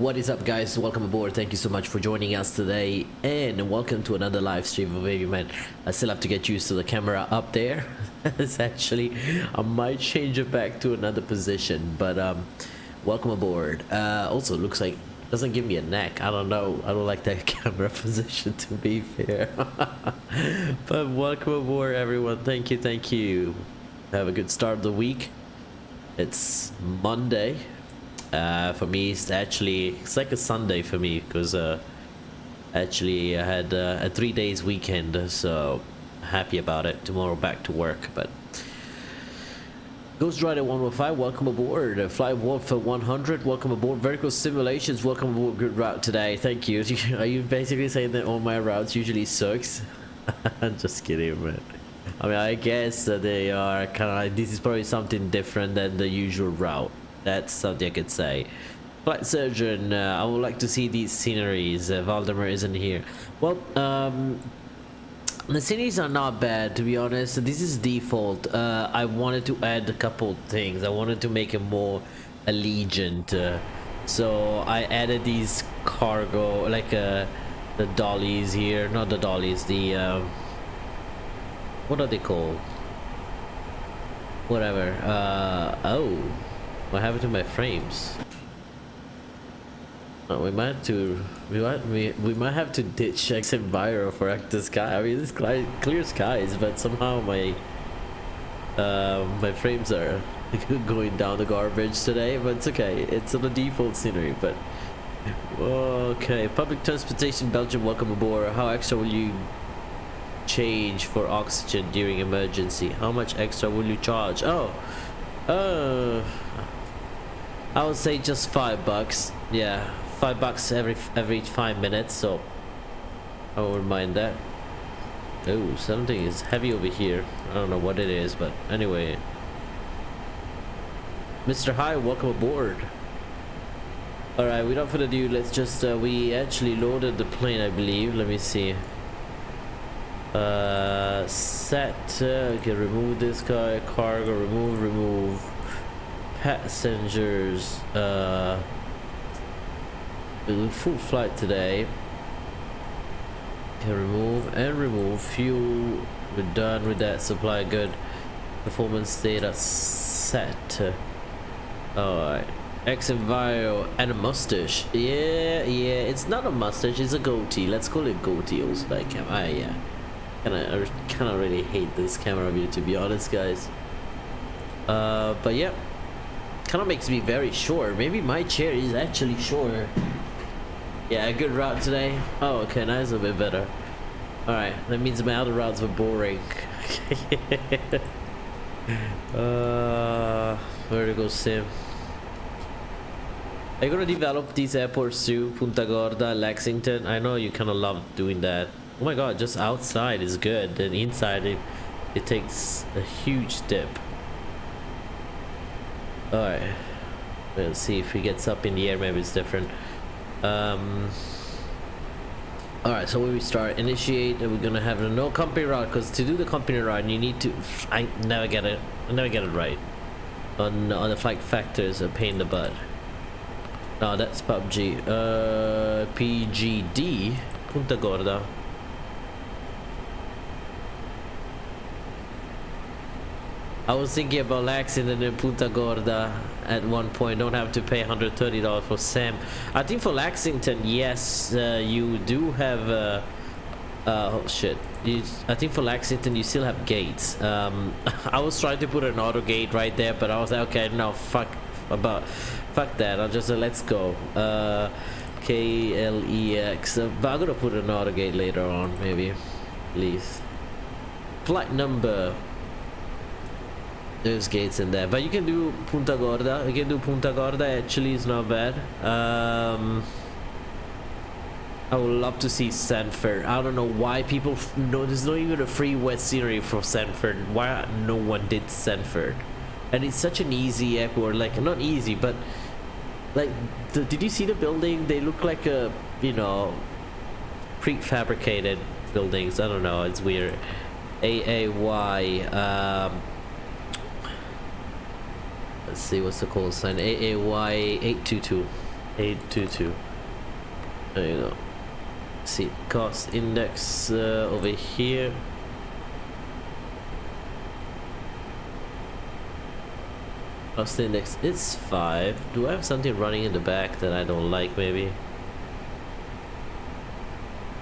What is up, guys? Welcome aboard. Thank you so much for joining us today, and welcome to another live stream of AvioMan. I still have to get used to the camera up there. It's actually, I might change it back to another position, but welcome aboard. Also, it looks like it doesn't give me a neck. I don't know. I don't like that camera position, to be fair. But welcome aboard, everyone. Thank you. Have a good start of the week. It's Monday. For me, it's like a Sunday for me, because actually I had a 3 days weekend, so happy about it. Tomorrow back to work. But Ghost Rider 115, welcome aboard. Fly Wolf 100, welcome aboard. Vertical Simulations, welcome aboard. Good route today, thank you. Are you basically saying that all my routes usually sucks? I'm just kidding, man. I mean, I guess they are kind of like, this is probably something different than the usual route. That's something I could say. Flight Surgeon, I would like to see these sceneries. Valdemar isn't here. Well, the sceneries are not bad, to be honest. This is default. I wanted to add a couple things. I wanted to make it more Allegiant. So I added these cargo, like the dollies here. Not the dollies, the... what are they called? Whatever. Oh. What happened to my frames? Oh, we might have to ditch xENVIRO for active sky. I mean, it's clear skies, but somehow my my frames are going down the garbage today. But it's okay. It's on the default scenery. But okay, public transportation Belgium, welcome aboard. How extra will you change for oxygen during emergency? How much extra will you charge? Oh, I would say just $5. Yeah, $5 every 5 minutes, so I wouldn't mind that. Oh, something is heavy over here. I don't know what it is, but anyway. Mr. High, welcome aboard. Alright, without further ado, let's just we actually loaded the plane, I believe. Let me see. Set, okay, remove this guy. Cargo, remove. Passengers, full flight today. Okay, remove fuel. We're done with that. Supply good. Performance data set. Alright, xENVIRO and a mustache. Yeah, it's not a mustache, it's a goatee. Let's call it goatee. Also, like, yeah, I kind of really hate this camera view, to be honest, guys. But yeah, kind of makes me very sure. Maybe my chair is actually shorter. Yeah, a good route today. Oh, okay, nice, a bit better. All right, that means my other routes were boring. Vertical sim. Are you gonna develop these airports too? Punta Gorda, Lexington. I know you kind of love doing that. Oh my god, just outside is good, then inside it takes a huge dip. Alright, let's see if he gets up in the air. Maybe it's different. Alright, so when we start initiate, we're gonna have a no company route, because to do the company route you need to, I never get it right on the flight factors. A pain in the butt. No, that's PUBG. PGD Punta Gorda. I was thinking about Lexington and Punta Gorda at one point. Don't have to pay $130 for SAM. I think for Lexington, yes, you do have. Oh shit! I think for Lexington you still have gates. I was trying to put an auto gate right there, but I was like, okay, no, fuck that. I'll just let's go. KLEX. But I'm gonna put an auto gate later on, maybe. Please. Flight number. There's gates in there, but you can do Punta Gorda. You can do Punta Gorda. Actually, it's not bad. I would love to see Sanford. I don't know why people no. There's not even a free wet scenery for Sanford. Why no one did Sanford? And it's such an easy airport. Like, not easy, but like, did you see the building? They look like a, you know, prefabricated buildings. I don't know. It's weird. AAY. Let's see, what's the call sign? AAY 822. 822. There you go. See, cost index over here. Cost index is 5. Do I have something running in the back that I don't like, maybe?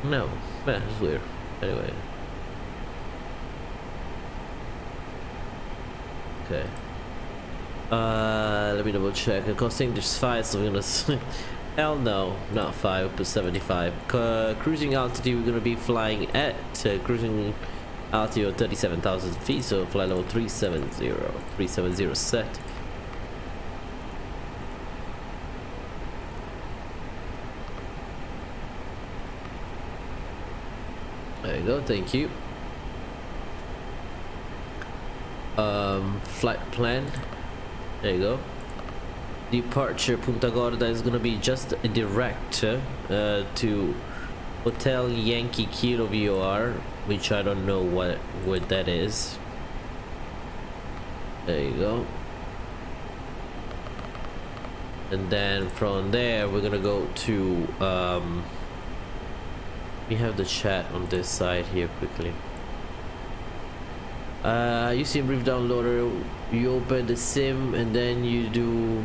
No. Man, it's weird. Anyway. Okay. Let me double check. The cost index is 5, so we're gonna... Hell no, not 5, but 75. Cruising altitude, we're gonna be flying at cruising altitude of 37,000 feet, so flight level 370 set. There you go, thank you. Flight plan. There you go. Departure Punta Gorda is gonna be just a direct to Hotel Yankee Kilo VOR, which I don't know what that is. There you go. And then from there we're gonna go to we have the chat on this side here quickly. You see brief downloader, you open the sim and then you do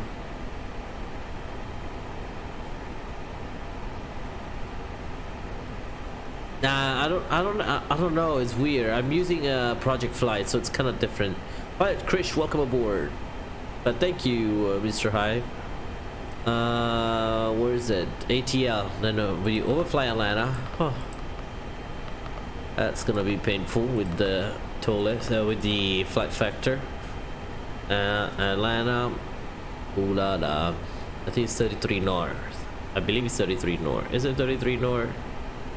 nah, I don't know, it's weird. I'm using a Project Flight, so it's kind of different. But Krish, welcome aboard. But thank you, Mr. High. Where is it? ATL. No, we overfly Atlanta. Huh. That's gonna be painful with the toll, with the flight factor. Atlanta. Ooh la la. I think it's 33 north. I believe it's 33 north. Is it 33 north?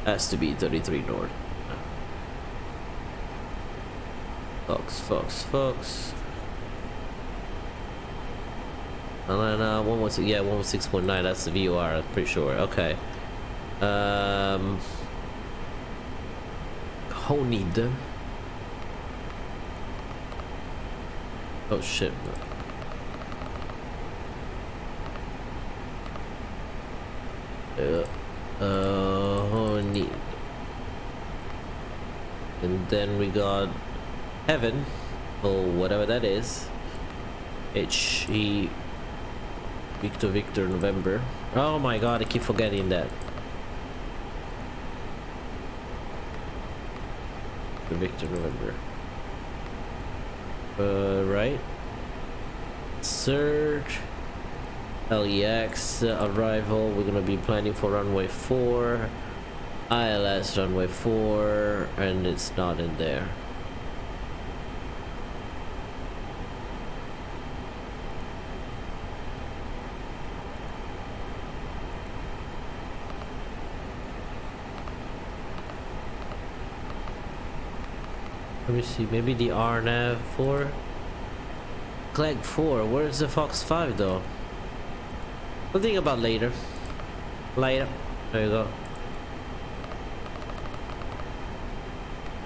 Has to be 33 north. Fox. Atlanta 116, yeah, 116.9. That's the VOR. I'm pretty sure. Okay. Honid. Oh shit. Honid. And then we got Heaven, or whatever that is. HE Victor November. Oh my god, I keep forgetting that. Victor November. Right. Search. LEX arrival. We're gonna be planning for runway 4. ILS runway 4, and it's not in there. Let me see, maybe the RNAV 4? KLEX 4, where's the Fox 5 though? We'll think about later. There you go.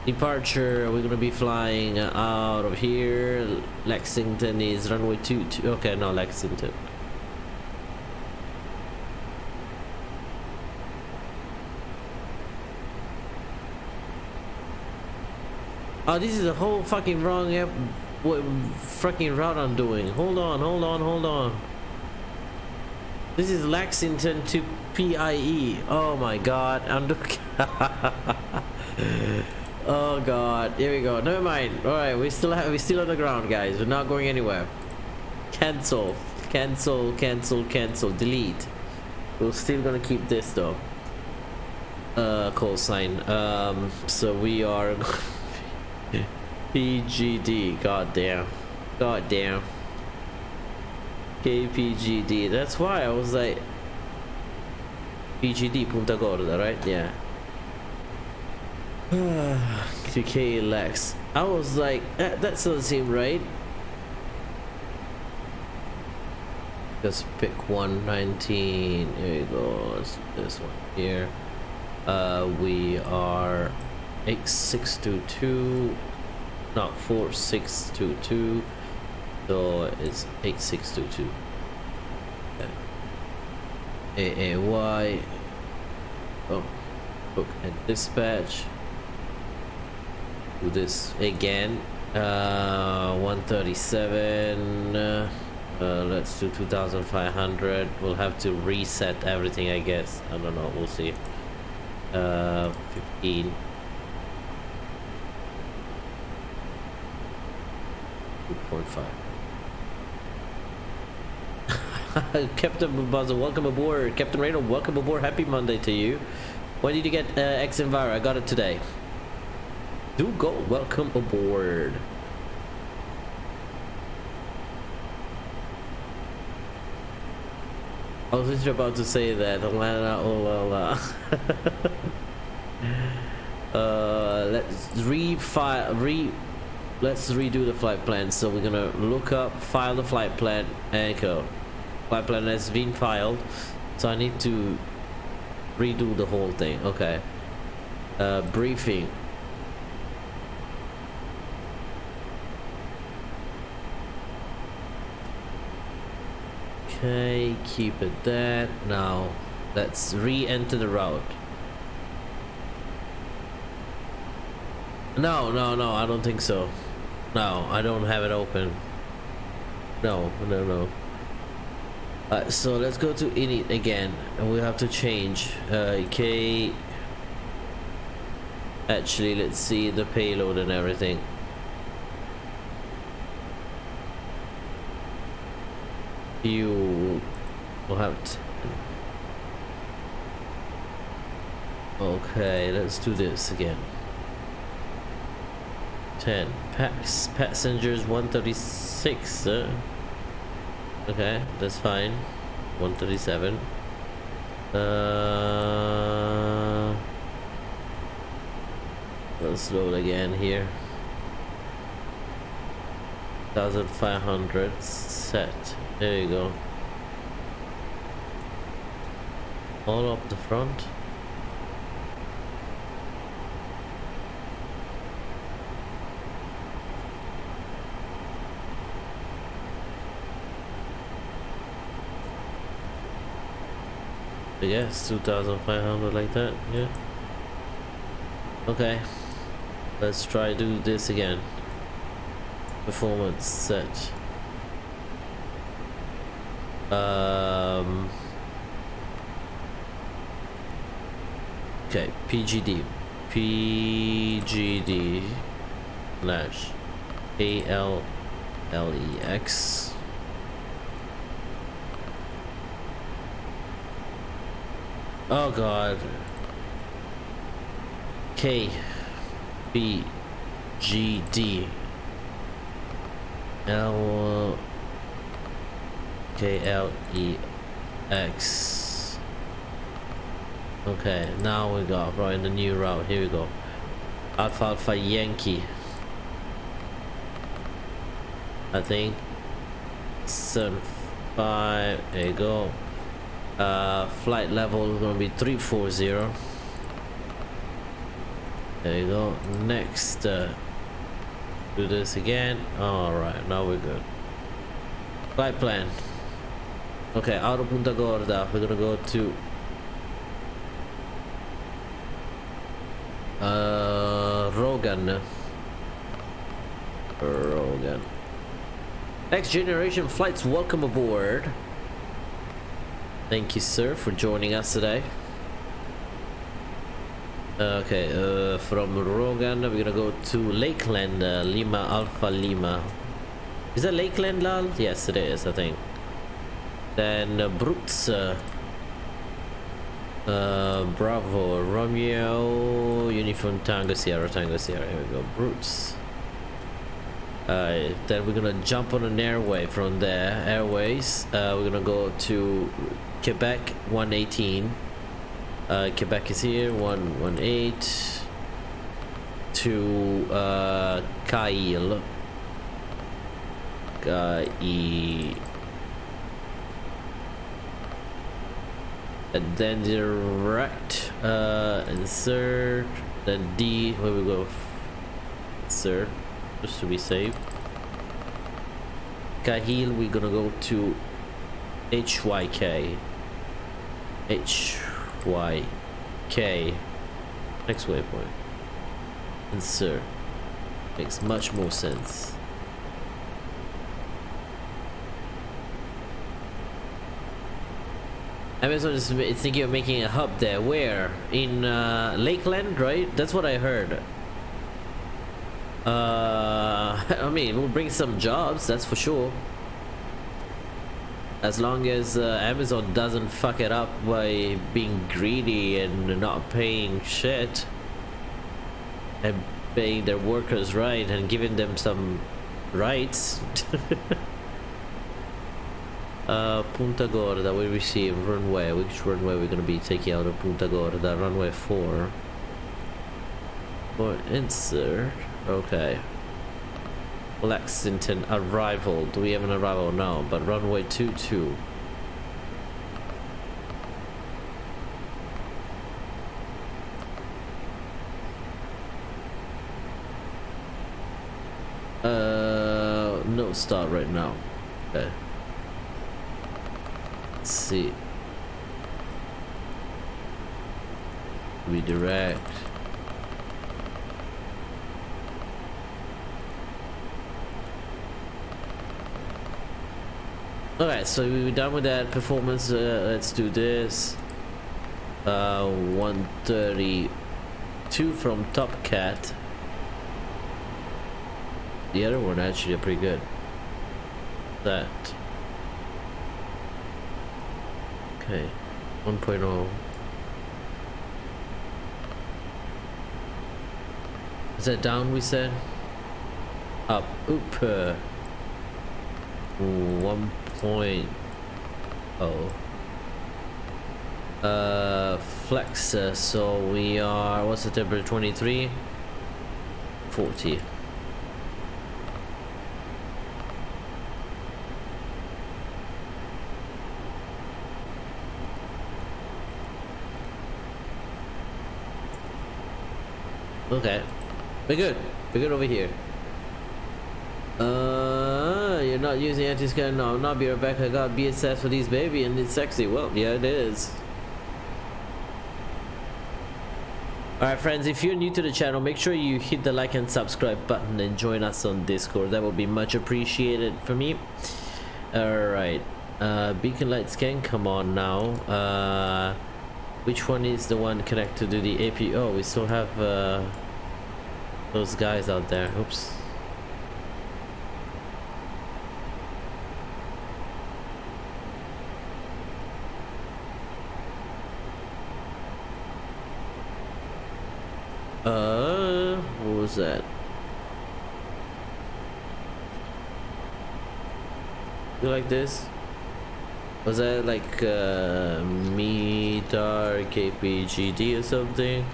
Departure, we're gonna be flying out of here. Lexington is runway 22. Okay, no, Lexington. Oh, this is the whole fucking wrong what fucking route I'm doing. Hold on. This is Lexington to PIE. Oh my god, I'm looking. Oh god, here we go. Never mind. All right, we're still on the ground, guys. We're not going anywhere. Cancel. Delete. We're still gonna keep this though. Call sign. So we are. PGD, goddamn. KPGD, that's why I was like PGD Punta Gorda, right? Yeah. To KLEX. I was like, that doesn't seem right. Just pick 119. There you go. Let's do this one here. We are 8622. Not 4622, so it's 8622. Okay. AAY. Oh, book and dispatch. Do this again. 137. Let's do 2500. We'll have to reset everything, I guess. I don't know. We'll see. 15. 2.5. Captain Buzzer, welcome aboard. Captain Reno, welcome aboard. Happy Monday to you. When did you get xENVIRO? I got it today. Do go. Welcome aboard. I was just about to say that. Let's let's redo the flight plan. So we're gonna look up, file the flight plan, and go. Flight plan has been filed, so I need to redo the whole thing. Okay. Briefing. Okay, keep it that. Now let's re-enter the route. No, I don't think so. No, I don't have it open. No. So let's go to init again, and we have to change K. Actually, let's see the payload and everything. You will have to. Okay, let's do this again. 10 passengers 136. Okay, that's fine. 137. Let's load again here. 1500 set. There you go. All up the front. I guess 2500 like that. Yeah. Okay. Let's try do this again. Performance set. Okay, PGD slash KLEX. Oh god. KPGD KLEX. Okay, now we got right in the new route. Here we go. Alpha Yankee. I think 75. There you go. Flight level is gonna be 340. There you go. Next, do this again. All right, now we're good. Flight plan. Okay, out of Punta Gorda, we're gonna go to Rogan. Next generation flights, welcome aboard. Thank you, sir, for joining us today. Okay, from Rogan, we're gonna go to Lakeland, Lima Alpha Lima. Is that Lakeland, Lal? Yes, it is, I think. Then Brutes, Bravo, Romeo, Uniform Tango Sierra. Here we go, Brutes. Then we're gonna jump on an airway from there. Airways. We're gonna go to Quebec 118. Quebec is here. 118 to Kyle. And then direct. Insert. Then D. Where we go? Insert. Just to be safe. Kahil, we're gonna go to HYK. H Y K. Next waypoint. Insert. Makes much more sense. Amazon is thinking of making a hub there. Where? In Lakeland, right? That's what I heard. I mean, it will bring some jobs, that's for sure. As long as Amazon doesn't fuck it up by being greedy and not paying shit and paying their workers right and giving them some rights. Punta Gorda, we receive runway. Which runway we're gonna be taking out of Punta Gorda? Runway 4. Or insert. Okay. Lexington arrival. Do we have an arrival? No, but runway 22. No start right now. Okay. Let's see. Redirect. Okay, so we're done with that performance. Let's do this. 132 from Top Cat. The other one actually pretty good. That. Okay. 1.0. Is that down, we said? Up. Oop. 1.0. Flex. So we are, what's the temperature? 23. 40. Okay, we're good. We're good over here. You're not using anti-scan? No, I'm not. Be right back. I got BSS for these, baby, and it's sexy. Well, yeah, it is. Alright, friends, if you're new to the channel, make sure you hit the like and subscribe button and join us on Discord. That would be much appreciated for me. Alright, beacon lights can come on now. Which one is the one connected to the AP? Oh, we still have those guys out there. Oops. What was that? You like this? Was that like METAR KPGD or something?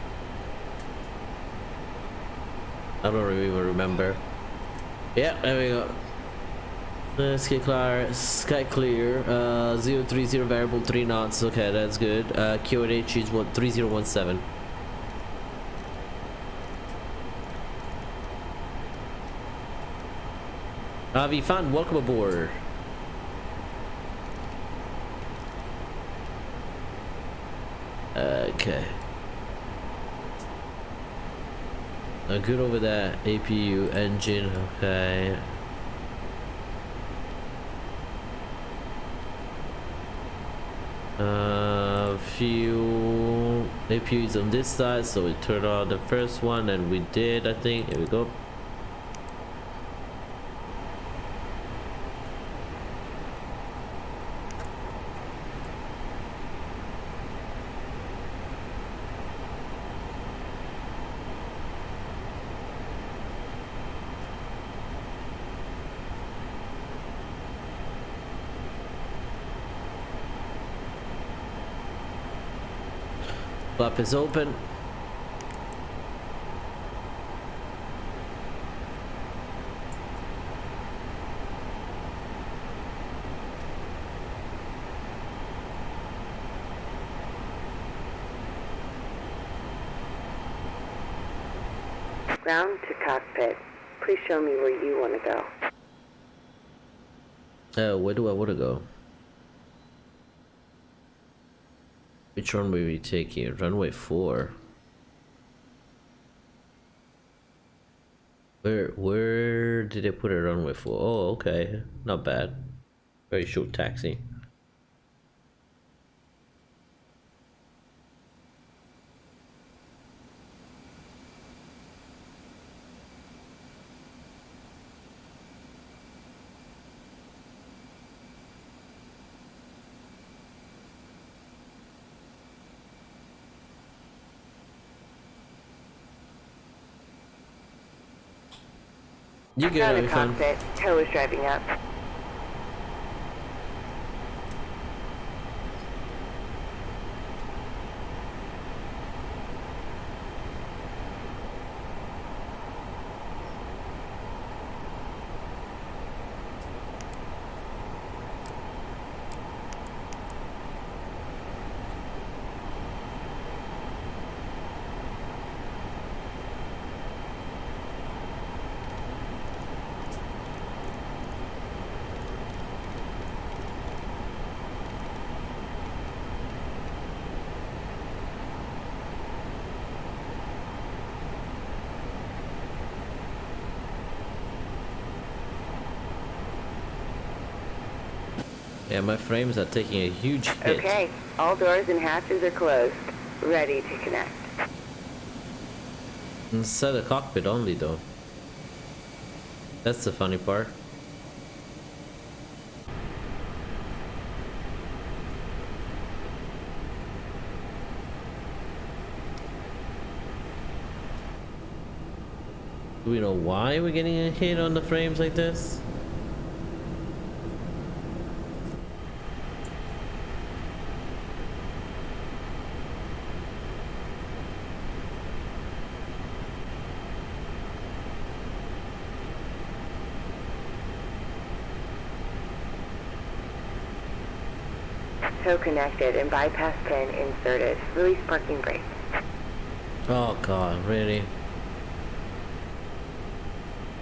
I don't even remember. Yeah, there we go. Sky clear. 030 variable 3 knots. Okay, that's good. QNH is what? 3017. Avi-fan, welcome aboard. Okay. Good over there. APU engine. Okay. Fuel. APU is on this side, so we turned on the first one, and we did. I think. Here we go. Flap is open. Ground to cockpit. Please show me where you want to go. Where do I want to go? Which runway we take here? Runway 4. Where did they put a runway 4? Oh, okay. Not bad. Very short taxi. You good, Found a Avifan? cockpit. Tow is driving up. Yeah, my frames are taking a huge hit. Okay, all doors and hatches are closed. Ready to connect. Inside the cockpit only though. That's the funny part. Do we know why we're getting a hit on the frames like this? Tow connected and bypass pin inserted. Release parking brake. Oh god, really?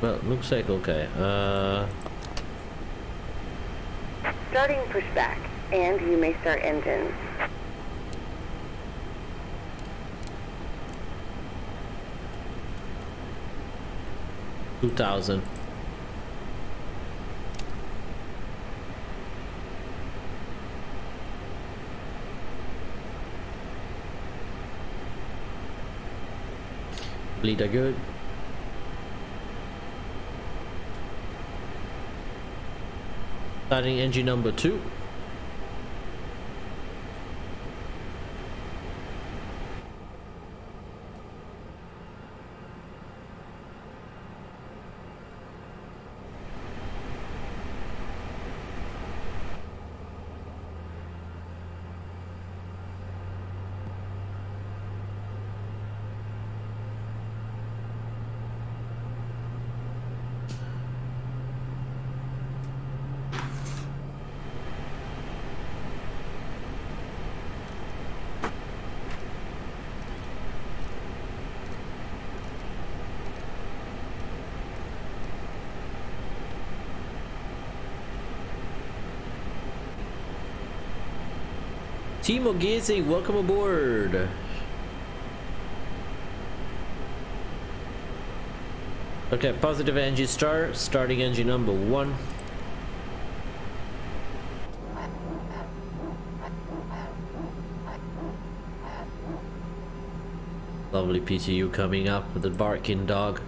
Well, looks like okay. Starting pushback, and you may start engines. $2,000. Bleed are good. Starting engine number 2. Timo Gizzi, welcome aboard. Okay, positive engine start. Starting engine number 1. Lovely PTU coming up with the barking dog.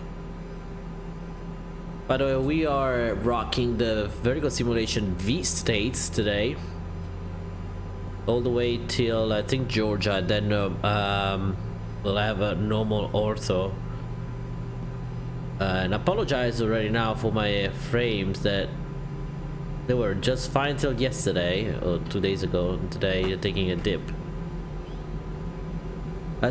By the way, we are rocking the vertical simulation V states today. All the way till I think Georgia, then we'll have a normal ortho. And apologize already now for my frames that they were just fine till yesterday or 2 days ago, and today they're taking a dip.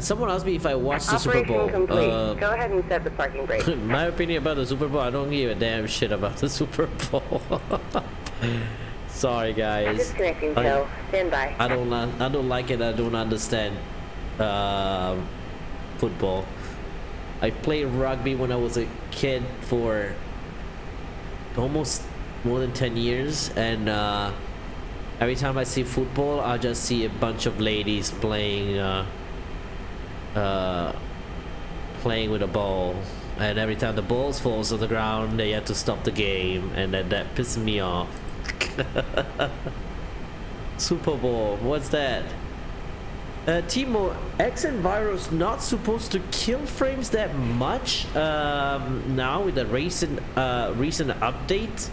Someone asked me if I watched the Super Bowl. Complete. Go ahead and set the parking brake. My opinion about the Super Bowl, I don't give a damn shit about the Super Bowl. Sorry guys. Disconnecting tow. Stand by. I don't like it. I don't understand football. I played rugby when I was a kid for almost more than 10 years, and Every time I see football, I just see a bunch of ladies playing playing with a ball, and every time the ball falls on the ground, they have to stop the game, and then that pisses me off. Super Bowl, what's that? Timo, xENVIRO's not supposed to kill frames that much now with the recent update.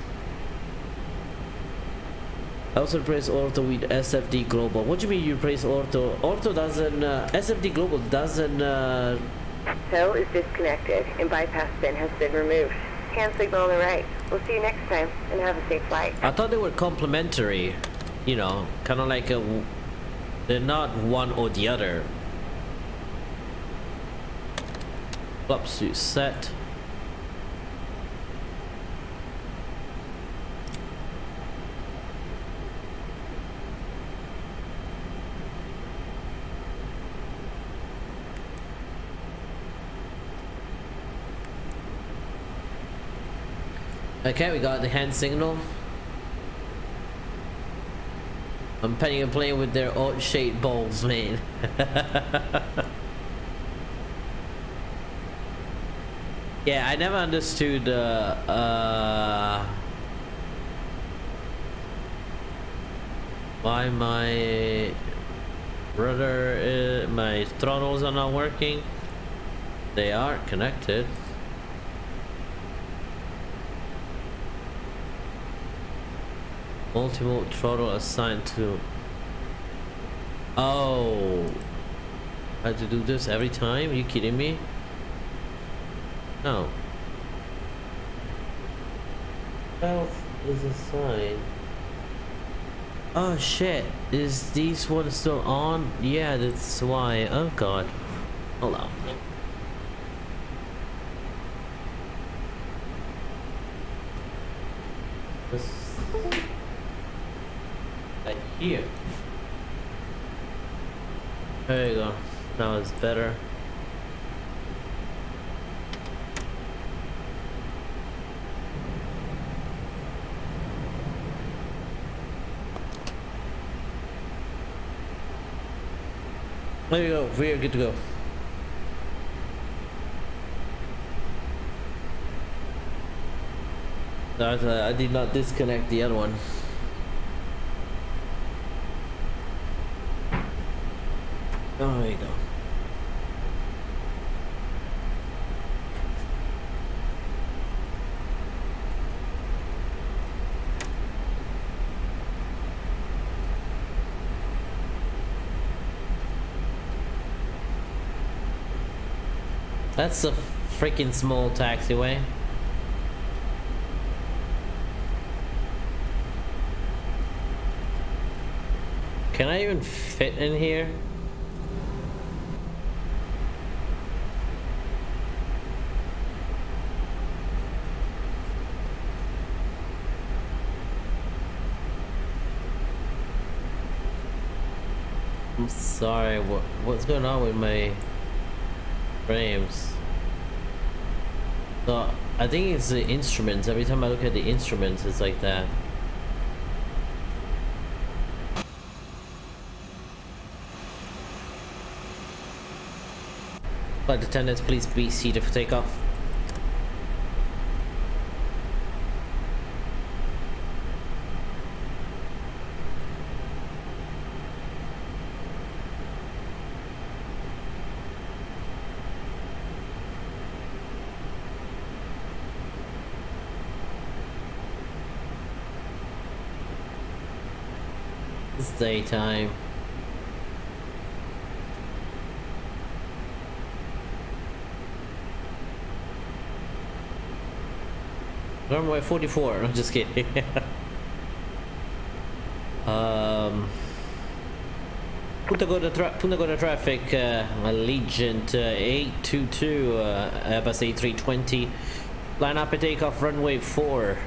I also replace Ortho with SFD Global. What do you mean you replace Ortho? Ortho doesn't, SFD Global doesn't... Tow is disconnected and bypass pin has been removed. Hand signal on the right. We'll see you next time and have a safe flight. I thought they were complementary, you know, kind of like a... They're not one or the other. Flop suit set. Okay, we got the hand signal. I'm planning on playing with their odd shaped balls, man. Yeah, I never understood why my rudder, my throttles are not working. They are connected. Multiple throttle assigned to... Oh, I had to do this every time? Are you kidding me? No. Health is assigned. Oh shit, is these ones still on? Yeah, that's why. Oh god. Hold on. Right here. There you go. Now it's better. There you go. We are good to go. I did not disconnect the other one. Oh, there you go. That's a freaking small taxiway. Can I even fit in here? I'm sorry, what's going on with my frames? So I think it's the instruments. Every time I look at the instruments, it's like that. Flight attendants, please be seated for takeoff. It's daytime. Runway 44. I'm just kidding. Punta Gorda traffic. Allegiant 822. Airbus A320. Line up and takeoff. Runway 4.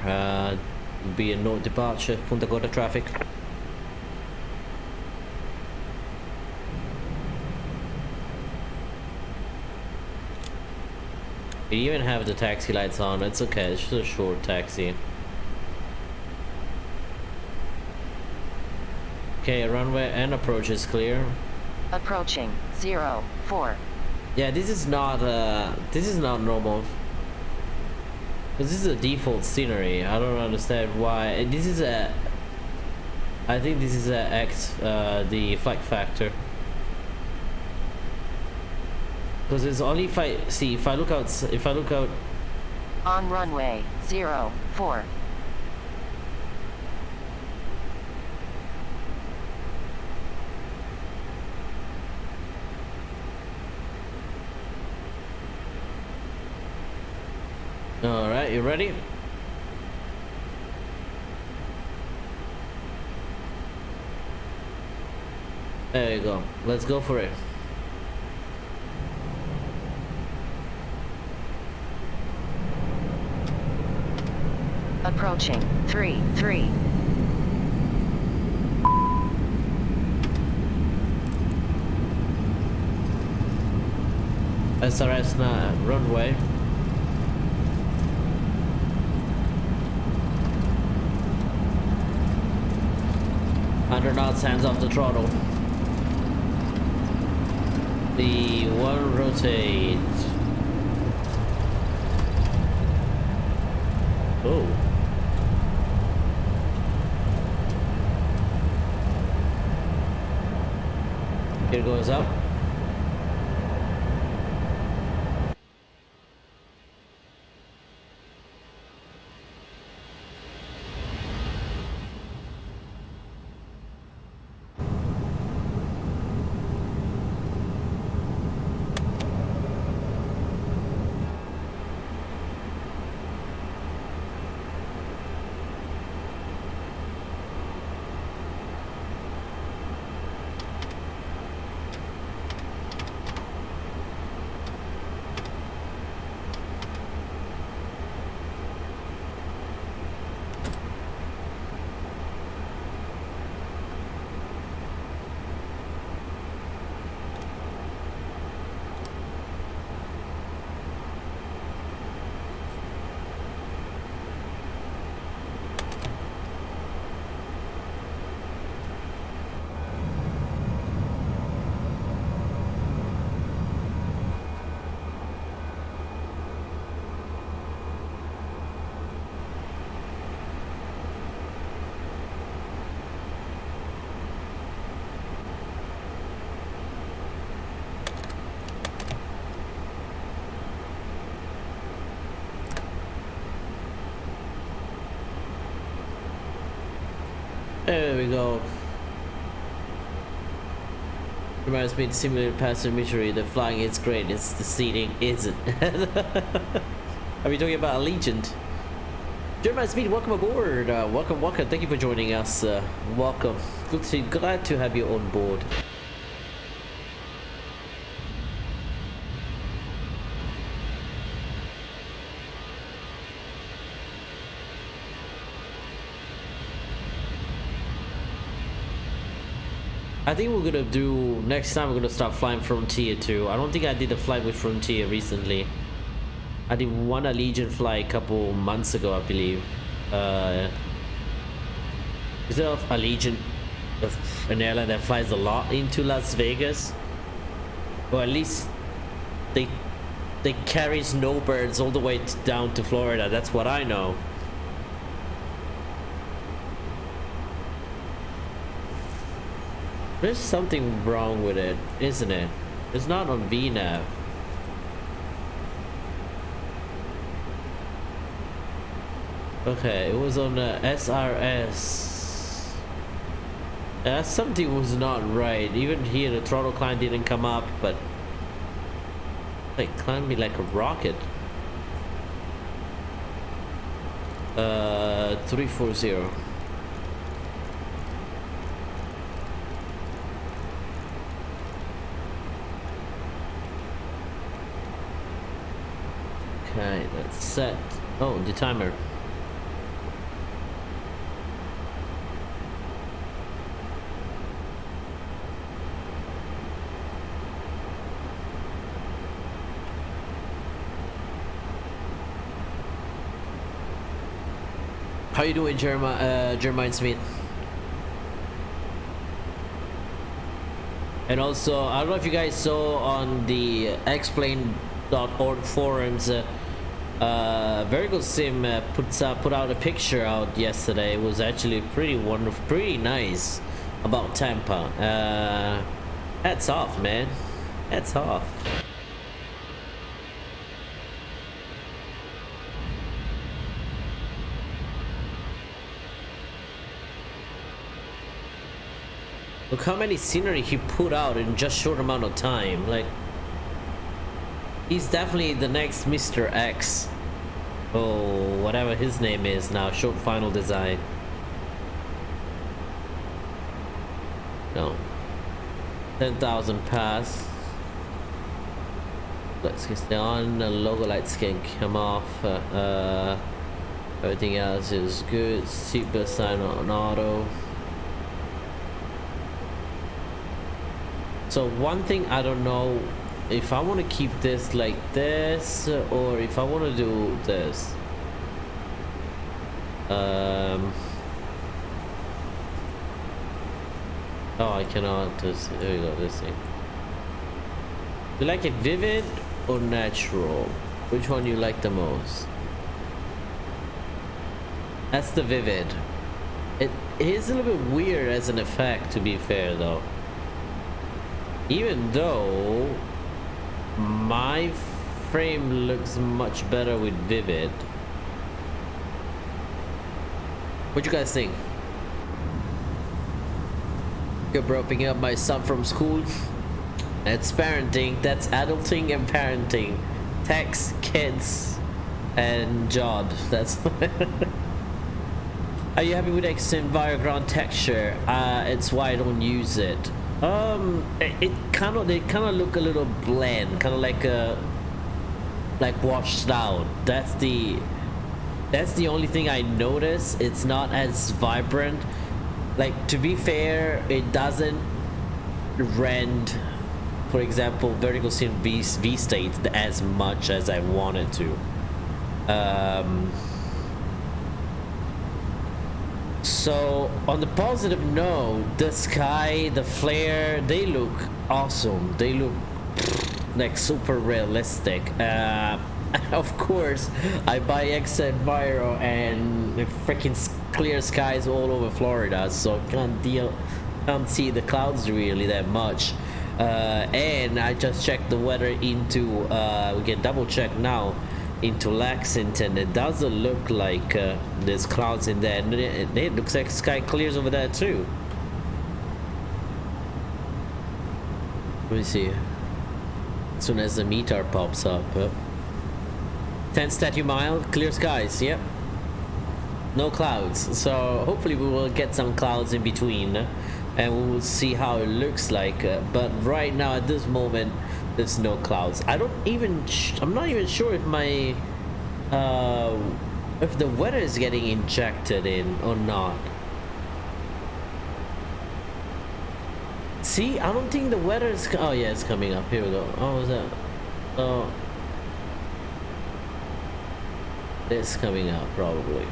Be a no departure. Punta Gorda traffic. We even have the taxi lights on. It's okay. It's just a short taxi. Okay, runway and approach is clear. Approaching 04. Yeah, this is not normal. This is a default scenery. I don't understand why. And this is a, I think this is a X, the flight factor. Because it's only if I see, if I look out, On runway 04. all right, you ready? There you go. Let's go for it. Approaching 33. SRS runway. Under knots, hands off the throttle. The one rotate. Oh. Here goes up. There we go. Reminds me of simulated passenger misery. The flying is great, it's the seating isn't. Are we talking about Allegiant? Jeremiah Speed, welcome aboard. Welcome. Thank you for joining us. Welcome. Glad to have you on board. I think we're gonna do next time. We're gonna start flying Frontier too. I don't think I did a flight with Frontier recently. I did one Allegiant flight a couple months ago, I believe. Is there Allegiant, an airline that flies a lot into Las Vegas? Or at least they carry snowbirds all the way down to Florida. That's what I know. There's something wrong with it, isn't it? It's not on VNAV. Okay, it was on SRS. Something was not right. Even here, the throttle climb didn't come up, but like climbed me like a rocket. 340. Okay, that's set. Oh, the timer. How you doing, Jeremiah Smith? And also, I don't know if you guys saw on the explain.org forums, Vertical Sim put out a picture out yesterday. It was actually pretty wonderful, pretty nice about Tampa. Hats off, man. Hats off. Look how many scenery he put out in just short amount of time. Like, he's definitely the next Mr. X. Oh, whatever his name is now. Short final design. No. 10,000 pass. Let's get on. The logo lights can come off. Everything else is good. Seatbelt sign on auto. So one thing I don't know if I want to keep this like this or if I want to do this. Oh, I cannot. There we go. This thing. You like it vivid or natural? Which one you like the most? That's the vivid. It is a little bit weird as an effect, to be fair, though. Even though my frame looks much better with vivid. What you guys think? Good, bro, picking up my son from school. That's parenting. That's adulting and parenting. Text, kids, and jobs. That's. Are you happy with xENVIRO ground texture? It's why I don't use it. They kind of look a little bland, kind of like washed out. That's the only thing I notice. It's not as vibrant. Like, to be fair, it doesn't rend, for example, vertical sim V state as much as I want it to. So on the positive note, the sky, the flare, they look awesome. They look like super realistic. Of course, I buy xENVIRO and freaking clear skies all over Florida, so can't see the clouds really that much. And I just checked the weather into we can double check now into Lexington. It doesn't look like there's clouds in there, and it looks like sky clears over there too. Let me see. As soon as the meter pops up, 10 statute mile, clear skies. Yep, no clouds. So hopefully we will get some clouds in between, and we will see how it looks like. But right now, at this moment, there's no clouds. I'm not even sure if my if the weather is getting injected in or not. See, I don't think the weather is. Oh yeah, it's coming up. Here we go. Oh, is that? Oh, it's coming up probably.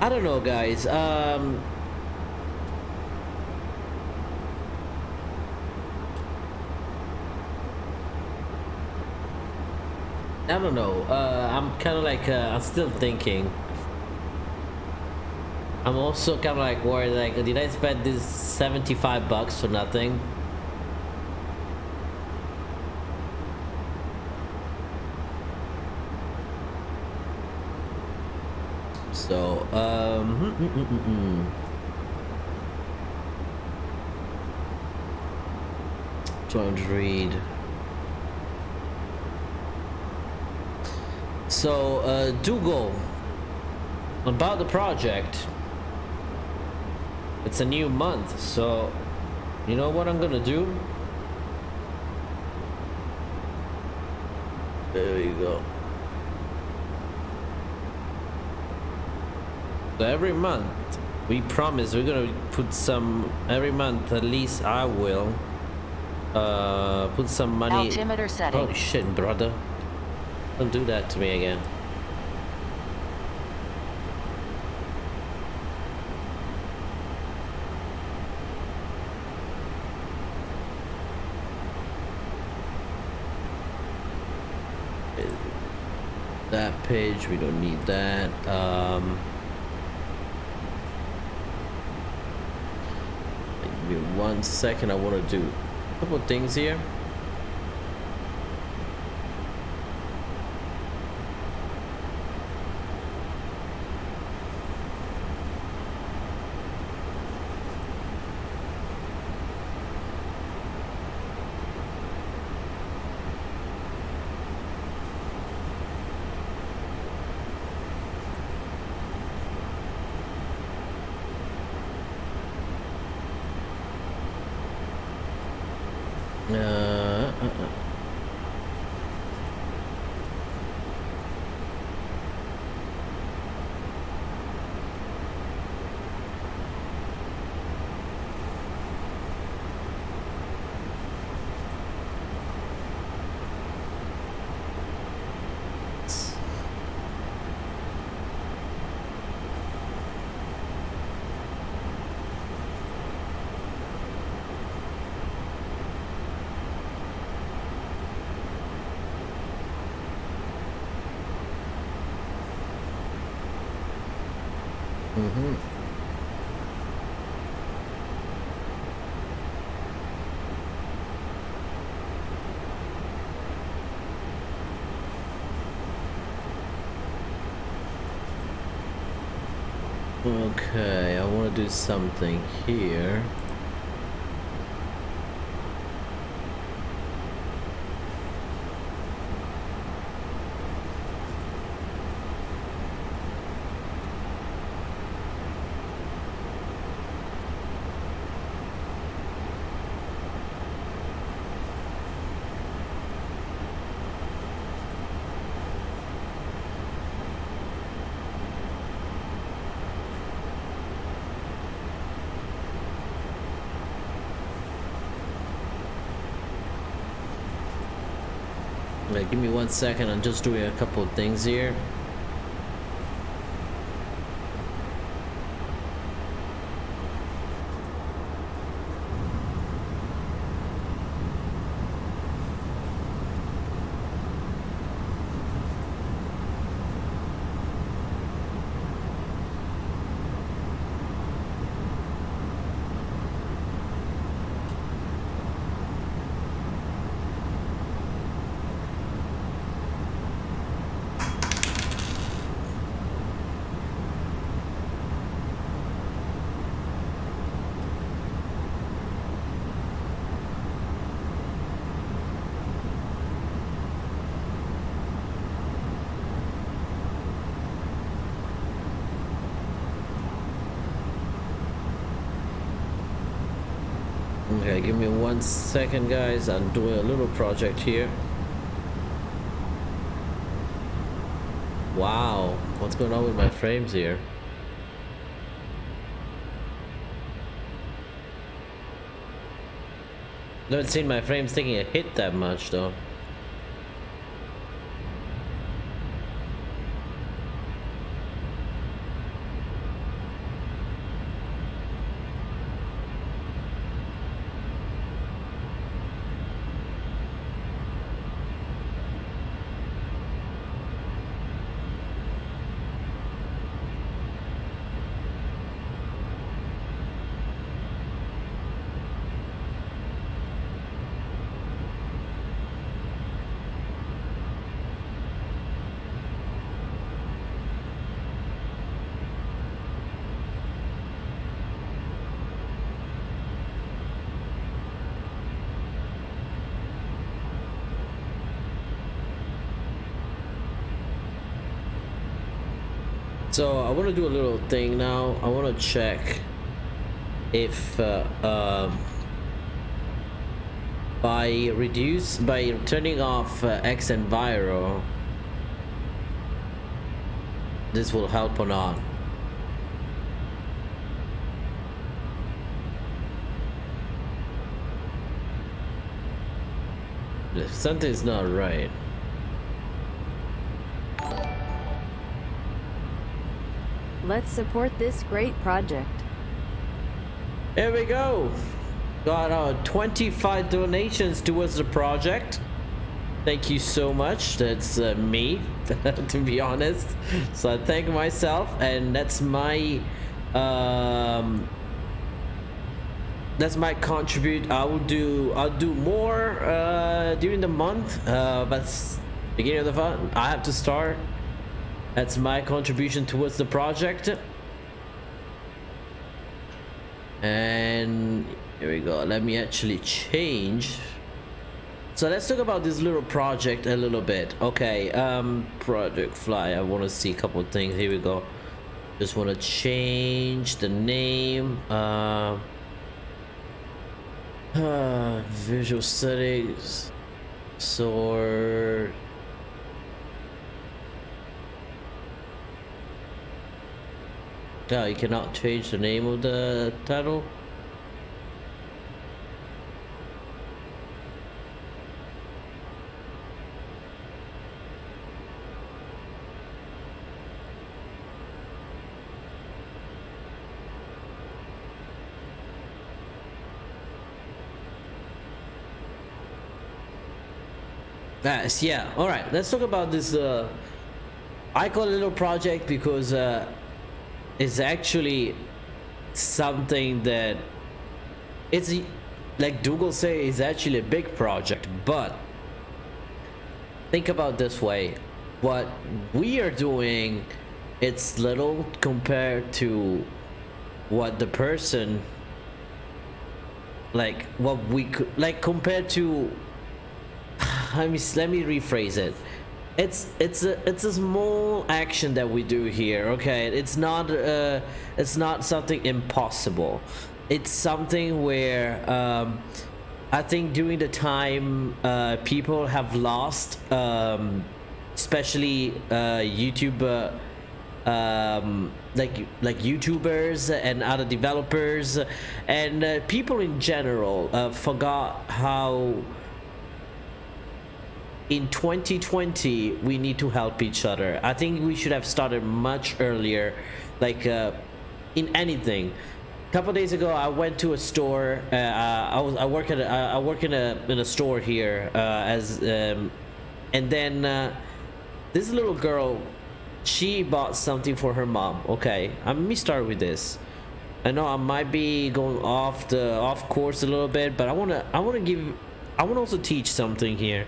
I don't know, guys. I don't know. I'm kind of like I'm still thinking. I'm also kind of like worried. Like, did I spend this $75 for nothing? So, trying to read. So, Dougal, about the project. It's a new month, so you know what I'm gonna do? There you go. So every month we promise we're gonna put some, every month at least I will put some money. Altimeter setting. Holy shit, brother, don't do that to me again. that page, we don't need that. Give me 1 second, I want to do a couple of things here. Okay, I want to do something here. Give me 1 second, I'm just doing a couple of things here. Okay, give me 1 second, guys. I'm doing a little project here. Wow, what's going on with my frames here? Never seen my frames taking a hit that much though. So I want to do a little thing now. I want to check if by turning off xENVIRO, this will help or not. Something's not right. Let's support this great project. Here we go. Got 25 donations towards the project. thank you so much. That's me, to be honest. So I thank myself, and that's my contribute. I'll do more during the month, but beginning of the fun, I have to start. That's my contribution towards the project. And here we go. Let me actually change. So let's talk about this little project a little bit. Okay, project fly. I want to see a couple of things. Here we go. Just want to change the name. Visual settings, sort. No, you cannot change the name of the title. Yes, yeah. All right, let's talk about this. I call it a little project because it's actually something that it's like Dougal say is actually a big project. But think about this way: what we are doing, it's little compared to what the person, like what we could, like compared to. Let me rephrase it. It's a small action that we do here. Okay, it's not something impossible. It's something where I think during the time people have lost, especially YouTube, like YouTubers and other developers and people in general forgot how. In 2020 we need to help each other. I think we should have started much earlier, like in anything. A couple days ago I went to a store. I work in a store here and then this little girl, she bought something for her mom. Okay, let me start with this. I know I might be going off course a little bit, but I want to also teach something here,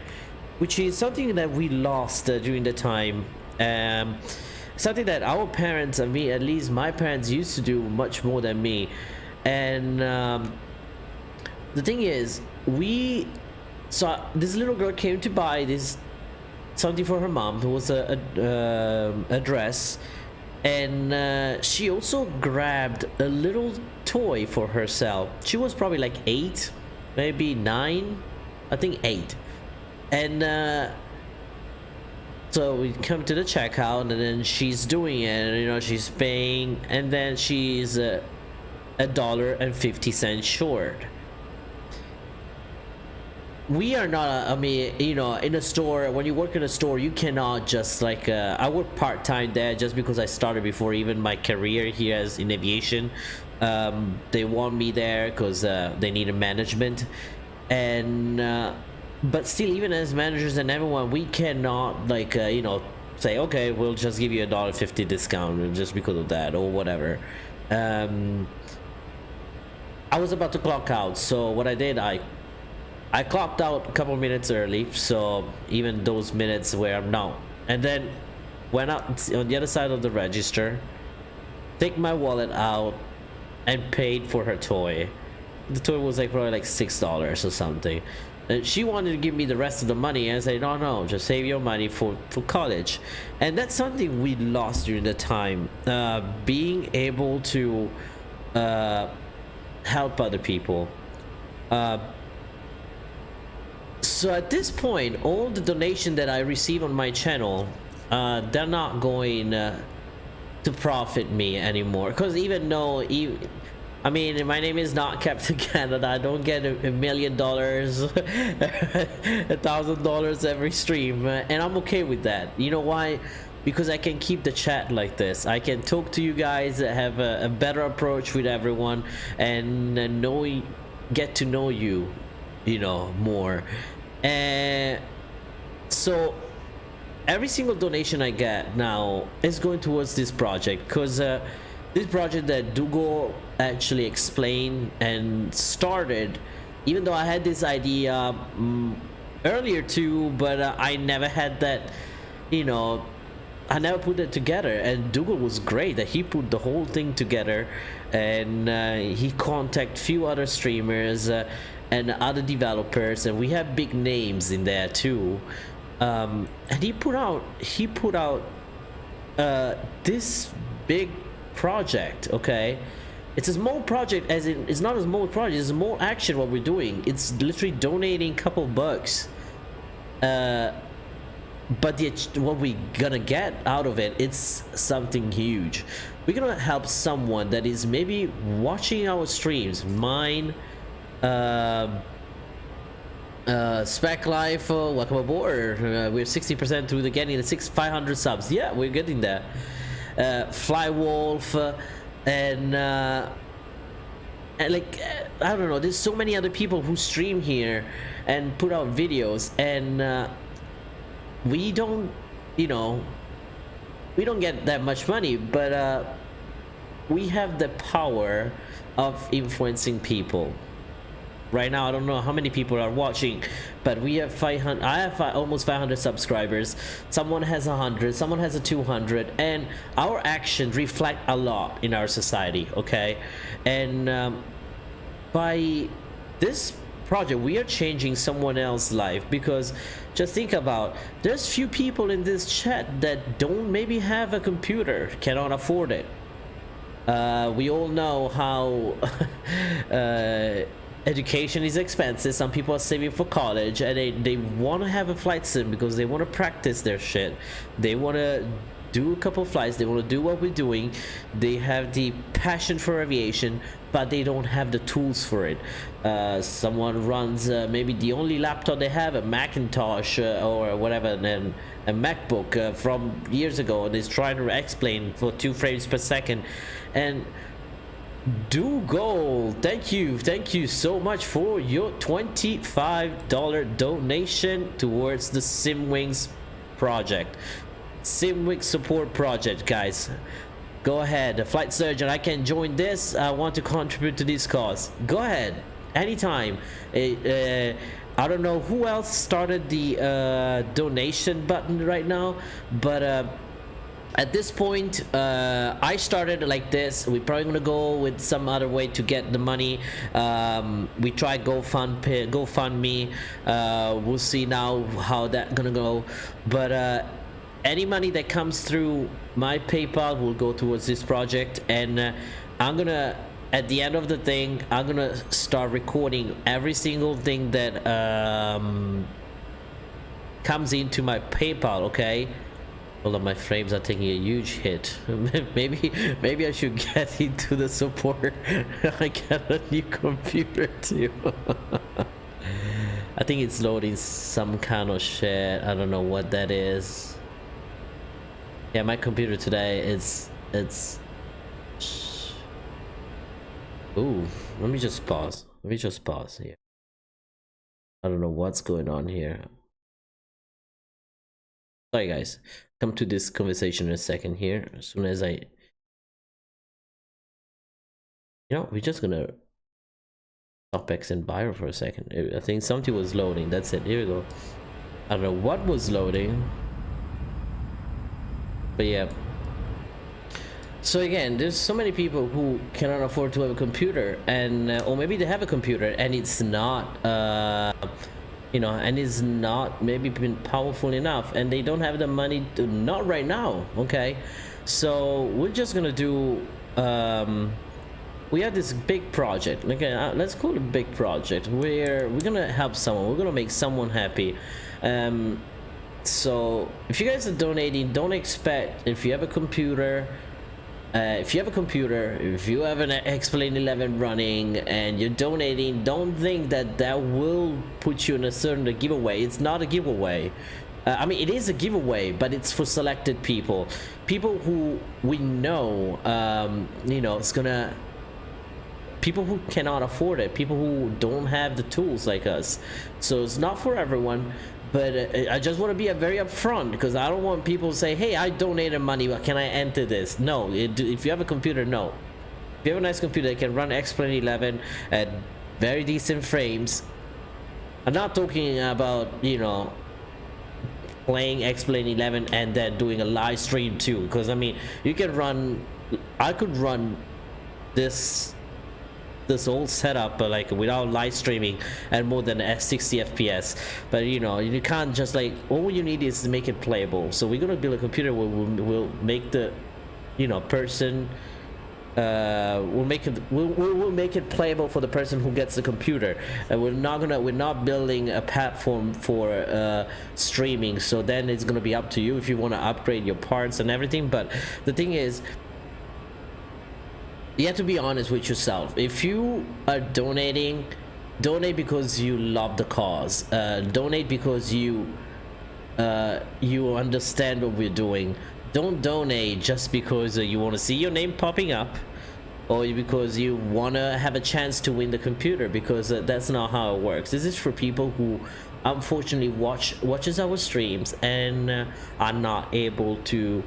which is something that we lost during the time. Something that our parents, I mean, at least my parents used to do much more than me. And the thing is, so this little girl came to buy this something for her mom. It was a dress, and she also grabbed a little toy for herself. She was probably like 8, maybe 9, I think 8. And so we come to the checkout, and then she's doing it, and you know, she's paying, and then she's $1.50 short. We are not I mean, you know, in a store, when you work in a store, you cannot just like I work part-time there just because I started before even my career here as in aviation. They want me there because they need a management, and but still, even as managers and everyone, we cannot like you know, say, okay, we'll just give you $1.50 discount just because of that or whatever. I was about to clock out, so what I did, I clocked out a couple minutes early, so even those minutes where I'm now, and then went out on the other side of the register, take my wallet out, and paid for her toy. The toy was like probably like $6 or something. She wanted to give me the rest of the money, and I said, no, just save your money for college. And that's something we lost during the time, being able to help other people. So at this point, all the donation that I receive on my channel, they're not going to profit me anymore, because even though I mean, my name is not Captain Canada. I don't get $1 million, $1,000 every stream, and I'm okay with that. You know why? Because I can keep the chat like this. I can talk to you guys, have a better approach with everyone, and get to know you, you know, more. And So every single donation I get now is going towards this project, because this project that Dougal actually explained and started, even though I had this idea earlier too, but I never had that, you know, I never put it together. And Dougal was great that he put the whole thing together, and he contacted few other streamers and other developers, and we have big names in there too. And he put out this big project. Okay, it's a small project, as in it's not a small project, it's more action what we're doing. It's literally donating a couple bucks, but what we gonna get out of it, it's something huge. We're gonna help someone that is maybe watching our streams, mine, Spec Life, welcome aboard. We're 60% through the getting the 500 subs. Yeah, we're getting there. Flywolf, and like I don't know, there's so many other people who stream here and put out videos, and we don't, you know, we don't get that much money, but we have the power of influencing people. Right now I don't know how many people are watching, but we have 500. I have almost 500 subscribers. Someone has 100, someone has a 200, and our actions reflect a lot in our society. Okay, and by this project we are changing someone else's life, because just think about, there's few people in this chat that don't maybe have a computer, cannot afford it. We all know how education is expensive. Some people are saving for college, and they want to have a flight sim because they want to practice their shit. They want to do a couple flights, they want to do what we're doing. They have the passion for aviation, but they don't have the tools for it. Someone runs maybe the only laptop they have, a Macintosh or whatever, and then a MacBook from years ago, and is trying to explain for 2 frames per second. And Dougal, thank you so much for your $25 donation towards the SimWings project, SimWings support project. Guys, go ahead, Flight Surgeon, I can join this. I want to contribute to this cause. Go ahead anytime. I don't know who else started the donation button right now, but at this point I started like this. We're probably gonna go with some other way to get the money. We tried GoFundMe. We'll see now how that gonna go, but any money that comes through my PayPal will go towards this project. And I'm gonna, at the end of the thing, I'm gonna start recording every single thing that comes into my PayPal. Okay, hold on, my frames are taking a huge hit. maybe I should get into the support. I got a new computer too. I think it's loading some kind of shit. I don't know what that is. Yeah, my computer today it's ooh, let me just pause here. I don't know what's going on here. Sorry guys, come to this conversation in a second here. As soon as I, you know, we're just gonna stop xENVIRO for a second. I think something was loading. That's it. Here we go. I don't know what was loading, but yeah. So again, there's so many people who cannot afford to have a computer, and or maybe they have a computer and it's not you know, and it's not maybe been powerful enough, and they don't have the money to, not right now. Okay, so we're just gonna do we have this big project. Okay, let's call it a big project where we're gonna help someone, we're gonna make someone happy. So if you guys are donating, don't expect, if you have a computer, if you have an XP11 running and you're donating, don't think that that will put you in a certain giveaway. It's not a giveaway. I mean, it is a giveaway, but it's for selected people who we know, you know, it's gonna, people who cannot afford it, people who don't have the tools like us. So it's not for everyone, but I just want to be very upfront, because I don't want people to say, hey, I donated money, but can I enter this? No, if you have a computer, no. If you have a nice computer that can run XP11 at very decent frames, I'm not talking about, you know, playing XP11 and then doing a live stream too, because I mean, you can run, I could run this whole setup like without live streaming at more than 60 FPS, but you know, you can't just like, all you need is to make it playable. So we're gonna build a computer where we'll make the, you know, person, we'll make it playable for the person who gets the computer, and we're not building a platform for streaming. So then it's gonna be up to you if you want to upgrade your parts and everything. But the thing is, you have to be honest with yourself. If you are donating, donate because you love the cause. Donate because you understand what we're doing. Don't donate just because you want to see your name popping up, or because you want to have a chance to win the computer, because that's not how it works. This is for people who unfortunately watches our streams and are not able to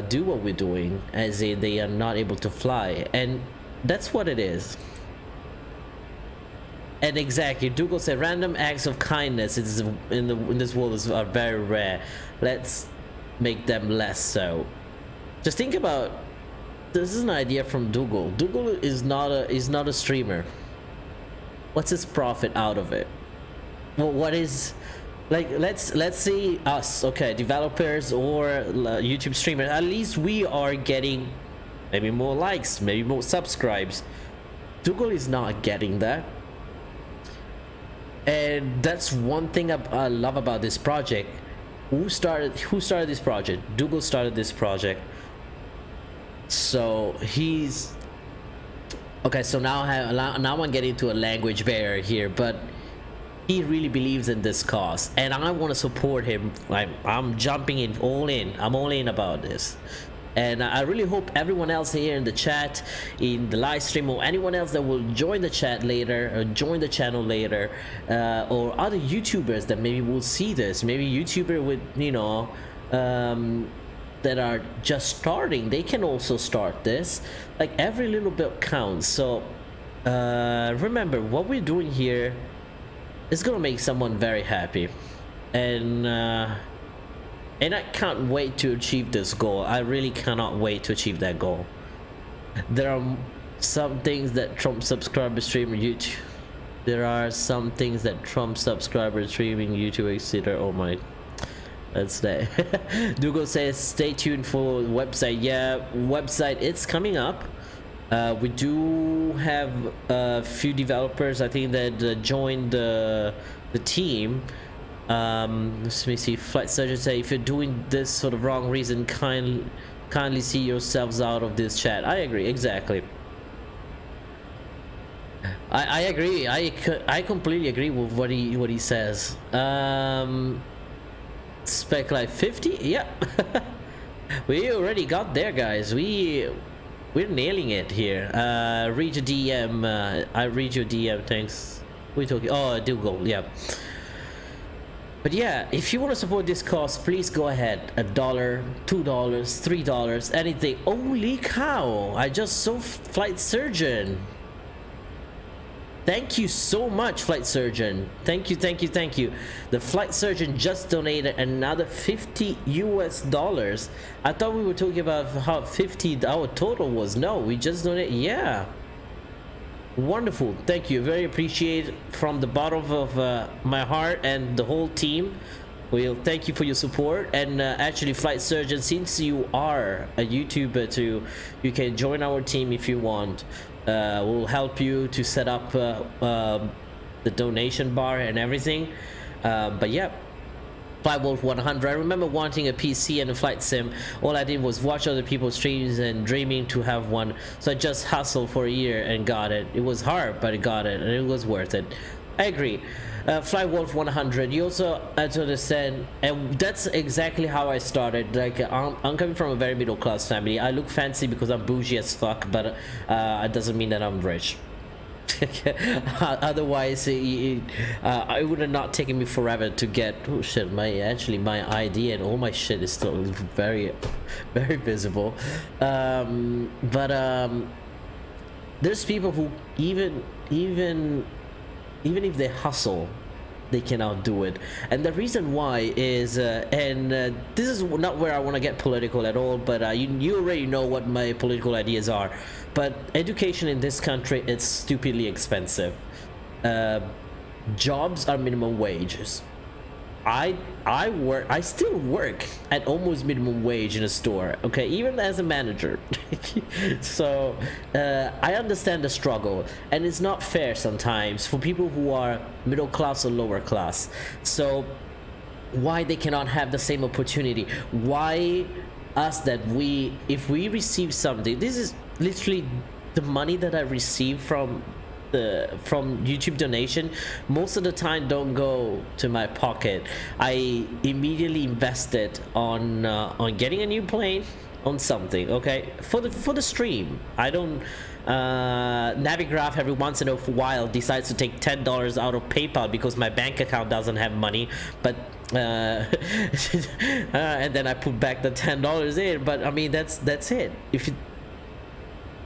do what we're doing, as in they are not able to fly, and that's what it is. And exactly, Dougal said random acts of kindness in this world are very rare. Let's make them less so. Just think about, this is an idea from Dougal. Dougal is not a streamer. What's his profit out of it? Well, what is, like, let's see us, okay, developers or YouTube streamers, at least we are getting maybe more likes, maybe more subscribes. Dougal is not getting that, and that's one thing I love about this project. Who started this project? Dougal started this project. So he's okay. So now I'm getting to a language barrier here, but he really believes in this cause, and I want to support him. I'm jumping in, all in. I'm all in about this, and I really hope everyone else here in the chat, in the live stream, or anyone else that will join the chat later or join the channel later, or other YouTubers that maybe will see this. Maybe YouTuber with, you know, that are just starting, they can also start this. Like, every little bit counts. So remember, what we're doing here is gonna make someone very happy, and I can't wait to achieve this goal. I really cannot wait to achieve that goal. There are some things that trump subscriber streaming YouTube. There are some things that trump subscriber streaming YouTube, etc. Oh my, that's that. Dougal says stay tuned for the website. Yeah, website, it's coming up. We do have a few developers, I think, that joined the team. Let me see. Flight Surgeon say, if you're doing this for the wrong reason, kindly see yourselves out of this chat. I agree, exactly. I agree. I completely agree with what he says. Spec Life 50, yeah. We already got there, guys. We're nailing it here. Read your DM. I read your DM. Thanks. We talking? Oh, Dougal. Yeah. But yeah, if you want to support this cause, please go ahead. $1, $2, $3, anything. Holy cow! I just saw Flight Surgeon. Thank you so much, Flight Surgeon. Thank you, thank you, thank you. The Flight Surgeon just donated another $50 US. I thought we were talking about how 50 our total was. No, we just donated. Yeah. Wonderful. Thank you. Very appreciate from the bottom of my heart and the whole team. Well, thank you for your support. And actually, Flight Surgeon, since you are a YouTuber too, you can join our team if you want. We'll help you to set up the donation bar and everything. But yeah, FlightWolf 100. I remember wanting a PC and a flight sim. All I did was watch other people's streams and dreaming to have one. So I just hustled for a year and got it. It was hard, but I got it, and it was worth it. I agree. FlightWolf 100. You also had to understand, and that's exactly how I started. Like, I'm coming from a very middle class family. I look fancy because I'm bougie as fuck, but it doesn't mean that I'm rich. Otherwise, it would have not taken me forever to get. Oh shit! My ID and all my shit is still very, very visible. There's people who even if they hustle, they cannot do it. And the reason why is this is not where I want to get political at all, but you already know what my political ideas are. But education in this country, it's stupidly expensive. Jobs are minimum wages. I still work at almost minimum wage in a store, okay, even as a manager. So I understand the struggle, and it's not fair sometimes for people who are middle class or lower class. So why they cannot have the same opportunity? Why us that if we receive something, this is literally the money that I receive from YouTube donation, most of the time don't go to my pocket. I immediately invest it on getting a new plane, on something, okay, for the stream. I don't Navigraph every once in a while decides to take $10 out of PayPal because my bank account doesn't have money, but and then I put back the $10 in. But I mean, that's it.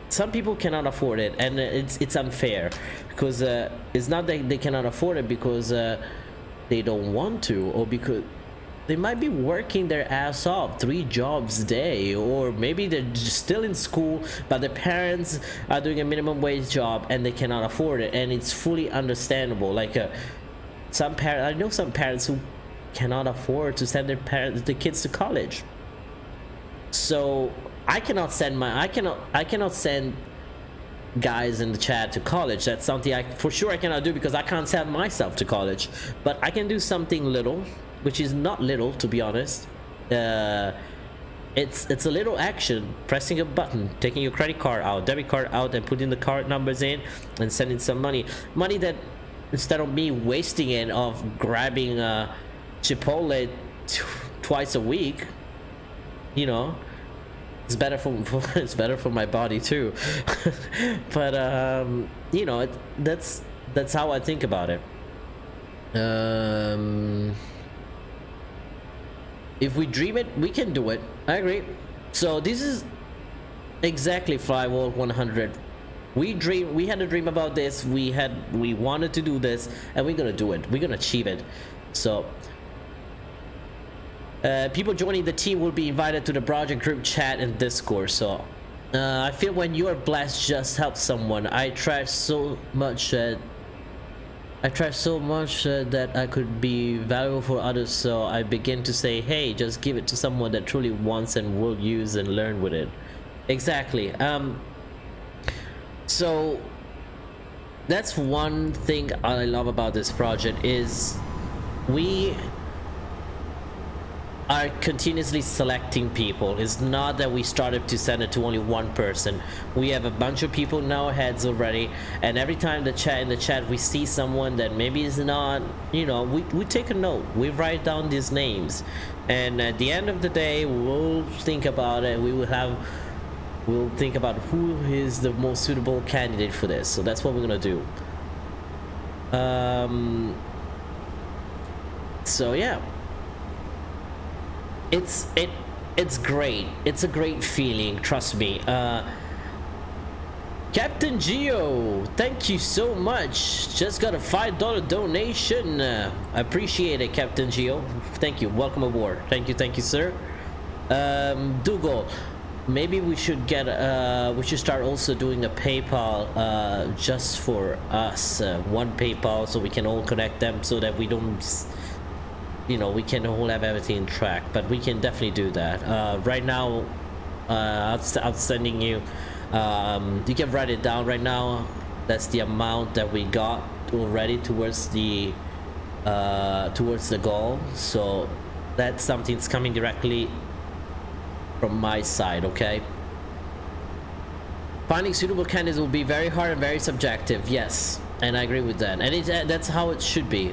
Some people cannot afford it, and it's unfair, because it's not that they cannot afford it because they don't want to, or because they might be working their ass off 3 jobs a day, or maybe they're still in school but their parents are doing a minimum wage job and they cannot afford it, and it's fully understandable. Like I know some parents who cannot afford to send the kids to college. So I cannot send guys in the chat to college. That's something I cannot do, because I can't send myself to college. But I can do something little, which is not little, to be honest. It's a little action: pressing a button, taking your credit card out, debit card out, and putting the card numbers in and sending some money that, instead of me wasting it of grabbing Chipotle twice a week, you know, it's better for my body too. But you know, that's how I think about it. If we dream it, we can do it. I agree. So this is exactly Flywall 100. We had a dream about this. We wanted to do this, and we're gonna do it. We're gonna achieve it. So people joining the team will be invited to the project group chat and Discord. So I feel when you are blessed, just help someone. I try so much that I could be valuable for others, so I begin to say, hey, just give it to someone that truly wants and will use and learn with it. Exactly. So that's one thing I love about this project, is we are continuously selecting people. It's not that we started to send it to only one person. We have a bunch of people in our heads already, and every time in the chat we see someone that maybe is not, you know, we take a note, we write down these names, and at the end of the day we'll think about it. We'll think about who is the most suitable candidate for this. So that's what we're gonna do. So yeah, it's great. It's a great feeling, trust me. Captain Geo, thank you so much. Just got a $5 donation. I appreciate it, Captain Geo. Thank you. Welcome aboard. Thank you, sir. Dougal, maybe we should start also doing a PayPal just for us, one PayPal, so we can all connect them, so that we don't, you know, we can all have everything tracked. But we can definitely do that. Right now, I'm sending you. You can write it down right now. That's the amount that we got already towards the goal. So that's something that's coming directly from my side. Okay. Finding suitable candidates will be very hard and very subjective. Yes, and I agree with that. And that's how it should be.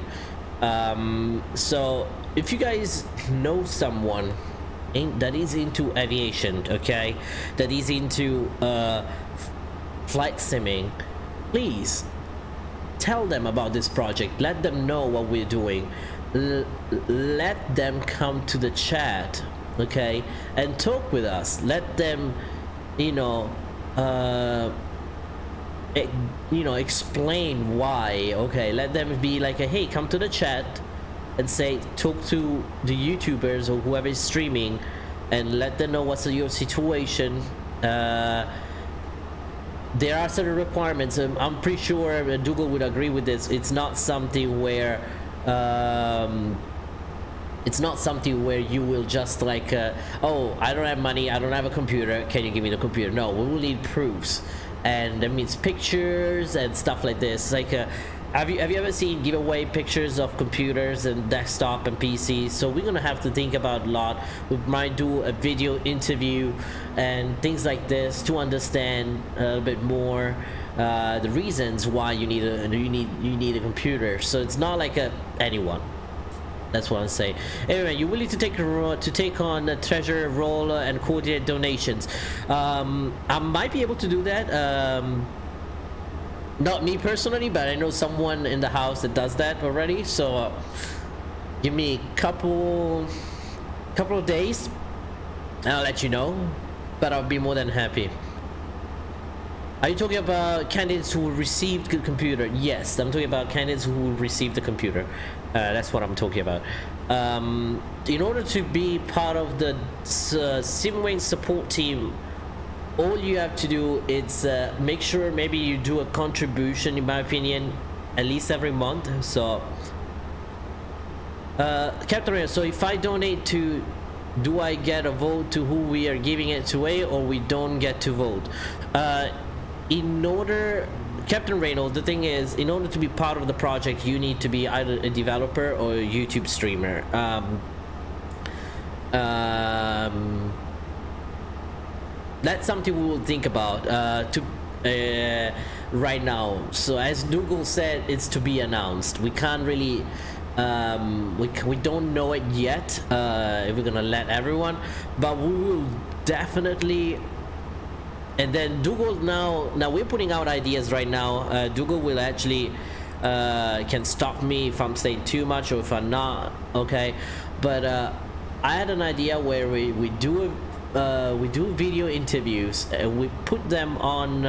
So if you guys know someone that is into aviation, okay, that is into flight simming, please tell them about this project, let them know what we're doing, let them come to the chat, okay, and talk with us. Let them, you know, explain why. Okay, let them be like, hey, come to the chat and say, talk to the YouTubers or whoever is streaming, and let them know what's your situation. There are certain requirements. I'm pretty sure Dougal would agree with this. It's not something where you will just like, oh, I don't have money, I don't have a computer, can you give me the computer? No, we will need proofs, and that means pictures and stuff like this. Like, have you ever seen giveaway pictures of computers and desktop and PCs? So we're gonna have to think about a lot. We might do a video interview and things like this to understand a little bit more the reasons why you need a computer. So it's not like anyone. That's what I'm saying. Anyway, you're willing to take on a treasure role and coordinate donations. I might be able to do that. Not me personally, but I know someone in the house that does that already. So give me a couple of days, and I'll let you know. But I'll be more than happy. Are you talking about candidates who received the computer? Yes, I'm talking about candidates who received the computer. That's what I'm talking about. In order to be part of the Simway support team, all you have to do is make sure maybe you do a contribution, in my opinion, at least every month. So Captain Ray, so if I donate to, do I get a vote to who we are giving it to, or we don't get to vote? In order, Captain Reynolds, the thing is, in order to be part of the project, you need to be either a developer or a YouTube streamer. That's something we will think about right now. So as Dougal said, it's to be announced. We can't really, we don't know it yet if we're gonna let everyone, but we will definitely. And then Dougal, now we're putting out ideas right now. Dougal will actually can stop me if I'm saying too much or if I'm not, okay? But I had an idea where we do video interviews and we put them on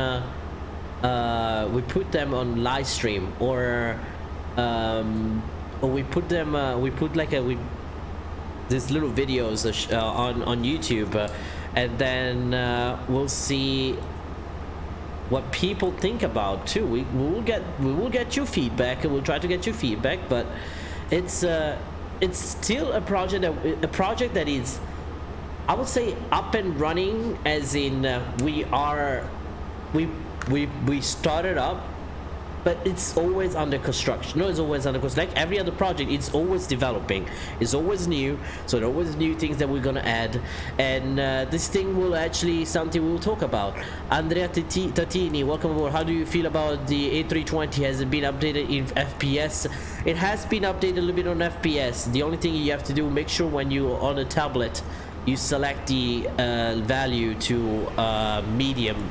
live stream, or we put these little videos on YouTube. And then we'll see what people think about too. We will get your feedback, and we'll try to get your feedback. But it's still a project that is, I would say, up and running, as in we started up, but it's always under construction. No, it's always under construction. Like every other project, it's always developing. It's always new. So there are always new things that we're gonna add. And this thing will actually something we'll talk about. Andrea Tatini, welcome aboard. How do you feel about the A320? Has it been updated in FPS? It has been updated a little bit on FPS. The only thing you have to do, make sure when you're on a tablet, you select the value to medium.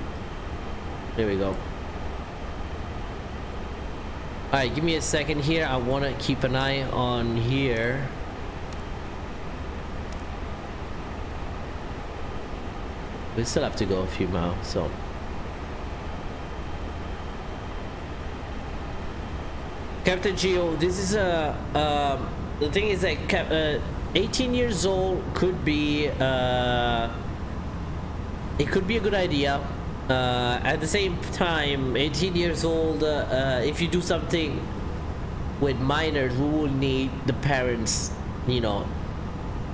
There we go. Alright, give me a second here. I want to keep an eye on here. We still have to go a few miles, so. Captain Geo, this is the thing is that 18 years old could be it could be a good idea. At the same time, 18 years old, if you do something with minors, we will need the parents, you know,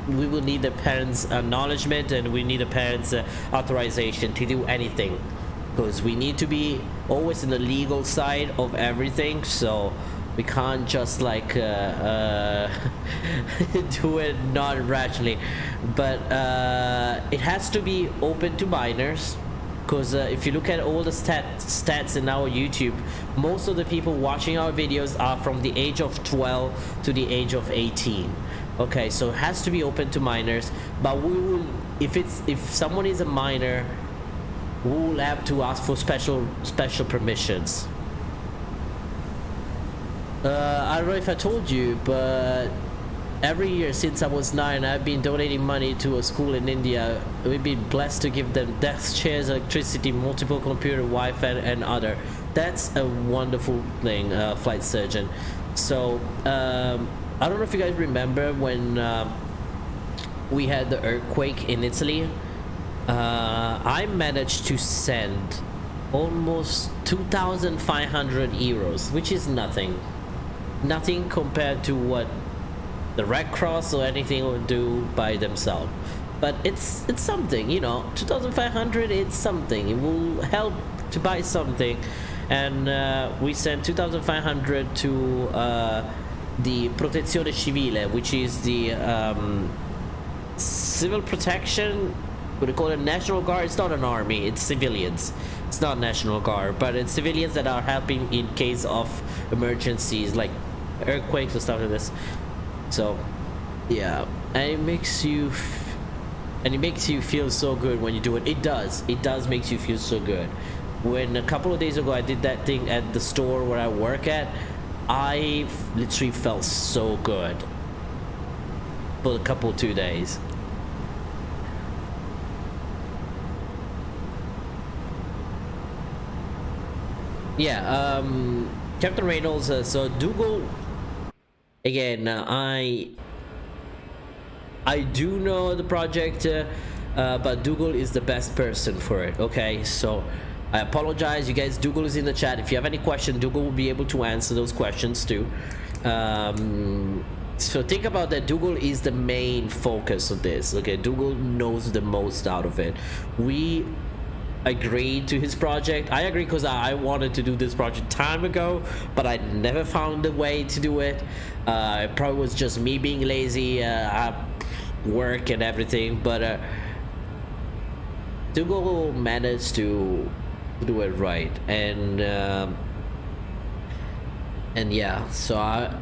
we will need the parents' acknowledgement, and we need the parents' authorization to do anything, because we need to be always in the legal side of everything. So we can't just like do it not rationally, but it has to be open to minors. Because if you look at all the stats in our YouTube, most of the people watching our videos are from the age of 12 to the age of 18. Okay, so it has to be open to minors, but we will, if someone is a minor, we will have to ask for special permissions. I don't know if I told you, but every year since I was 9, I've been donating money to a school in India. We've been blessed to give them desk chairs, electricity, multiple computer, Wi-Fi, and other. That's a wonderful thing, flight surgeon. So I don't know if you guys remember when we had the earthquake in Italy. I managed to send almost 2,500 euros, which is nothing compared to what the Red Cross or anything would do by themselves. But it's something, you know. 2,500, it's something. It will help to buy something. And we sent 2,500 to the Protezione Civile, which is the civil protection. What do you call it? National Guard. It's not an army, it's civilians. It's not National Guard, but it's civilians that are helping in case of emergencies like earthquakes or stuff like this. So yeah, and it makes you feel so good when you do it. It does makes you feel so good. When a couple of days ago I did that thing at the store where I work at, I literally felt so good for a couple 2 days. Yeah, Captain Reynolds, so Dougal, again, I do know the project, but Dougal is the best person for it, okay? So I apologize, you guys. Dougal is in the chat. If you have any question, Dougal will be able to answer those questions too. So think about that. Dougal is the main focus of this, okay? Dougal knows the most out of it. We agreed to his project. I agree because I wanted to do this project time ago, but I never found a way to do it. It probably was just me being lazy, work and everything, but Dougal managed to do it right, and yeah, so I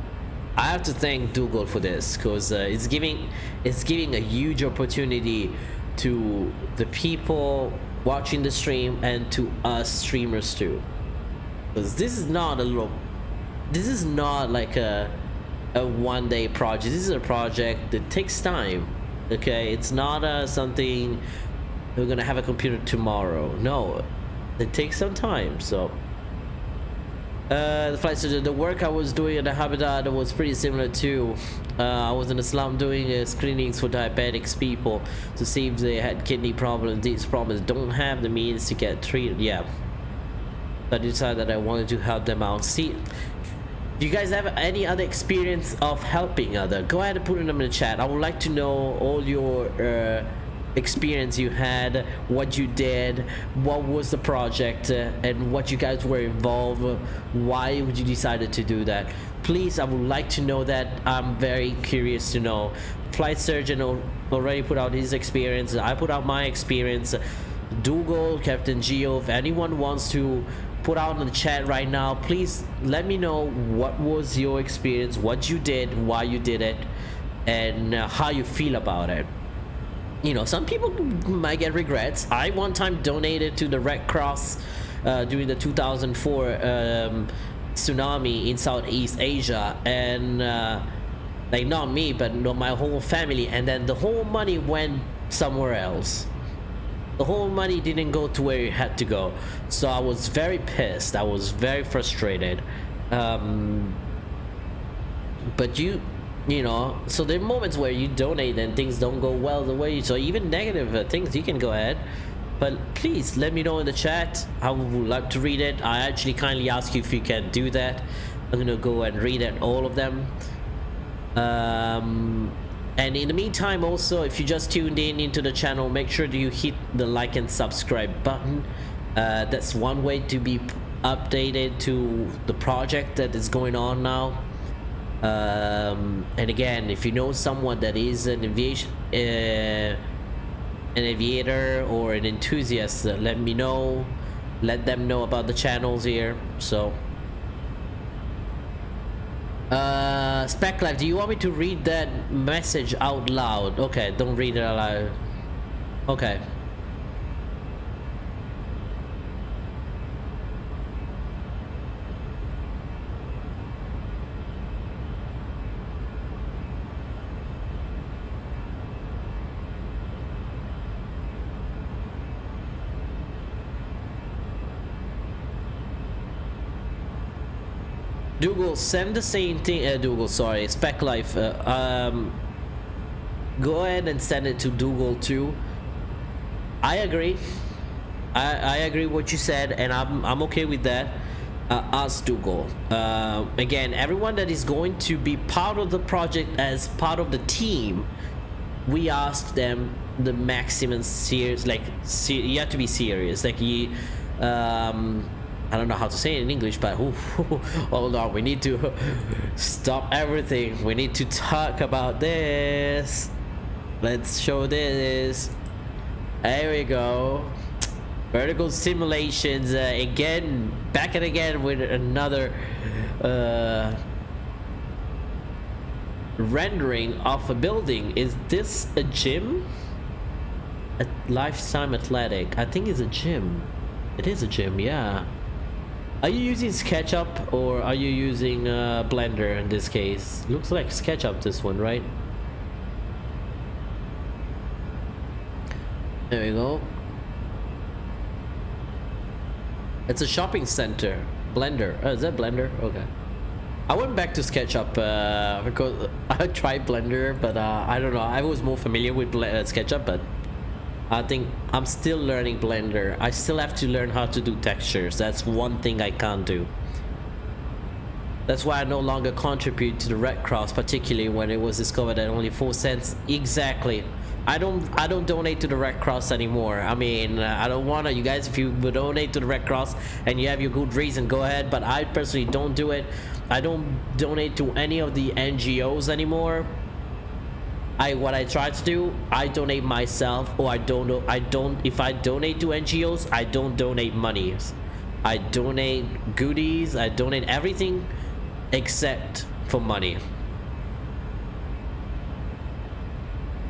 have to thank Dougal for this, because it's giving a huge opportunity to the people watching the stream and to us streamers too, because this is not like a one-day project. This is a project that takes time, okay? It's not something we're gonna have a computer tomorrow. No, it takes some time. So the flight surgeon, the work I was doing at the habitat was pretty similar too. I was in a slum doing screenings for diabetics people to see if they had kidney problems. These problems don't have the means to get treated. Yeah, I decided that I wanted to help them out. See, do you guys have any other experience of helping other? Go ahead and put them in the chat. I would like to know all your experience you had, what you did, what was the project, and what you guys were involved. Why would you decided to do that? Please, I would like to know that. I'm very curious to know. Flight surgeon already put out his experience. I put out my experience. Dougal, Captain Geo, if anyone wants to put out in the chat right now, please let me know what was your experience, what you did, why you did it, and how you feel about it. You know, some people might get regrets. I one time donated to the Red Cross during the 2004 tsunami in Southeast Asia, and like, not me, but my whole family, and then the whole money went somewhere else. The whole money didn't go to where it had to go. So I was very pissed. I was very frustrated. But you know, so there are moments where you donate and things don't go well the way, so even negative things, you can go ahead, but please let me know in the chat. I would like to read it. I actually kindly ask you if you can do that. I'm gonna go and read it, all of them. And in the meantime, also, if you just tuned in into the channel, make sure that you hit the like and subscribe button. That's one way to be updated to the project that is going on now. And again, if you know someone that is an aviator or an enthusiast, let me know. Let them know about the channels here. So Spec Life, do you want me to read that message out loud? Okay, don't read it out loud. Okay. Dougal, send the same thing. Dougal, sorry, Spec Life. Go ahead and send it to Dougal too. I agree. I agree what you said, and I'm okay with that. Ask Dougal. Again, everyone that is going to be part of the project as part of the team, we asked them the maximum serious, like you have to be serious. Like you, I don't know how to say it in English, but hold on, we need to stop everything. We need to talk about this. Let's show this. There we go. Vertical simulations again, back and again with another rendering of a building. Is this a gym? A Lifetime Athletic. I think it's a gym. It is a gym, yeah. Are you using SketchUp or are you using Blender in this case? Looks like SketchUp, this one, right? There we go. It's a shopping center. Blender. Oh, is that Blender? Okay. I went back to SketchUp because I tried Blender, but I don't know. I was more familiar with SketchUp, but I think I'm still learning Blender. I still have to learn how to do textures. That's one thing I can't do. That's why I no longer contribute to the Red Cross, particularly when it was discovered at only 4 cents. Exactly. I don't donate to the Red Cross anymore. I mean, I don't wanna. You guys, if you would donate to the Red Cross and you have your good reason, go ahead. But I personally don't do it. I don't donate to any of the NGOs anymore. What I try to do, I donate myself, or I don't know. If I donate to NGOs, I don't donate money. I donate goodies. I donate everything except for money.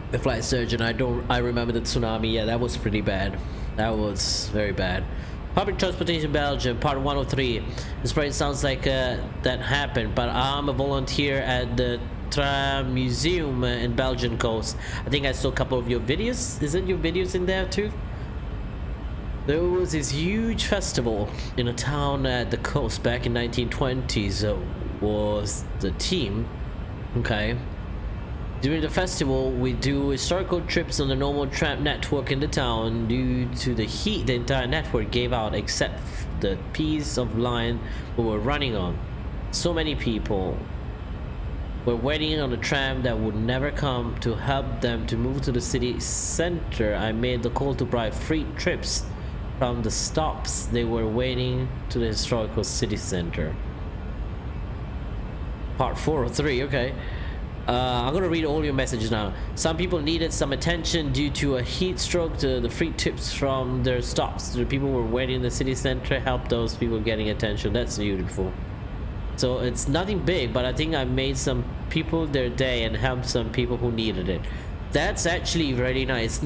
The flight surgeon, I remember the tsunami. Yeah, that was pretty bad. That was very bad. Public transportation Belgium, part 103. This probably sounds like that happened, but I'm a volunteer at the Tram Museum in Belgian coast. I think I saw a couple of your videos. Isn't your videos in there too? There was this huge festival in a town at the coast back in 1920s. Was the team. Okay. During the festival, we do historical trips on the normal tram network in the town. Due to the heat, the entire network gave out except the piece of line we were running on. So many people were waiting on a tram that would never come to help them to move to the city center. I made the call to provide free trips from the stops they were waiting to the historical city center. Part 403, okay. I'm gonna read all your messages now. Some people needed some attention due to a heat stroke. The free tips from their stops. The people were waiting in the city center help those people getting attention. That's beautiful. So it's nothing big, but I think I made some people their day and helped some people who needed it. That's actually really nice.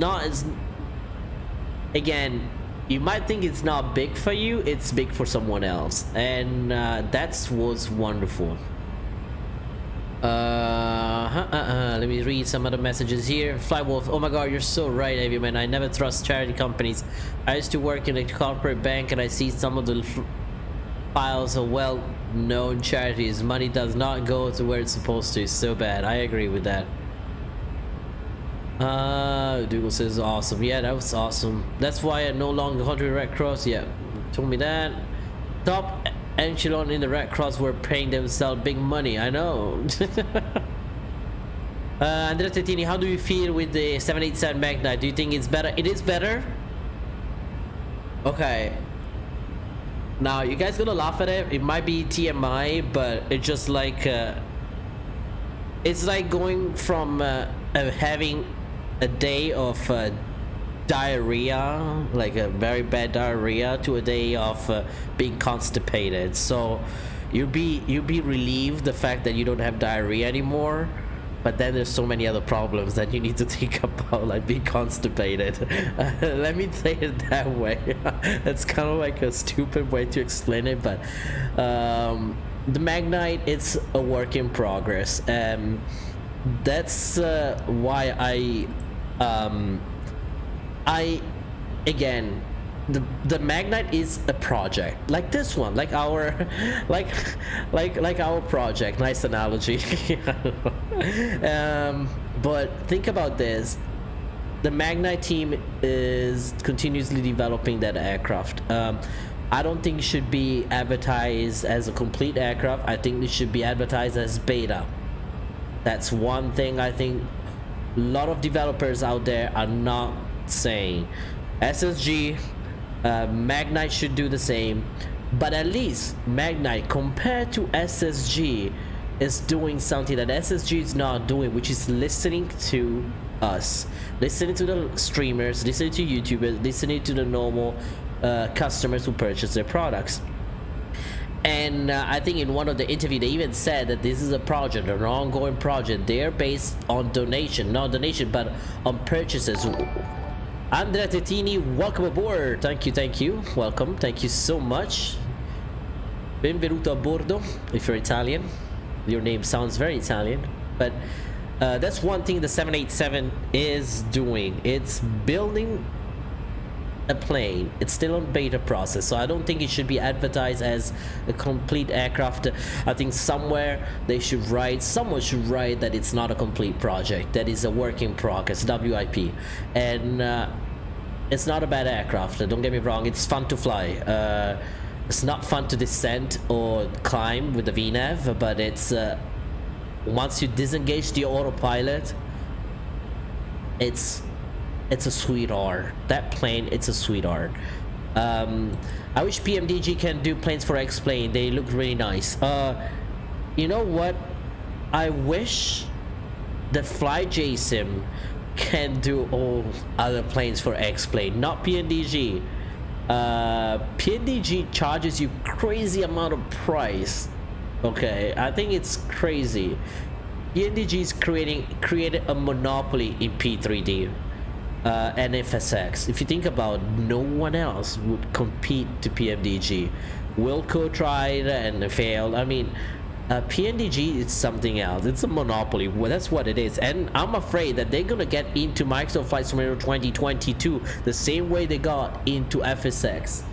Again, you might think it's not big for you. It's big for someone else, and that was wonderful. Let me read some other messages here. Flywolf, oh my god, you're so right, AvioMan. I never trust charity companies. I used to work in a corporate bank and I see some of the files of well-known charities. Money does not go to where it's supposed to. It's so bad. I agree with that. Dougal says awesome. Yeah, that was awesome. That's why I no longer contribute Red Cross. Yeah, told me that. Top echelon in the Red Cross were paying themselves big money. I know. Andrea Tettini, how do you feel with the 787 Magna? Do you think it's better? It is better. Okay. Now you guys gonna laugh at it. It might be TMI, but it's just like it's like going from having a day of diarrhea, like a very bad diarrhea, to a day of being constipated. So you'll be relieved the fact that you don't have diarrhea anymore, but then there's so many other problems that you need to think about, like being constipated. Let me say it that way. That's kind of like a stupid way to explain it, but the Magnite, it's a work in progress. That's why again, the Magnite is a project like this one, like our like our project. Nice analogy. But think about this. The Magnite team is continuously developing that aircraft. I don't think it should be advertised as a complete aircraft. I think it should be advertised as beta. That's one thing I think a lot of developers out there are not saying. SSG, Magnite should do the same, but at least Magnite compared to SSG is doing something that SSG is not doing, which is listening to us, listening to the streamers, listening to YouTubers, listening to the normal customers who purchase their products. And I think in one of the interview they even said that this is a project, an ongoing project. They're based on donation, not donation, but on purchases. Andrea Tettini, welcome aboard. Thank you, welcome, thank you so much. Benvenuto a bordo. If you're Italian, your name sounds very Italian. But that's one thing the 787 is doing. It's building a plane. It's still on beta process, so I don't think it should be advertised as a complete aircraft. I think someone should write that it's not a complete project, that is a work in progress, WIP. And it's not a bad aircraft, don't get me wrong, it's fun to fly. It's not fun to descend or climb with the VNAV, but it's once you disengage the autopilot, it's a sweetheart. That plane, it's a sweetheart. I wish PMDG can do planes for X-Plane. They look really nice. You know what? I wish the FlyJSim can do all other planes for X-Plane, not PNDG. PNDG charges you crazy amount of price. Okay, I think it's crazy. PNDG's created a monopoly in P3D and FSX. If you think about it, no one else would compete to PMDG. Wilco tried and failed. I mean, PNDG is something else. It's a monopoly. Well, that's what it is. And I'm afraid that they're gonna get into Microsoft Flight Simulator 2022 the same way they got into FSX.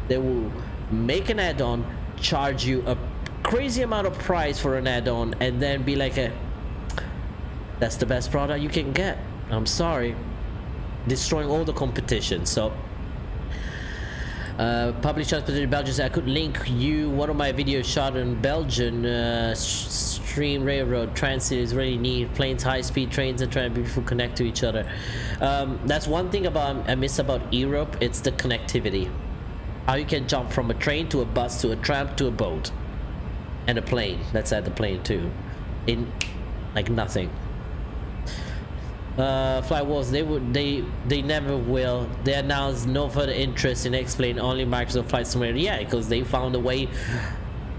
They will make an add-on, charge you a crazy amount of price for an add-on, and then be like, that's the best product you can get. I'm sorry. Destroying all the competition. So public transportation in Belgium said I could link you one of my videos shot in Belgian stream railroad transit is really neat. Planes, high-speed trains and train beautiful connect to each other. That's one thing I miss about Europe. It's the connectivity. How you can jump from a train to a bus to a tram to a boat and a plane. Let's add the plane too in like nothing. Fly Wars, they never will. They announced no further interest in X-Plane, only Microsoft Flight Simulator. Yeah, because they found a way.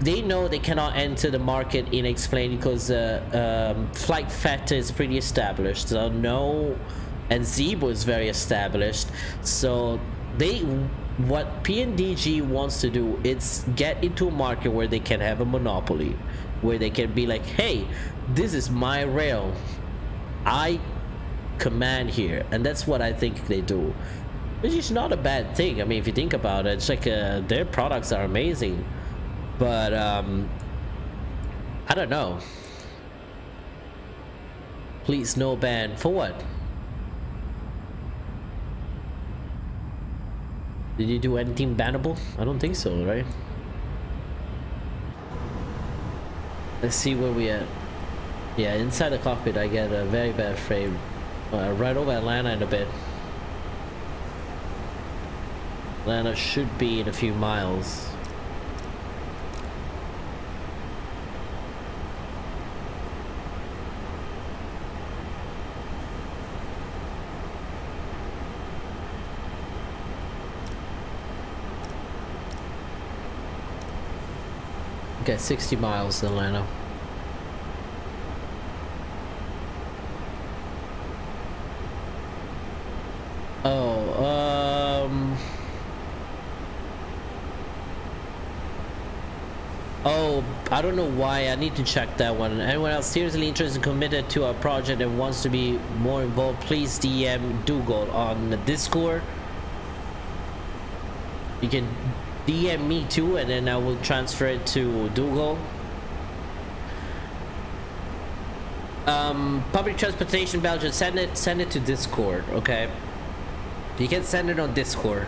They know they cannot enter the market in X-Plane because Flight Factor is pretty established. So no, and Zebo is very established. So what PNDG wants to do is get into a market where they can have a monopoly, where they can be like, hey, this is my rail, I command here. And that's what I think they do, which is not a bad thing. I mean, if you think about it, it's like their products are amazing, but I don't know. Please no ban for what? Did you do anything bannable? I don't think so, right? Let's see where we at. Yeah, inside the cockpit I get a very bad frame. Right over Atlanta in a bit. Atlanta should be in a few miles. Okay, 60 miles to Atlanta. Oh, I don't know why. I need to check that one. Anyone else seriously interested and committed to our project and wants to be more involved, please DM Dougal on the Discord. You can DM me too, and then I will transfer it to Dougal. Public transportation Belgium, send it to Discord, okay? You can send it on Discord.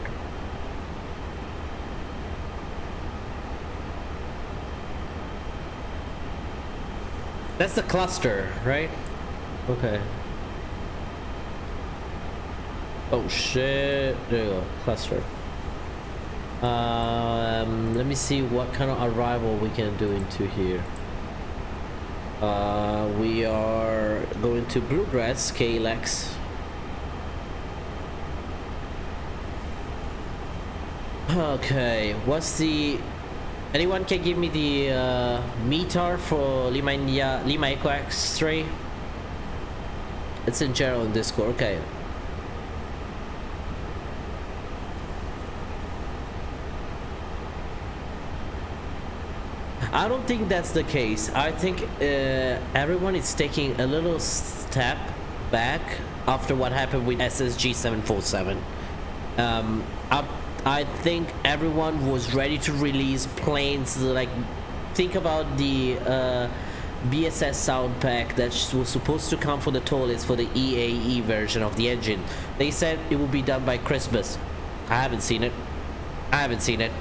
That's the cluster, right? Okay. Oh shit, there you go, cluster. Let me see what kind of arrival we can do into here. We are going to Bluegrass, KLEX. Okay, what's the... Anyone can give me the METAR for Lima India, Lima Echo X3? It's in general in Discord, okay. I don't think that's the case. I think everyone is taking a little step back after what happened with SSG 747. I think everyone was ready to release planes. Like, think about the BSS sound pack that was supposed to come for the tallest for the EAE version of the engine. They said it would be done by Christmas. I haven't seen it.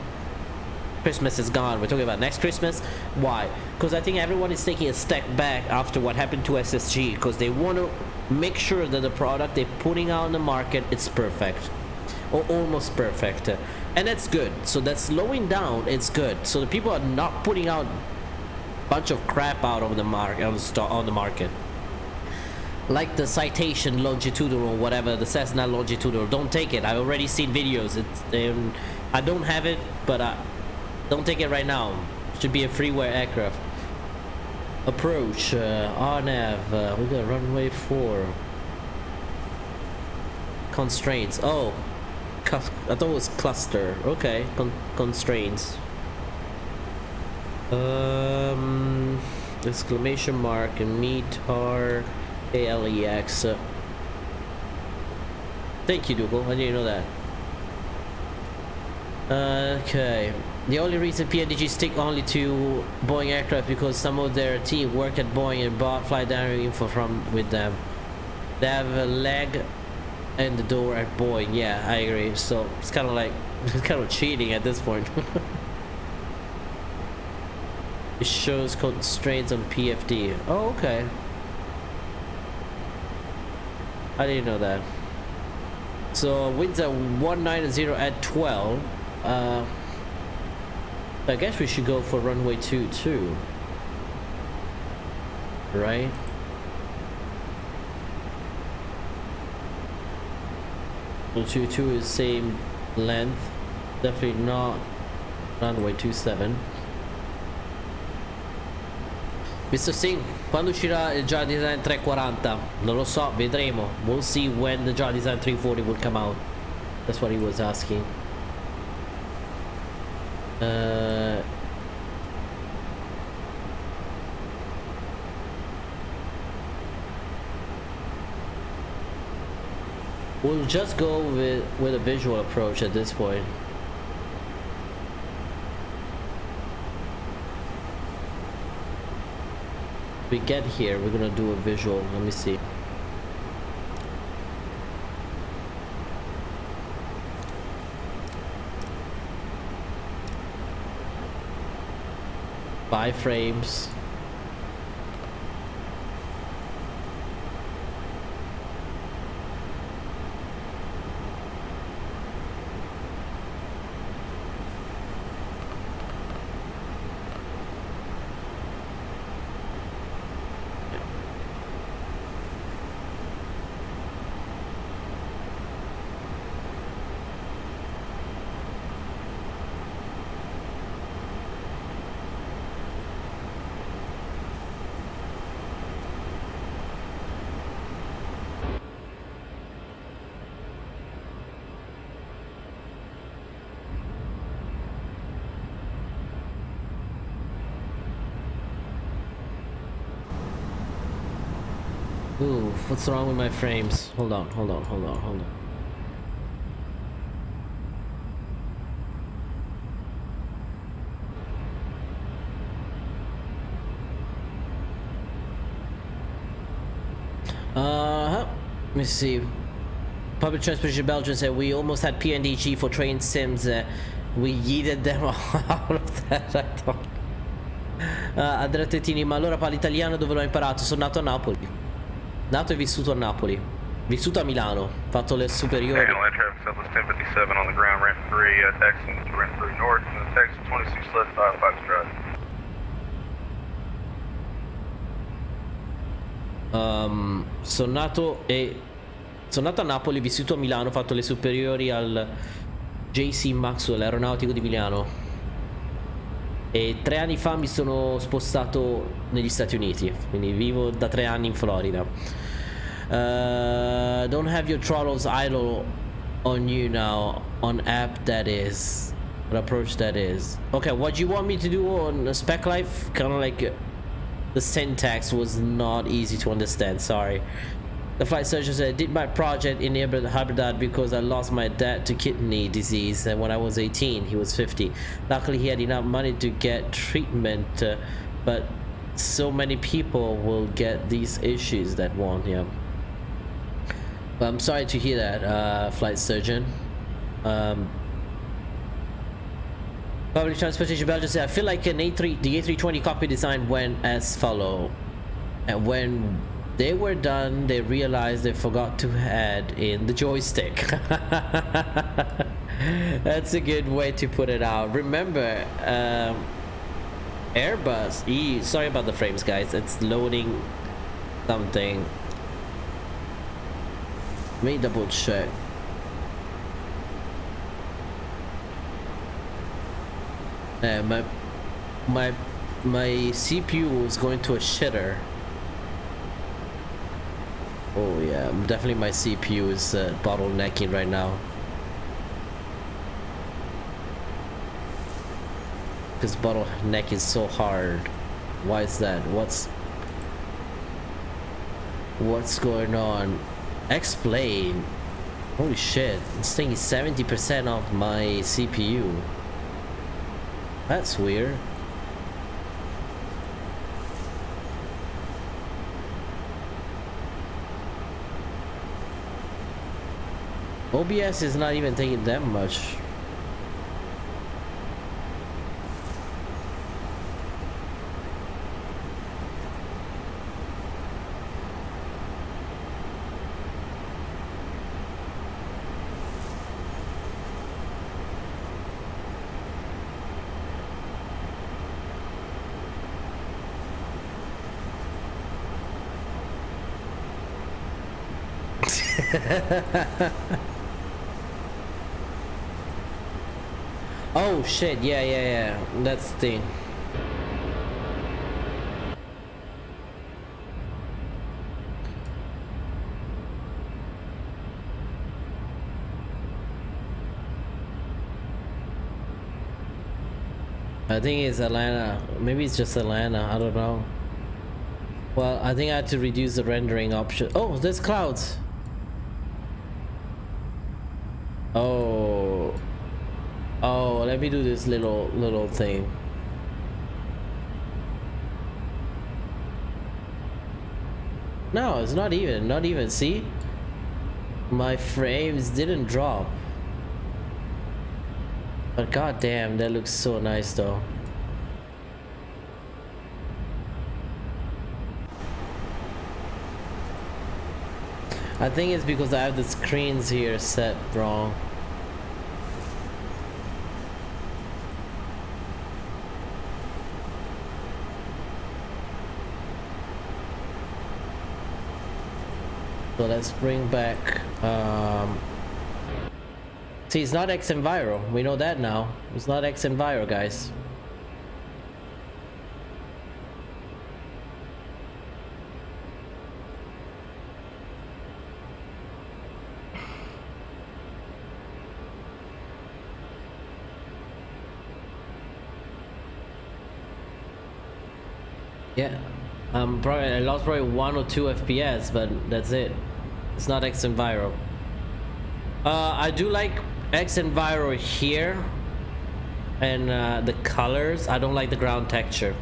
Christmas is gone. We're talking about next Christmas. Why? Because I think everyone is taking a step back after what happened to SSG, because they want to make sure that the product they're putting out on the market, it's perfect or almost perfect, and that's good. So that's slowing down. It's good. So the people are not putting out a bunch of crap out of the market on the market, like the Citation Longitudinal, whatever, the Cessna Longitudinal. Don't take it. I've already seen videos. I don't have it, but don't take it right now. It should be a freeware aircraft. Approach, RNAV, we got runway 4. Constraints. Oh, I thought it was cluster. Okay, constraints. Exclamation mark and METAR KLEX. Thank you, Dougal. I didn't know that. Okay. The only reason PNDG stick only to Boeing aircraft because some of their team work at Boeing and bought flight diary info with them. They have a leg and the door at Boeing. Yeah, I agree. So it's kind of like, it's kind of cheating at this point. It shows constraints on PFD. Oh, okay. I didn't know that. So winds at 190 at 12. I guess we should go for runway 22, right? So 22 is same length, definitely not runway 27. Mr. Singh, quando uscirà il Java Design 340? Non lo so, vedremo. We'll see when the Java Design 340 will come out. That's what he was asking. We'll just go with a visual approach at this point. We get here, we're gonna do a visual. Let me see. Five frames. Ooh, what's wrong with my frames? Hold on. Let me see. Public Transportation Belgium said we almost had PNDG for train sims. We yeeted them out of that. I thought. Adrettettini, ma allora parli italiano dove l'ho imparato? Sono nato a Napoli. Nato e vissuto a Napoli. Vissuto a Milano. Fatto le superiori. Land traffic southwest 1057 on the ground, ramp 3, taxi to ramp 3 north, and taxi 26 left, 5 Fox Drive. Sono nato a Napoli, vissuto a Milano, ho fatto le superiori al JC Maxwell Aeronautico di Milano. E 3 anni fa mi sono spostato negli Stati Uniti, quindi vivo da 3 anni in Florida. Don't have your throttles idle on you now, on app that is, what approach that is. Okay, what you want me to do on Spec Life? Kind of like the syntax was not easy to understand, sorry. The flight surgeon said, I did my project in Hybrida because I lost my dad to kidney disease, and when I was 18, he was 50. Luckily, he had enough money to get treatment, but so many people will get these issues that won't, yeah. But I'm sorry to hear that, flight surgeon. Public Transportation Belgium said, I feel like the A320 cockpit design went as follow. And when they were done, they realized they forgot to add in the joystick. That's a good way to put it out. Remember, Airbus, sorry about the frames, guys. It's loading something. Let me double check. My CPU was going to a shitter. Oh yeah, definitely my CPU is bottlenecking right now. This bottleneck is so hard. Why is that? What's going on? Explain. Holy shit, this thing is 70% of my CPU. That's weird. OBS is not even taking that much. Oh shit, yeah, that's the thing. I think it's Atlanta. Maybe it's just Atlanta, I don't know. Well, I think I had to reduce the rendering option. Oh, there's clouds. Oh, let me do this little thing. No, it's not even, see? My frames didn't drop. But goddamn, that looks so nice though. I think it's because I have the screens here set wrong. So let's bring back see, it's not xENVIRO. We know that now. It's not xENVIRO, guys. Yeah, I lost probably 1 or 2 FPS, but that's it. It's not xENVIRO. I do like xENVIRO here, and the colors. I don't like the ground texture.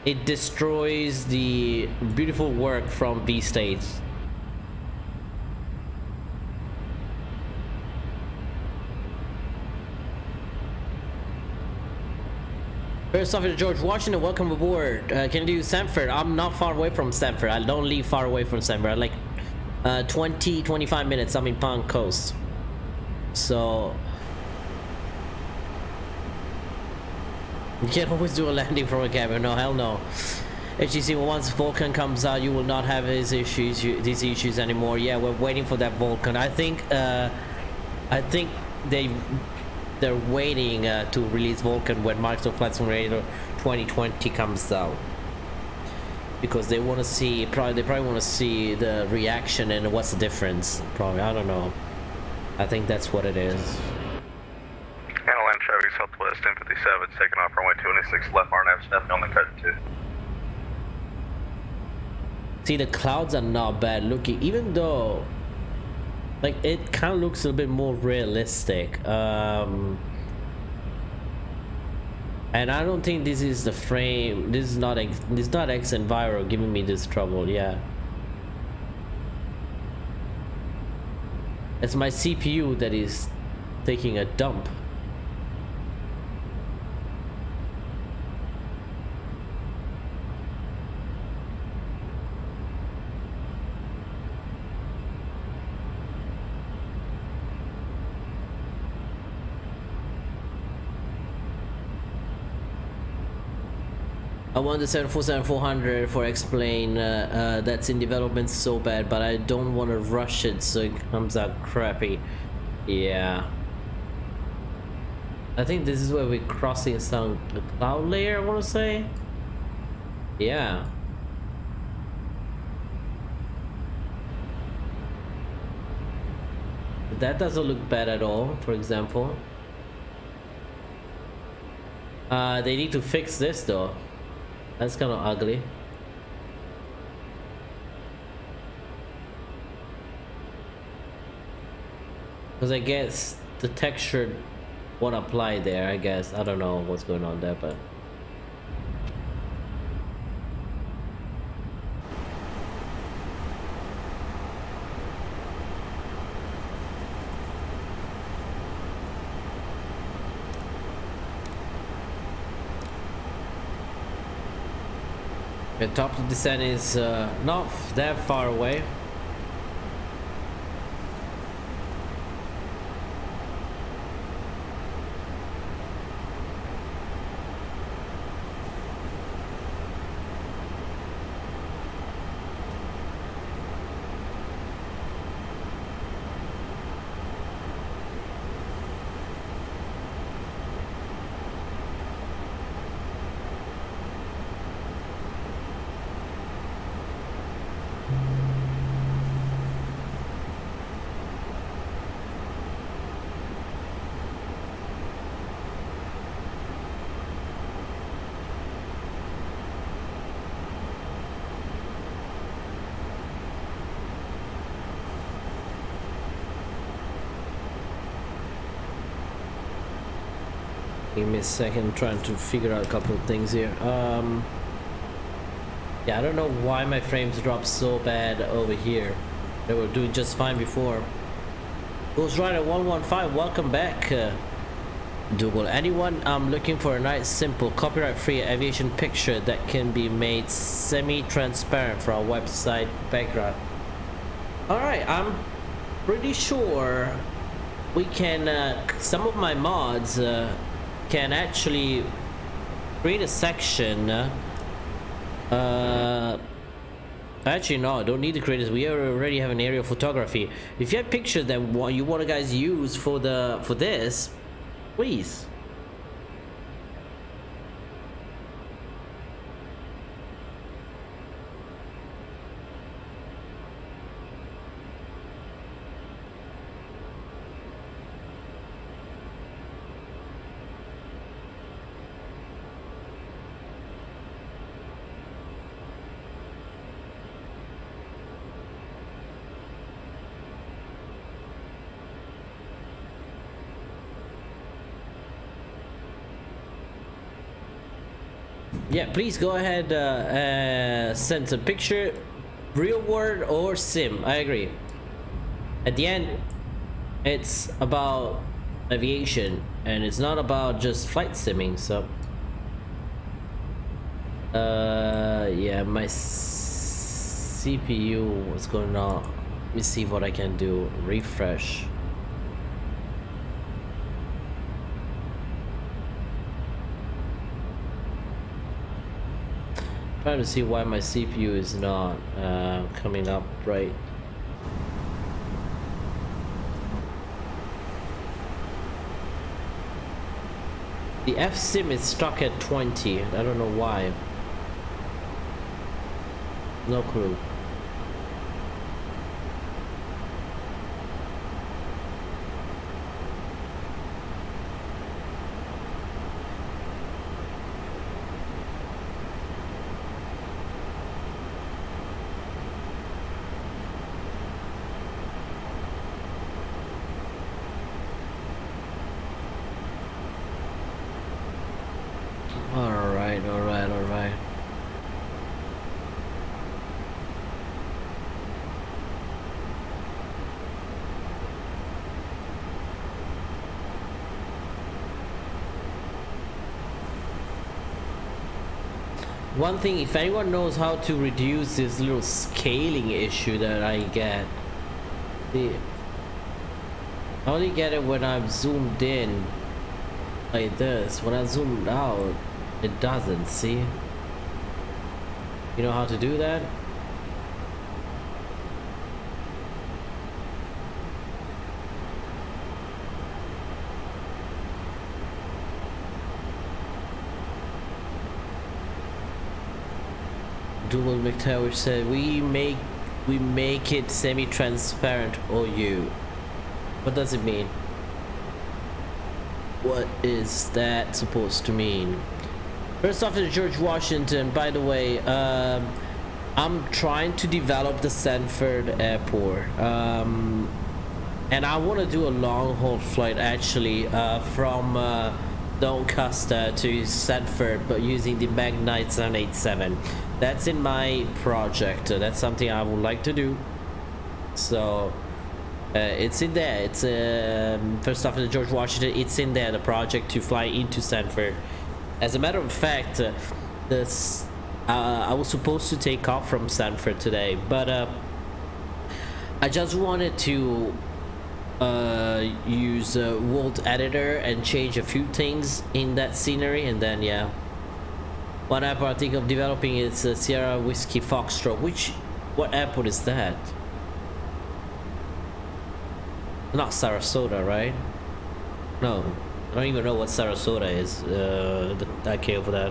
It destroys the beautiful work from V-States. First Officer George Washington, welcome aboard. Can you do Stanford? I'm not far away from Stanford. I don't live far away from Stanford. I like 25 minutes. I'm in Palm Coast. So you can't always do a landing from a cabin. No, hell no. HGC, once Vulcan comes out, you will not have these issues anymore. Yeah, we're waiting for that Vulcan. I think they're waiting to release Vulcan when Microsoft Flight Simulator 2020 comes out, because they want to see, they probably want to see the reaction and what's the difference. Probably, I don't know. I think that's what it is. Analan traffic southwest 1057, taking off runway 26 left RNAV, stepping on the cut 2. See, the clouds are not bad looking, even though like it kind of looks a little bit more realistic. And I don't think this is the frame. This is not xENVIRO giving me this trouble. Yeah, it's my CPU that is taking a dump. I want the 747-400 for X-Plane that's in development so bad, but I don't want to rush it so it comes out crappy. Yeah. I think this is where we're crossing some cloud layer, I want to say. Yeah. That doesn't look bad at all, for example. They need to fix this though. That's kind of ugly. Because I guess the texture won't apply there, I guess. I don't know what's going on there, but... The top of the descent is not that far away. Give me a second, trying to figure out a couple of things here. Yeah, I don't know why my frames dropped so bad over here. They were doing just fine before. Ghost Rider 115, welcome back. Dougal, anyone looking for a nice, simple, copyright-free aviation picture that can be made semi-transparent for our website background? Alright, I'm pretty sure we can, some of my mods can actually create a section. Actually no, I don't need to create this. We already have an aerial photography. If you have pictures that you want to guys use for this, please. Yeah, please go ahead, send a picture, real world or sim. I agree. At the end, it's about aviation and it's not about just flight simming, so Yeah, my CPU was going on. Let me see what I can do. Refresh. Trying to see why my CPU is not coming up right. The FSIM is stuck at 20. I don't know why. No clue. All right. One thing, if anyone knows how to reduce this little scaling issue that I get, I only get it when I'm zoomed in like this. When I zoom out, it doesn't. See? You know how to do that? Dual McTower said we make it semi-transparent. Oh, you. What does it mean? What is that supposed to mean? First off, is George Washington. By the way, I'm trying to develop the Sanford Airport, and I want to do a long-haul flight actually from Doncaster to Sanford, but using the Magnite 787. That's in my project. That's something I would like to do. So it's in there. It's first off, the George Washington. It's in there. The project to fly into Sanford. As a matter of fact, I was supposed to take off from Sanford today, but I just wanted to use World Editor and change a few things in that scenery, and then yeah. One airport I think of developing is Sierra Whiskey Foxtrot. What airport is that? Not Sarasota, right? No, I don't even know what Sarasota is. I care for that.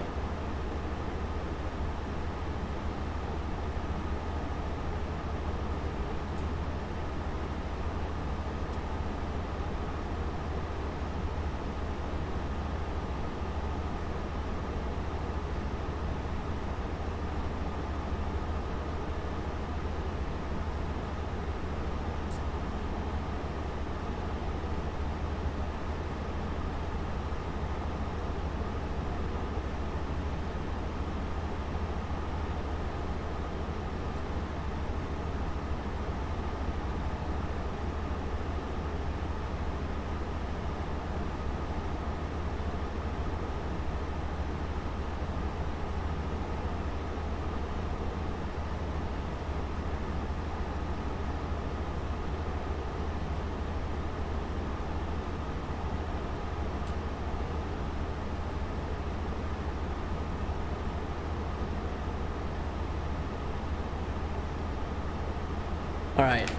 Alright.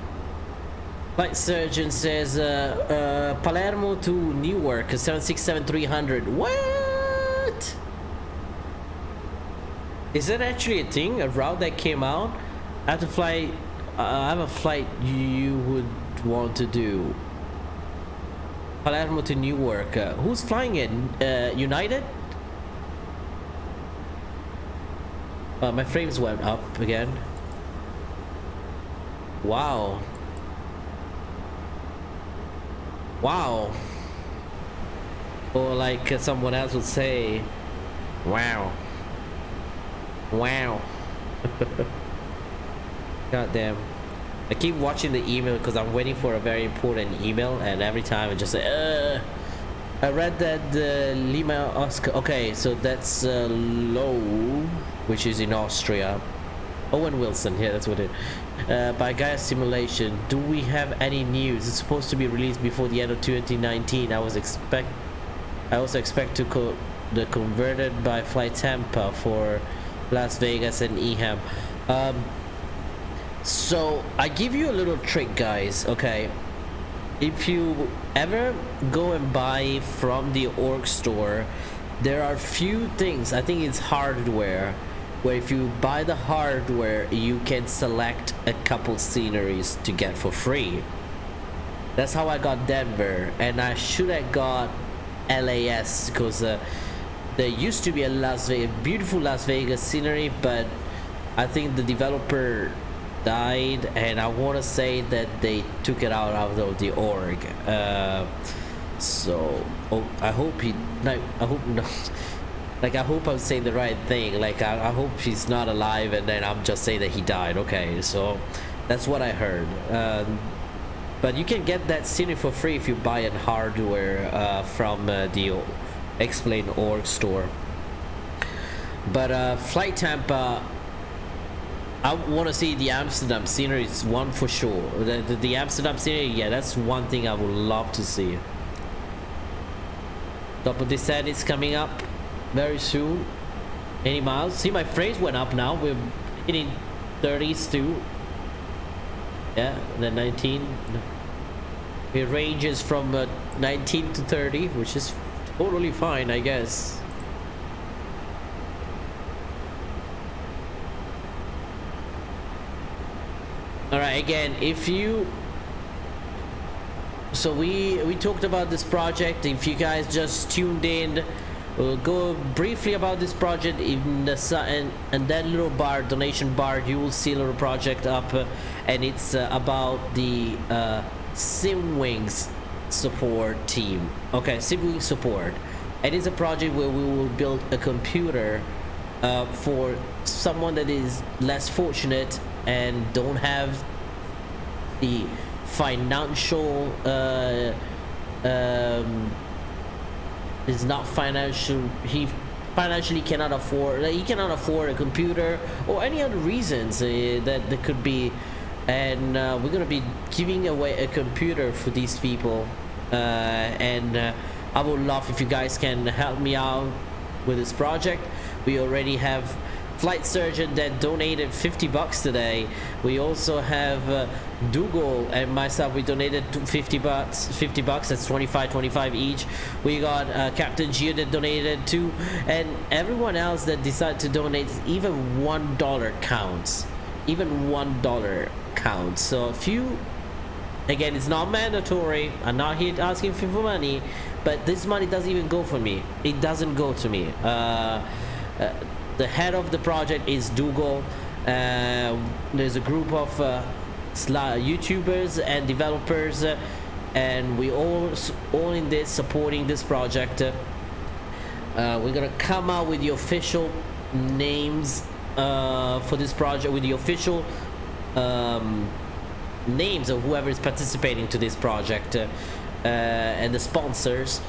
Flight Surgeon says Palermo to Newark 767-300. What? Is that actually a thing? A route that came out? I have to fly. I have a flight you would want to do. Palermo to Newark. Who's flying it? United? My frames went up again. Wow. Wow. Or like someone else would say, wow. Wow. God damn. I keep watching the email because I'm waiting for a very important email, and every time I just say, I read that Lima Oscar. Okay, so that's Low, which is in Austria. Owen Wilson, yeah, that's what it. By Gaia Simulation. Do we have any news? It's supposed to be released before the end of 2019. I also expect to the converted by Flight Tampa for Las Vegas and EHAM. So I give you a little trick, guys. Okay, if you ever go and buy from the org store, there are few things. I think it's hardware, where if you buy the hardware, you can select a couple sceneries to get for free. That's how I got Denver, and I should have got LAS, because there used to be a beautiful Las Vegas scenery, but I think the developer died, and I want to say that they took it out of the org. I hope I hope I'm saying the right thing. Like I hope he's not alive, and then I'm just saying that he died. Okay, so that's what I heard. But you can get that scenery for free if you buy a hardware from the Explain org store. But Flight Tampa, I want to see the Amsterdam scenery. It's one for sure. The Amsterdam scenery, yeah, that's one thing I would love to see. Top of descent is coming up very soon. 80 miles. See, my phrase went up now. We're hitting 30s too. Yeah, the 19. It ranges from 19 to 30, which is totally fine, I guess. All right, again, if you, so we talked about this project. If you guys just tuned in, we'll go briefly about this project in the and that little bar, donation bar, you will see a little project up, and it's about the SimWings support team. Okay, SimWings support. It is a project where we will build a computer for someone that is less fortunate and don't have the financial is not financial, he financially cannot afford, he cannot afford a computer or any other reasons that there could be, and we're gonna be giving away a computer for these people, and I would love if you guys can help me out with this project. We already have Flight Surgeon that donated $50 today. We also have Dougal and myself, we donated $50. That's 25 each. We got Captain Gio that donated too, and everyone else that decided to donate. Even $1 counts. Even $1 counts. So if you, again, it's not mandatory. I'm not here asking for money, but this money doesn't even go for me. It doesn't go to me. The head of the project is Dougal. There's a group of YouTubers and developers, and we all in this supporting this project. We're gonna come out with the official names for this project, with the official names of whoever is participating to this project, and the sponsors,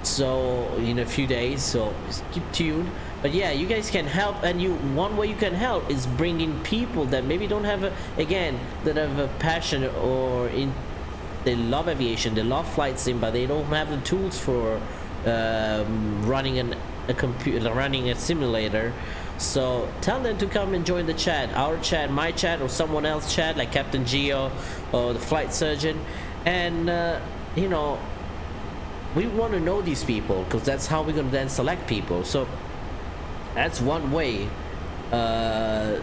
so in a few days, so just keep tuned. But yeah, you guys can help, and one way you can help is bringing people that maybe don't have that have a passion, or they love aviation, they love flight sim, but they don't have the tools for running a computer, running a simulator. So tell them to come and join the chat, our chat, my chat, or someone else's chat, like Captain Geo or the Flight Surgeon, and you know, we want to know these people, because that's how we're gonna then select people. So that's one way to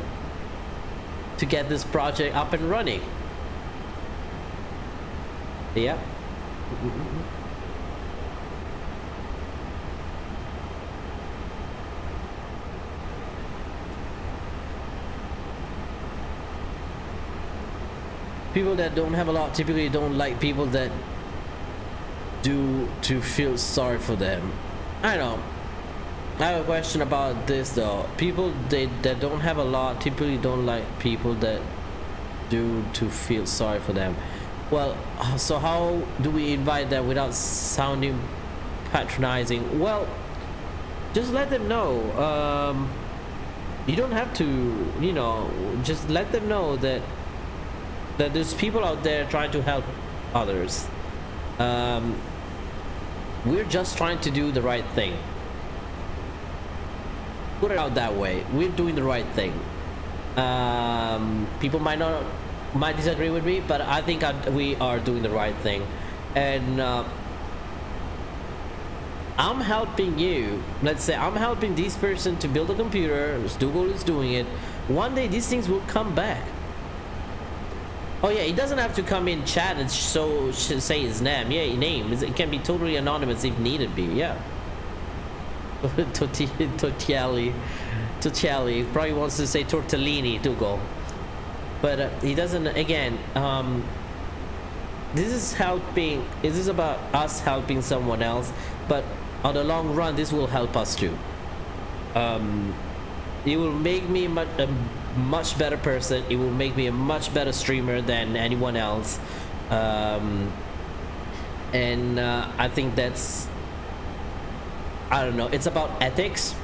get this project up and running. Yeah. People that don't have a lot typically don't like people that do to feel sorry for them. I know. I have a question about this though. People that don't have a lot typically don't like people that do to feel sorry for them. Well, so how do we invite that without sounding patronizing. Well, just let them know. You don't have to, you know, just let them know that there's people out there trying to help others. We're just trying to do the right thing. Put it out that way. We're doing the right thing. People might disagree with me, but I think we are doing the right thing. And I'm helping you. Let's say I'm helping this person to build a computer. Dougal is doing it. One day these things will come back. Oh yeah, he doesn't have to come in chat and say his name. Yeah, name. It can be totally anonymous if needed be. Yeah. Tortelli probably wants to say tortellini to go, but he doesn't. Again, this is helping. This is about us helping someone else, but on the long run this will help us too. It will make me a much better person. It will make me a much better streamer than anyone else. And I think that's, I don't know, it's about ethics.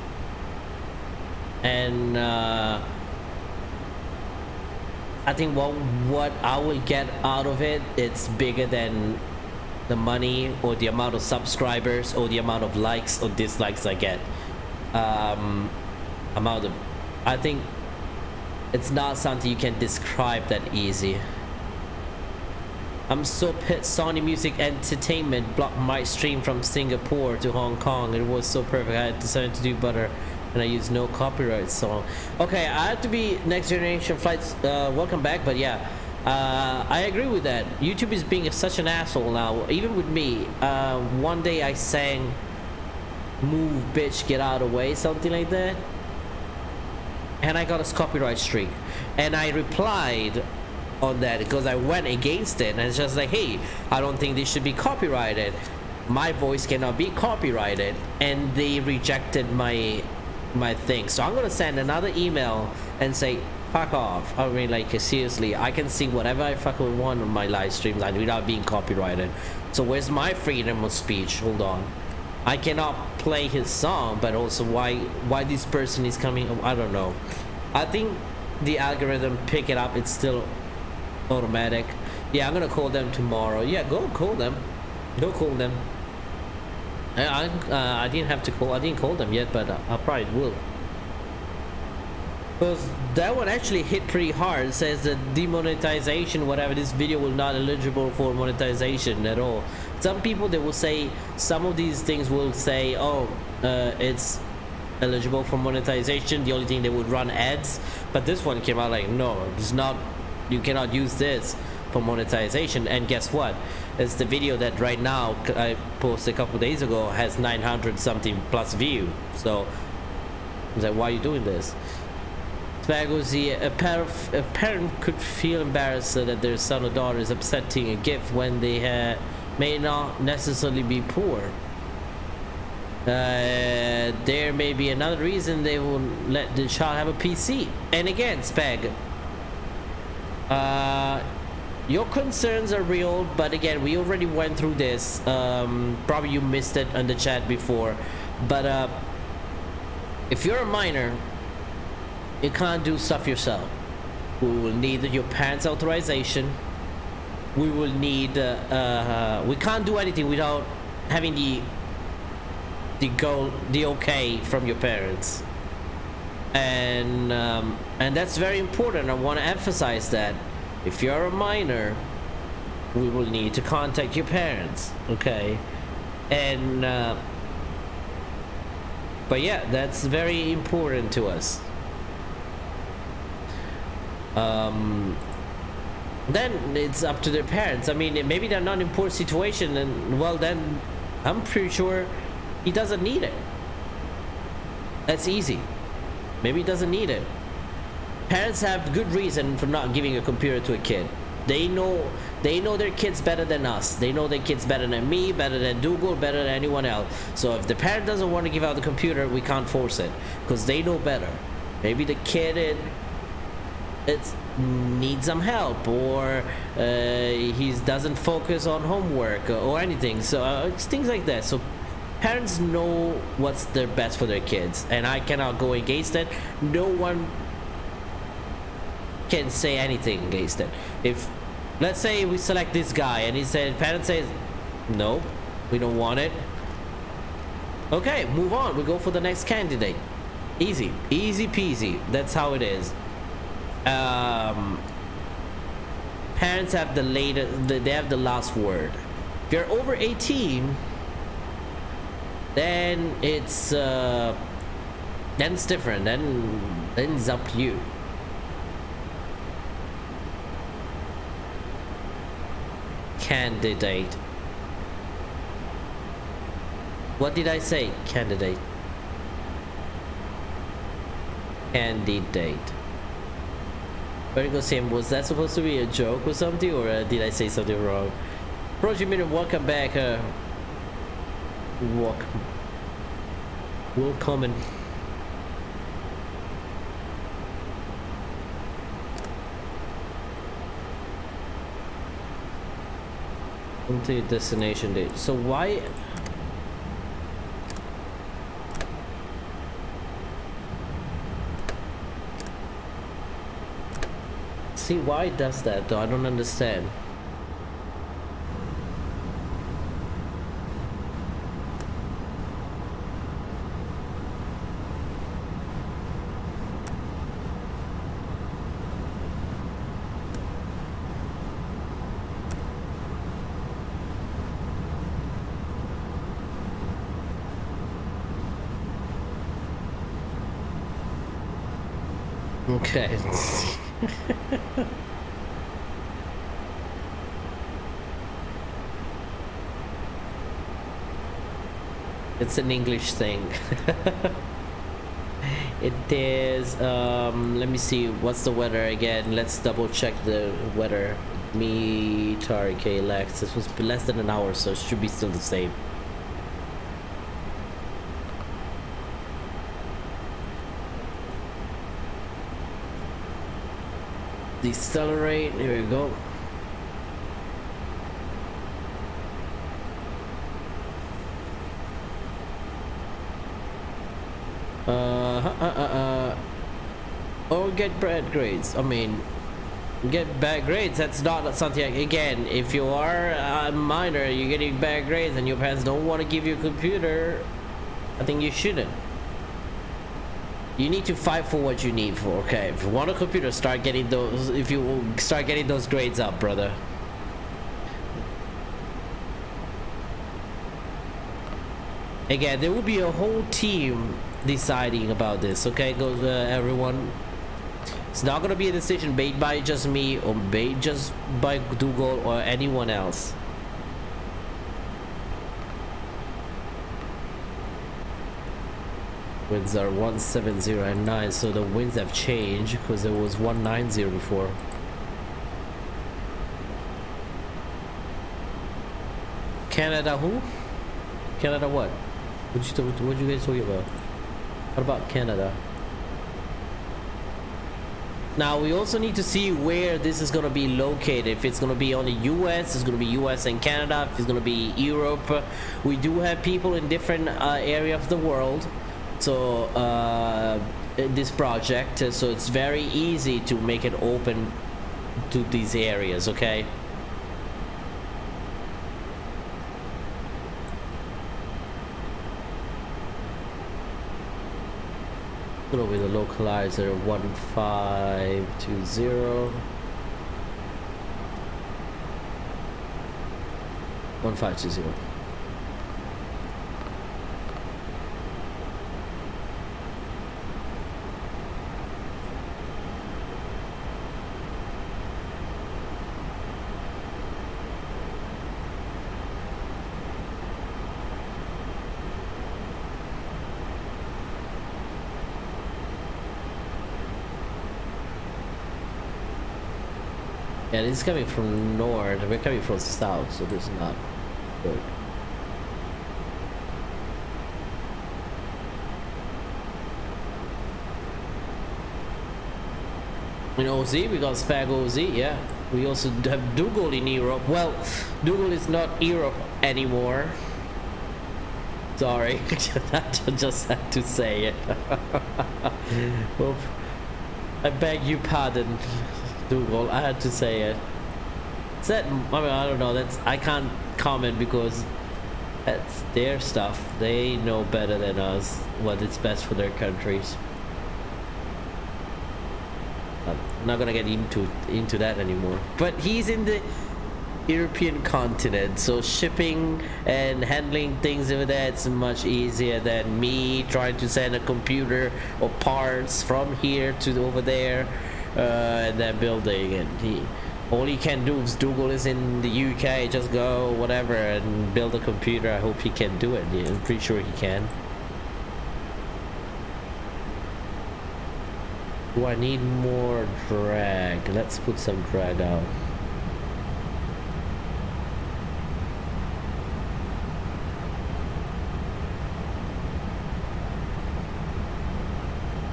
And I think what I will get out of it, it's bigger than the money or the amount of subscribers or the amount of likes or dislikes I get. I think it's not something you can describe that easy. I'm so pissed. Sony Music Entertainment blocked my stream from Singapore to Hong Kong. It was so perfect. I decided to do better, and I used no copyright song. Okay, I have to be Next Generation Flights. Welcome back. But yeah, I agree with that. YouTube is being such an asshole now, even with me. One day I sang "Move, bitch, get out of the way," something like that, and I got a copyright streak, and I replied on that because I went against it, and it's just like, hey, I don't think this should be copyrighted. My voice cannot be copyrighted, and they rejected my thing. So I'm gonna send another email and say, fuck off. I mean, like, seriously, I can sing whatever I fucking want on my live streams without being copyrighted. So where's my freedom of speech? Hold on. I cannot play his song, but also why this person is coming, I don't know. I think the algorithm pick it up. It's still automatic. Yeah, I'm gonna call them tomorrow. Yeah, go call them. Go call them. I didn't have to call. I didn't call them yet, but I probably will. Because that one actually hit pretty hard. It says that demonetization, whatever, this video will not eligible for monetization at all. Some people, they will say, some of these things will say, oh, it's eligible for monetization. The only thing, they would run ads. But this one came out like, no, it's not. You cannot use this for monetization. And guess what? It's the video that right now I posted a couple days ago has 900 something plus view. So I was like, why are you doing this? A parent could feel embarrassed that their son or daughter is accepting a gift when they may not necessarily be poor. There may be another reason they will let the child have a PC. And again, Spag, your concerns are real, but again, we already went through this. Probably you missed it on the chat before, but if you're a minor, you can't do stuff yourself. We will need your parents' authorization. We will need we can't do anything without having the okay from your parents. And that's very important. I want to emphasize that if you're a minor, we will need to contact your parents, okay? And but yeah, that's very important to us. Then it's up to their parents. I mean, maybe they're not in poor situation, and well, then I'm pretty sure he doesn't need it. That's easy. Maybe he doesn't need it. Parents have good reason for not giving a computer to a kid. They know their kids better than us. They know their kids better than me, better than Dougal, better than anyone else. So if the parent doesn't want to give out the computer, we can't force it because they know better. Maybe the kid it needs some help, or he doesn't focus on homework or anything. So it's things like that. So Parents know what's their best for their kids, and I cannot go against it. No one can say anything against it. If, let's say we select this guy and he said, parents says, no, we don't want it. Okay, move on. We go for the next candidate. Easy, easy peasy. That's how it is. Parents have the later, they have the last word. If you're over 18, then it's different. Then it's up to you. Candidate. What did I say? Candidate. Candidate. Vertigo Sam, was that supposed to be a joke or something, or did I say something wrong? Project Minute, welcome back. Welcome. Complete destination date. So why? See, why it does that though? I don't understand. Okay. It's an English thing. It is let me see, what's the weather again? Let's double check the weather. KLEX. This was less than an hour, so it should be still the same. Decelerate, here we go. Or get bad grades. I mean, get bad grades. That's not something. Again, if you are a minor, you're getting bad grades, and your parents don't want to give you a computer, I think you shouldn't. You need to fight for what you need for. Okay, if you want a computer, start getting those. If you start getting those grades up, brother. Again, there will be a whole team deciding about this. Okay, go everyone. It's not gonna be a decision made by just me or made just by Google or anyone else. Winds are 170 and 9, so the winds have changed because it was 190 before. Canada who? Canada what? What you guys talking about? What about Canada? Now we also need to see where this is going to be located. If it's going to be on the US, it's going to be US and Canada. If it's going to be Europe, we do have people in different areas of the world. So this project, so it's very easy to make it open to these areas. Okay. Go with the localizer 1520. 1520. Yeah, this is coming from north. We're coming from south, so this is not good. In OZ, we got Spag OZ, yeah. We also have Dougal in Europe. Well, Dougal is not Europe anymore. Sorry, I just had to say it. Oof. I beg your pardon, Dougal. I had to say it. That, I mean, I don't know. I can't comment because that's their stuff. They know better than us what is best for their countries. I'm not gonna get into that anymore. But he's in the European continent, so shipping and handling things over there, it's much easier than me trying to send a computer or parts from here to over there, and then building. And all he can do is Dougal is in the UK, just go whatever and build a computer. I hope he can do it. Yeah, I'm pretty sure he can. Do I need more drag? Let's put some drag out.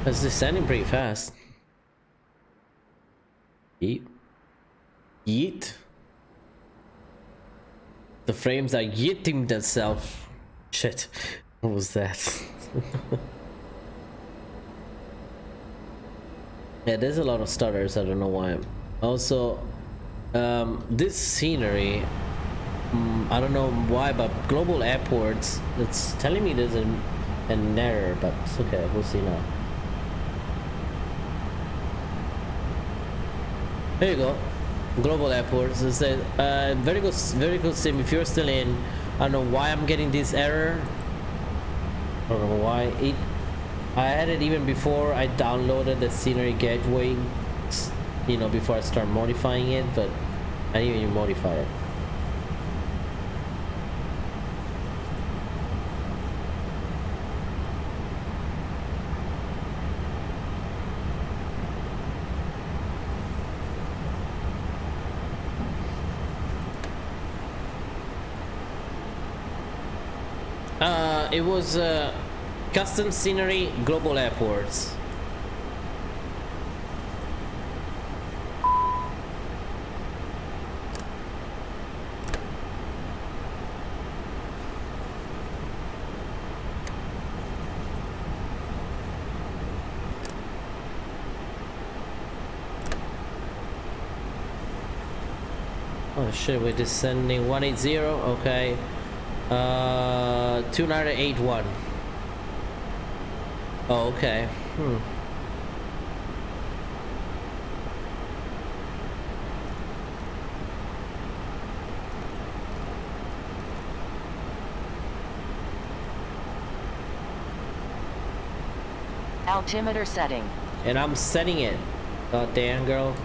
It's descending pretty fast. Yeet. Yeet. The frames are yeeting themselves. Shit. What was that? Yeah, there's a lot of stutters. I don't know why. Also, this scenery, I don't know why, but global airports, it's telling me there's an error, but it's okay. We'll see now. There you go. Global airports. It says very good sim. If you're still in, I don't know why I'm getting this error. I don't know why I had it even before I downloaded the scenery gateway, you know, before I start modifying it, but I didn't even modify it. It was custom scenery global airports. Oh shit, we're descending 180, okay. 2981. Oh, okay. Altimeter setting. And I'm setting it. God damn, girl.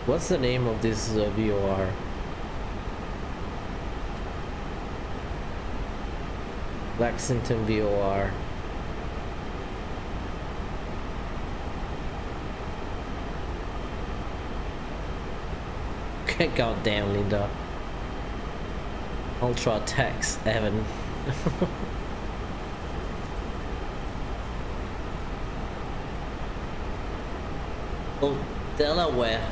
What's the name of this VOR? Lexington VOR. God damn, Linda. Ultra Tex, Evan. Oh, Delaware.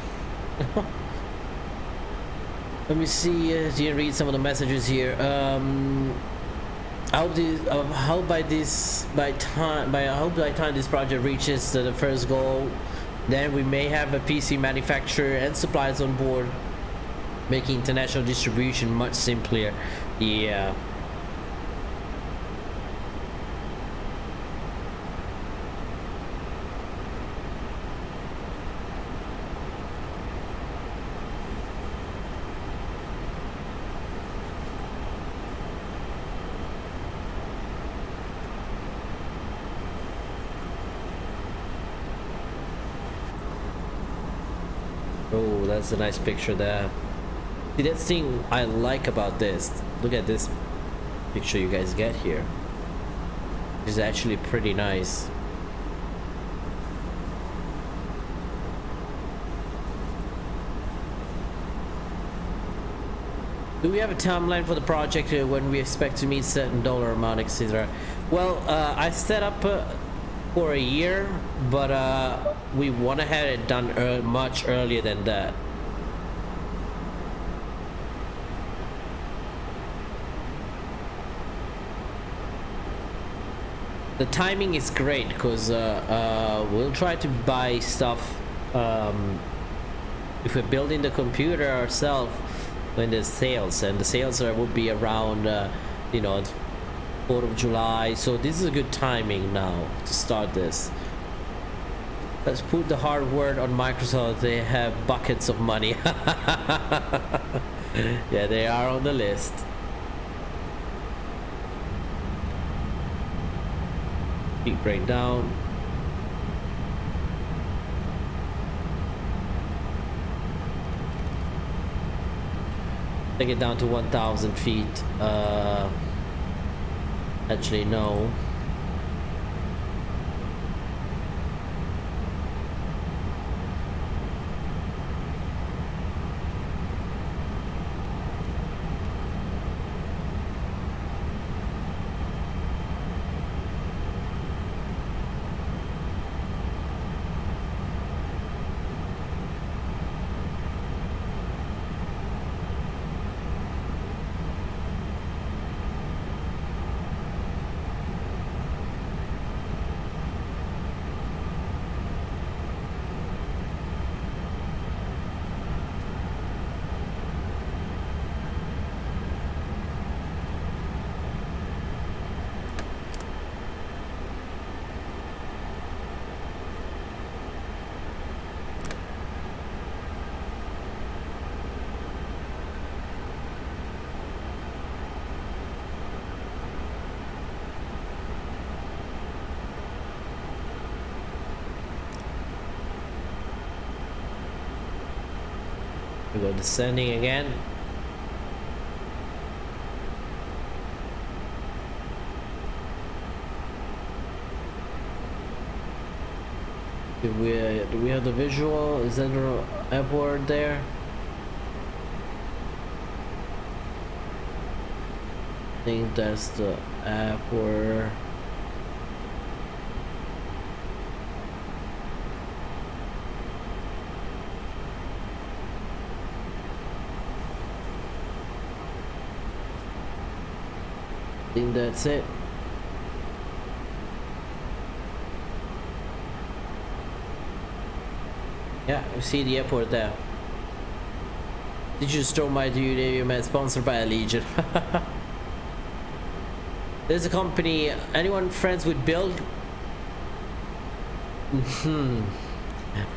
Let me see. Do you read some of the messages here? I hope by the time this project reaches the first goal, then we may have a PC manufacturer and suppliers on board, making international distribution much simpler. Yeah. Oh, that's a nice picture there. See, that's the thing I like about this. Look at this picture you guys get here. It's actually pretty nice. Do we have a timeline for the project when we expect to meet certain dollar amount, etc.? Well, I set up for a year, but we want to have it done much earlier than that. The timing is great because we'll try to buy stuff if we're building the computer ourselves when there's sales, and the sales will be around you know, 4th of July, so this is a good timing now to start this. Let's put the hard word on Microsoft. They have buckets of money. Yeah, they are on the list. Peak breakdown. Take it down to 1,000 feet. Actually, no. We go descending again. Do we have the visual? Is there an airport there? I think that's the airport. I think that's it. Yeah, you see the airport there. Digital store my dude AvioMan, sponsored by Allegiant. There's a company. Anyone friends with Build?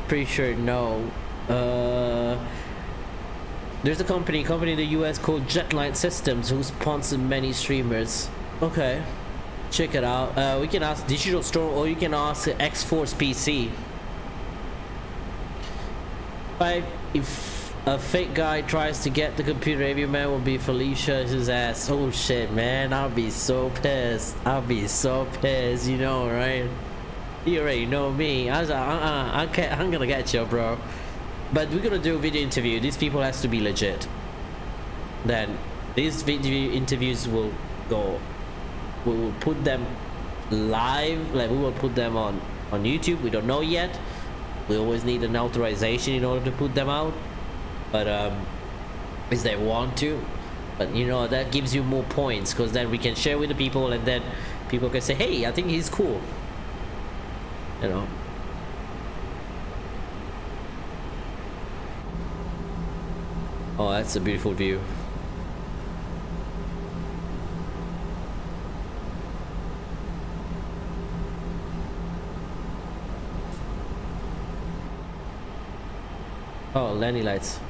Pretty sure no. There's a company in the US called Jetline Systems who sponsor many streamers. Okay, check it out. We can ask Digital Store, or you can ask X-Force PC. If a fake guy tries to get the computer, AvioMan will be Felicia's ass. Oh shit, man, I'll be so pissed. I'll be so pissed, you know, right? You already know me. I was like, I'm gonna get you, bro. But we're gonna do a video interview. These people has to be legit. Then these video interviews will go. We will put them live. Like, we will put them on YouTube. We don't know yet. We always need an authorization in order to put them out. But if they want to. But you know, that gives you more points, because then we can share with the people, and then people can say, hey, I think he's cool. You know. Oh, that's a beautiful view. Oh, landing lights.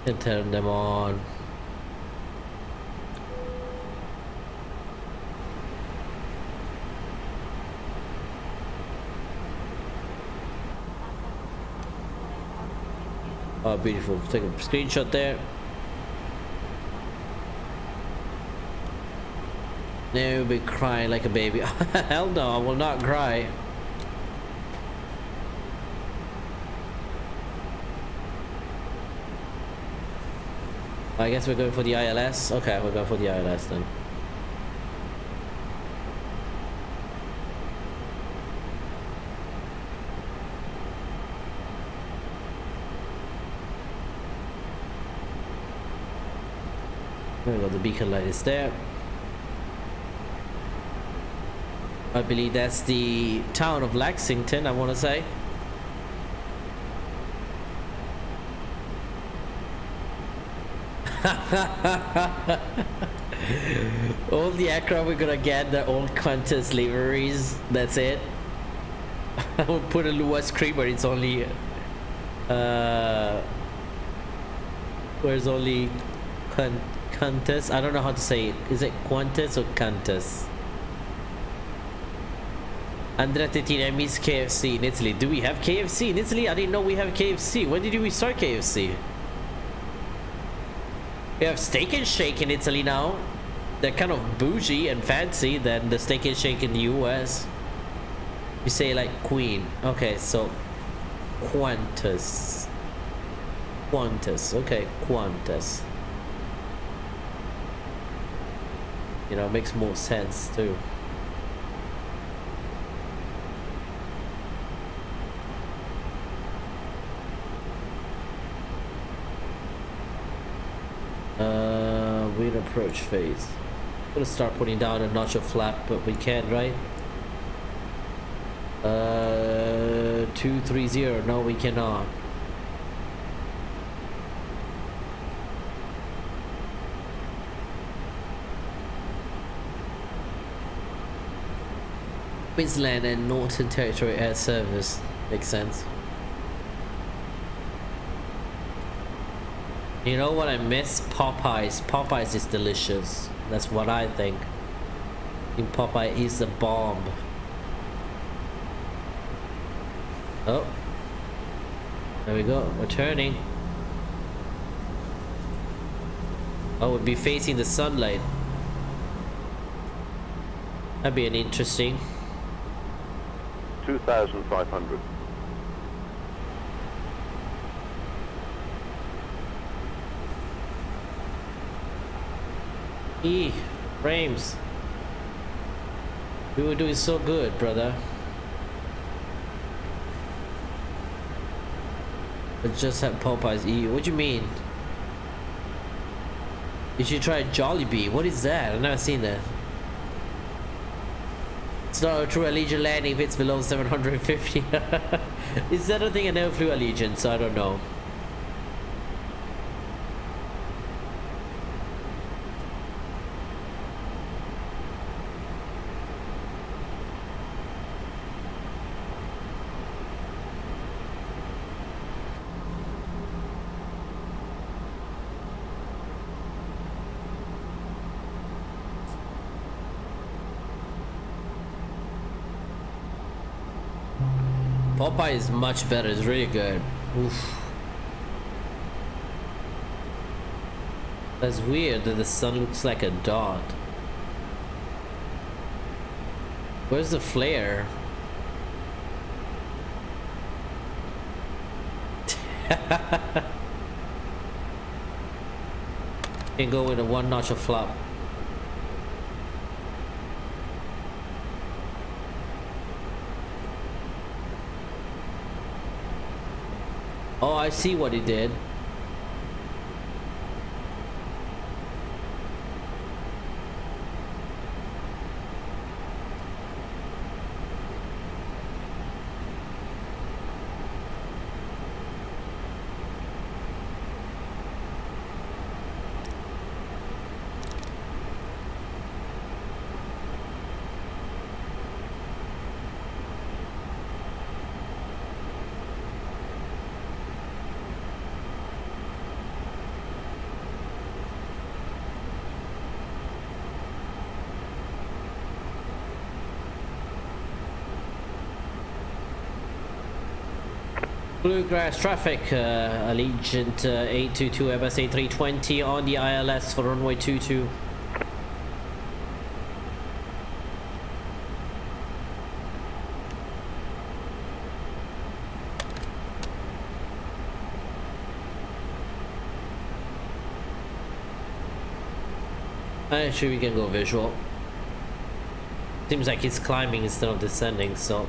And turn them on. Oh, beautiful. Take a screenshot there. Now you'll be crying like a baby. Hell no, I will not cry. I guess we're going for the ILS. Okay, we're going for the ILS then. There we go, the beacon light is there. I believe that's the town of Lexington, I want to say. All the aircraft we're gonna get, the old Qantas liveries, that's it. I will put a Lua Screamer, it's only where's only Qantas? I don't know how to say it. Is it Qantas or Qantas? Andrea Tettina, I miss KFC in Italy. Do we have KFC in Italy? I didn't know we have KFC. When did we start KFC? We have Steak and Shake in Italy now. They're kind of bougie and fancy than the Steak and Shake in the US. You say like Queen. Okay, so Qantas. Qantas. Okay, Qantas. You know, it makes more sense too. Weird approach phase. I'm gonna start putting down a notch of flap, but we can't, right? 230. No, we cannot. Queensland and Northern Territory Air Service makes sense. You know what I miss? Popeyes. Popeyes is delicious. That's what I think. I think Popeye is the bomb. Oh. There we go. We're turning. Oh, we'll be facing the sunlight. That'd be an interesting. 2,500. Frames. We were doing so good, brother. But just had Popeyes. What do you mean? You should try Jollibee. What is that? I've never seen that. It's not a true Allegiant landing if it's below 750. Is that a thing? I never flew Allegiant, so I don't know. Popeye is much better. It's really good. Oof. That's weird that the sun looks like a dot. Where's the flare? Can go with a one notch of flap. Oh, I see what he did. Bluegrass traffic, Allegiant 822 Airbus A320 on the ILS for runway 22. Actually, we can go visual. Seems like he's climbing instead of descending, so.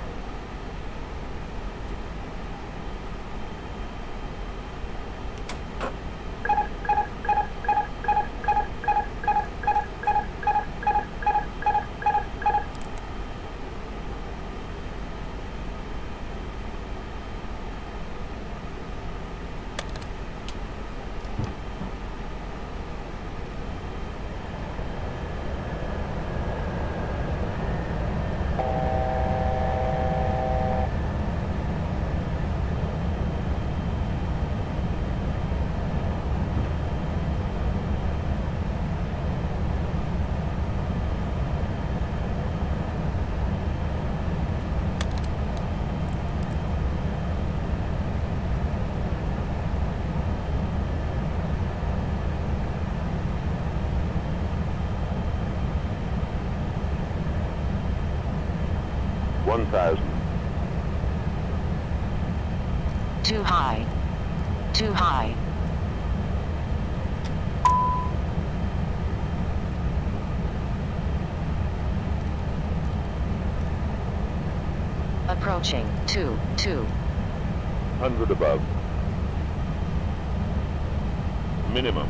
Too high. Too high. Approaching. 100 above. Minimum.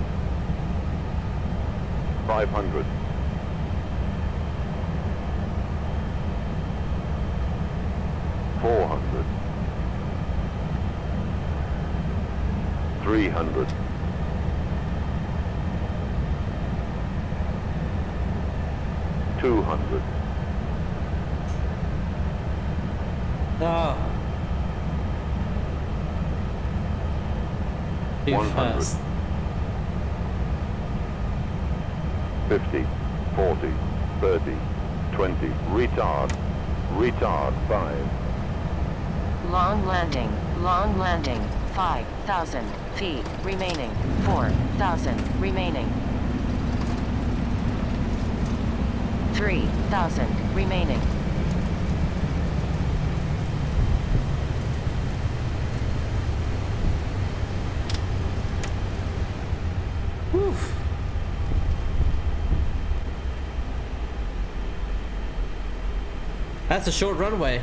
500. 400. 300. 200. Ah. Too 100. fast. 50, 40, 30, 20, retard, 5, Long landing. 5,000 feet remaining. 4,000 remaining. 3,000 remaining. Whew. That's a short runway.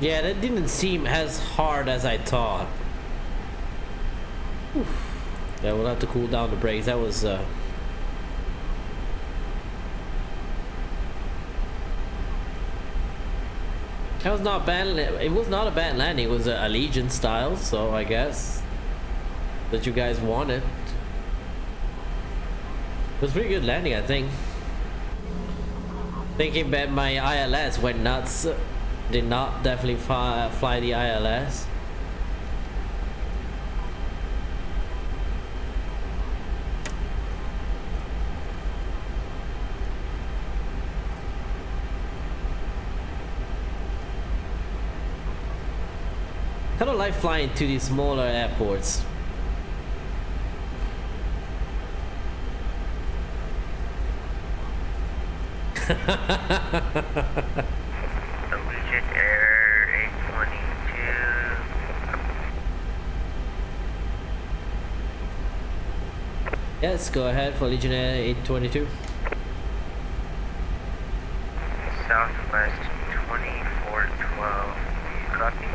Yeah, that didn't seem as hard as I thought. Whew. Yeah, we'll have to cool down the brakes. That was that was not bad. It was not a bad landing. It was a Allegiant style, so I guess that you guys wanted. It was pretty good landing, I think. Thinking that my ILS went nuts. Did not definitely fly the ILS. Kind of like flying to these smaller airports. Allegiant Air 822. Yes, go ahead for Allegiant Air 822. Southwest 2412. Copy.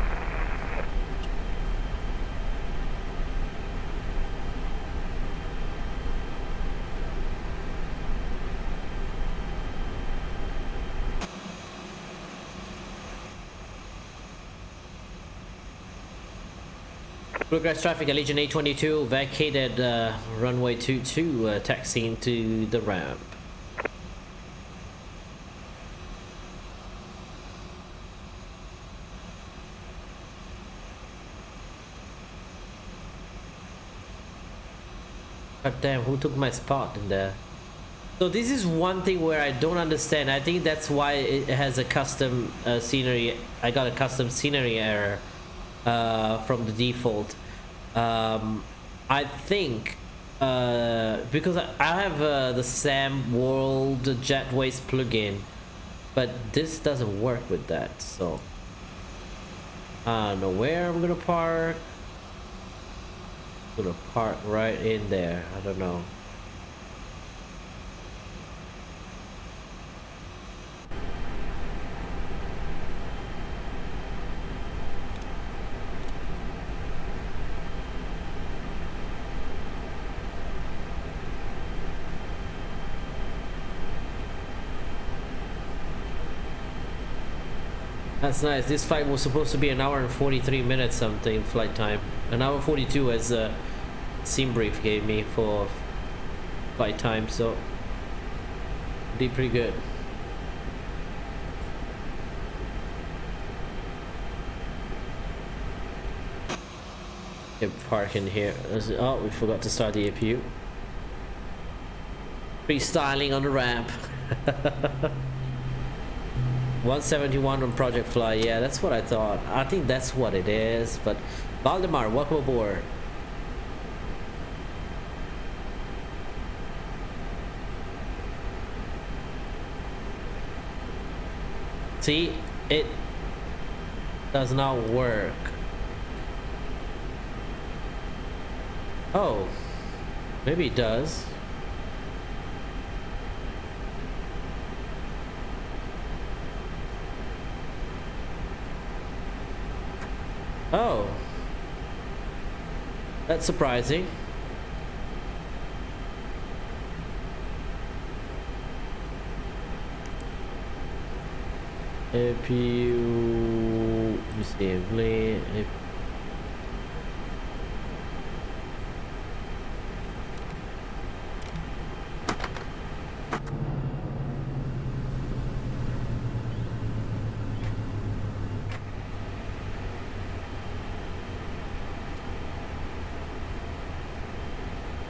Progress traffic, Allegiant 822 vacated runway 22, taxiing to the ramp. God damn, who took my spot in there? So this is one thing where I don't understand. I think that's why it has a custom scenery. I got a custom scenery error from the default. I think because I have the SAM World Jetways plugin, but this doesn't work with that. So I don't know where I'm gonna park. I'm gonna park right in there. I don't know. That's nice. This flight was supposed to be an hour and 43 minutes something flight time. An hour 42 as Sim Brief gave me for flight time, so did pretty good. Okay, park in here. Oh, we forgot to start the APU. Freestyling on the ramp. 171 on Project Fly. Yeah, that's what I thought. I think that's what it is. But Valdemar, welcome aboard. See, it does not work. Oh, maybe it does. Oh, that's surprising. If you see, play.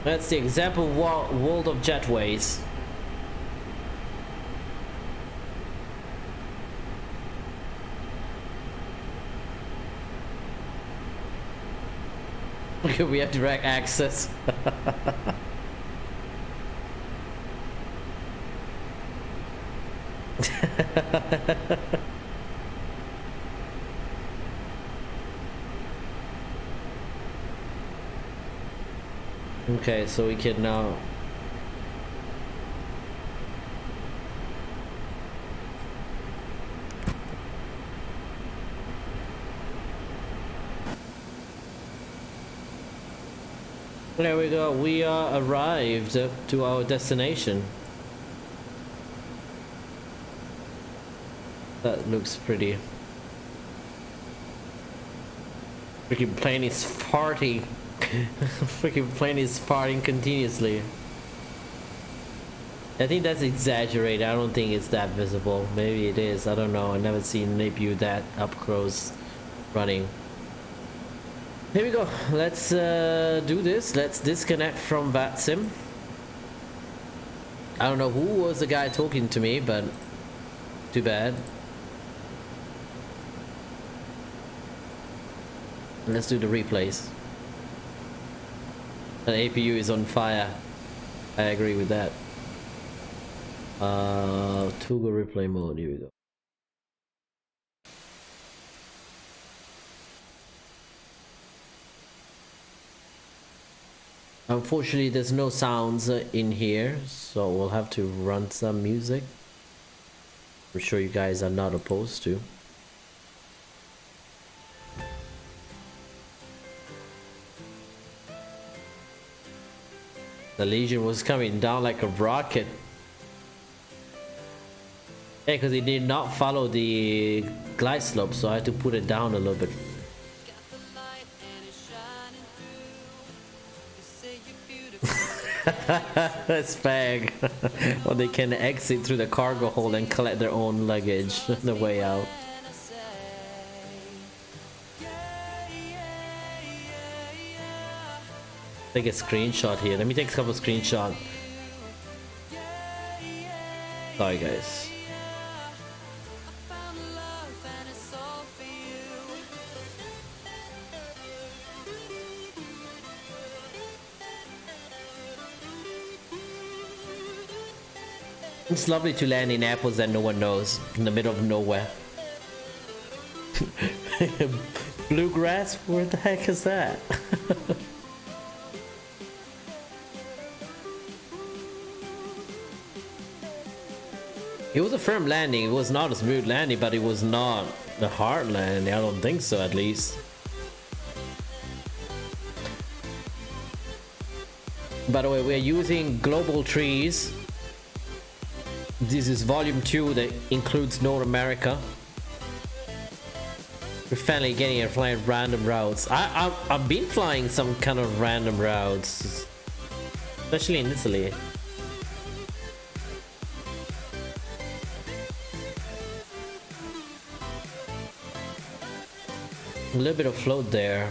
That's the example world of jetways. Okay, we have direct access. Okay, so we can now there we go. We are arrived to our destination. That looks pretty. Freaking plane is farting. Freaking plane is farting continuously. I think that's exaggerated. I don't think it's that visible. Maybe it is. I don't know. I've never seen an APU that up close running. Here we go. Let's do this. Let's disconnect from VATSIM. I don't know who was the guy talking to me, but too bad. Let's do the replays. The APU is on fire. I agree with that. Toggle replay mode. Here we go. Unfortunately, there's no sounds in here, so we'll have to run some music. I'm sure you guys are not opposed to. The Allegiant was coming down like a rocket. Yeah, because it did not follow the glide slope, so I had to put it down a little bit. That's fag. Well, they can exit through the cargo hold and collect their own luggage on the way out. Take a screenshot here. Let me take a couple of screenshots. Sorry guys. It's lovely to land in airports that no one knows, in the middle of nowhere. Bluegrass? Where the heck is that? It was a firm landing. It was not a smooth landing, but it was not a hard landing. I don't think so, at least. By the way, we're using global trees. This is volume 2 that includes North America. We're finally getting a flying random routes. I've been flying some kind of random routes, especially in Italy. A little bit of float there.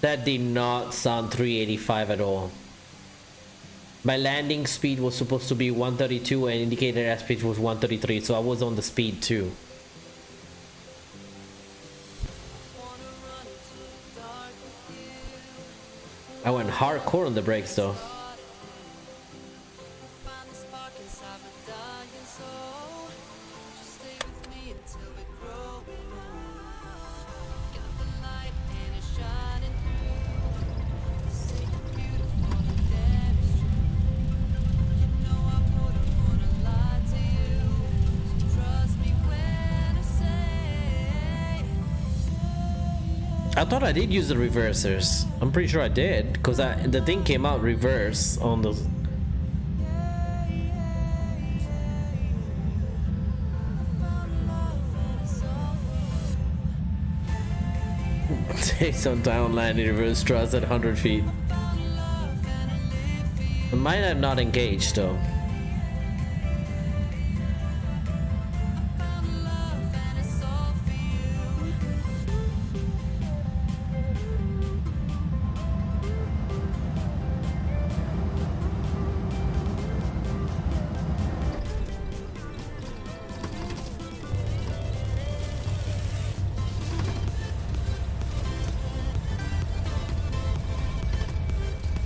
That did not sound 385 at all. My landing speed was supposed to be 132 and indicated airspeed was 133, so I was on the speed too. I went hardcore on the brakes though. I thought I did use the reversers. I'm pretty sure I did, because the thing came out reverse on the... Take some down landing reverse thrust at 100 feet. I might have not engaged though.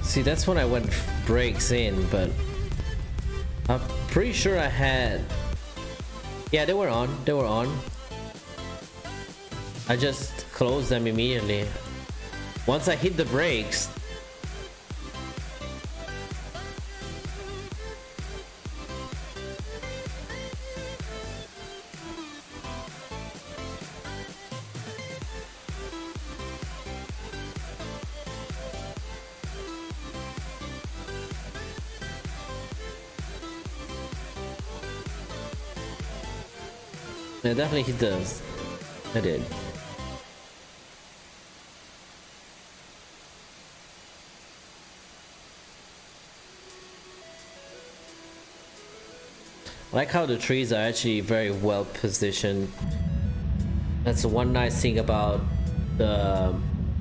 See, that's when I went brakes in, but I'm pretty sure I had... Yeah, they were on. They were on. I just closed them immediately. Once I hit the brakes... I definitely hit those. I did. I like how the trees are actually very well positioned. That's the one nice thing about the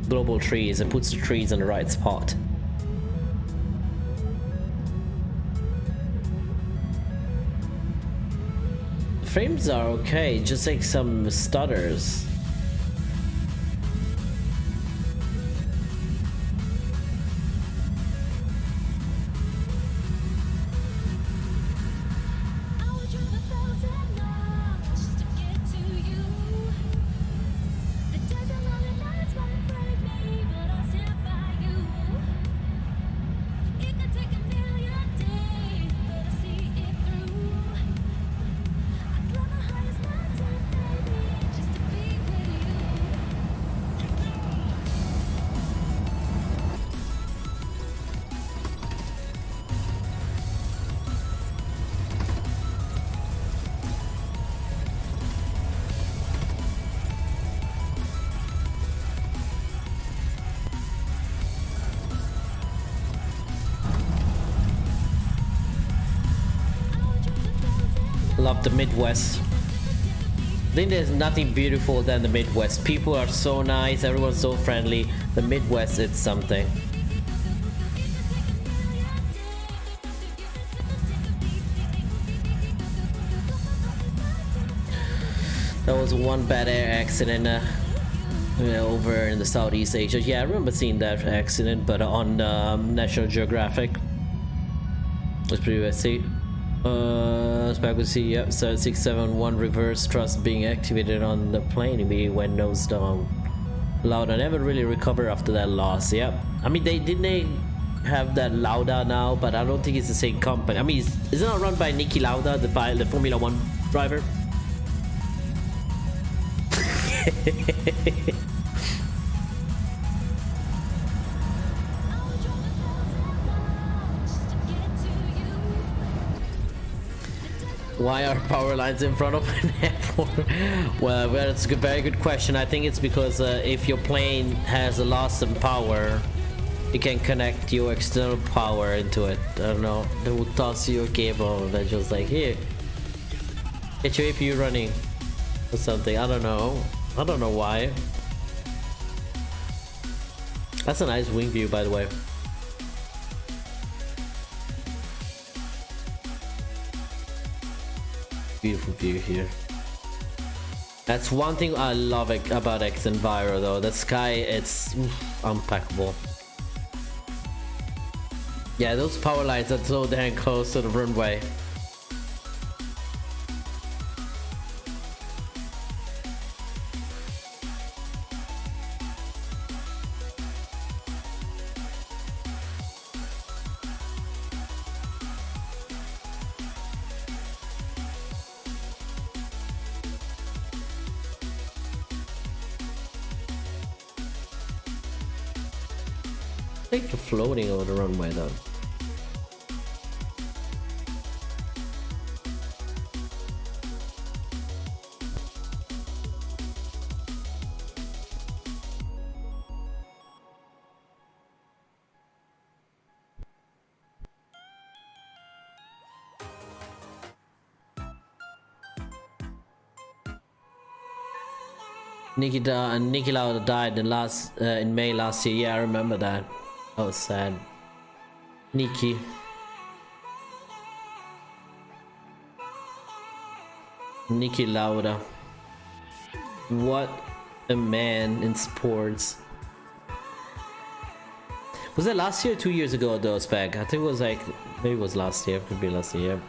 global trees. It puts the trees in the right spot. Frames are okay, just like some stutters. Love the Midwest. I think there's nothing beautiful than the Midwest. People are so nice, everyone's so friendly. The Midwest, it's something. That was one bad air accident over in the Southeast Asia. Yeah, I remember seeing that accident, but on National Geographic. It's pretty risky. Back with see, yep, so 671 reverse thrust being activated on the plane immediately when nose down. Lauda never really recovered after that loss. Yep. I mean, they have that Lauda now, but I don't think it's the same company. I mean, is it not run by Niki Lauda, the Formula One driver? Why are power lines in front of an airport? Well, that's a very good question. I think it's because if your plane has a loss in power, you can connect your external power into it. I don't know. They will toss you a cable that's just like, here, get your APU running or something. I don't know. I don't know why. That's a nice wing view, by the way. Beautiful view here. That's one thing I love about xENVIRO though. The sky, it's unpackable. Yeah, those power lines are so damn close to the runway. I think you're floating over the runway though. Niki Lauda died in May last year. Yeah, I remember that. That was sad. Niki. Niki Lauda. What a man in sports. Was that last year or 2 years ago though, Spec? I think it was like, maybe it was last year. Could be last year.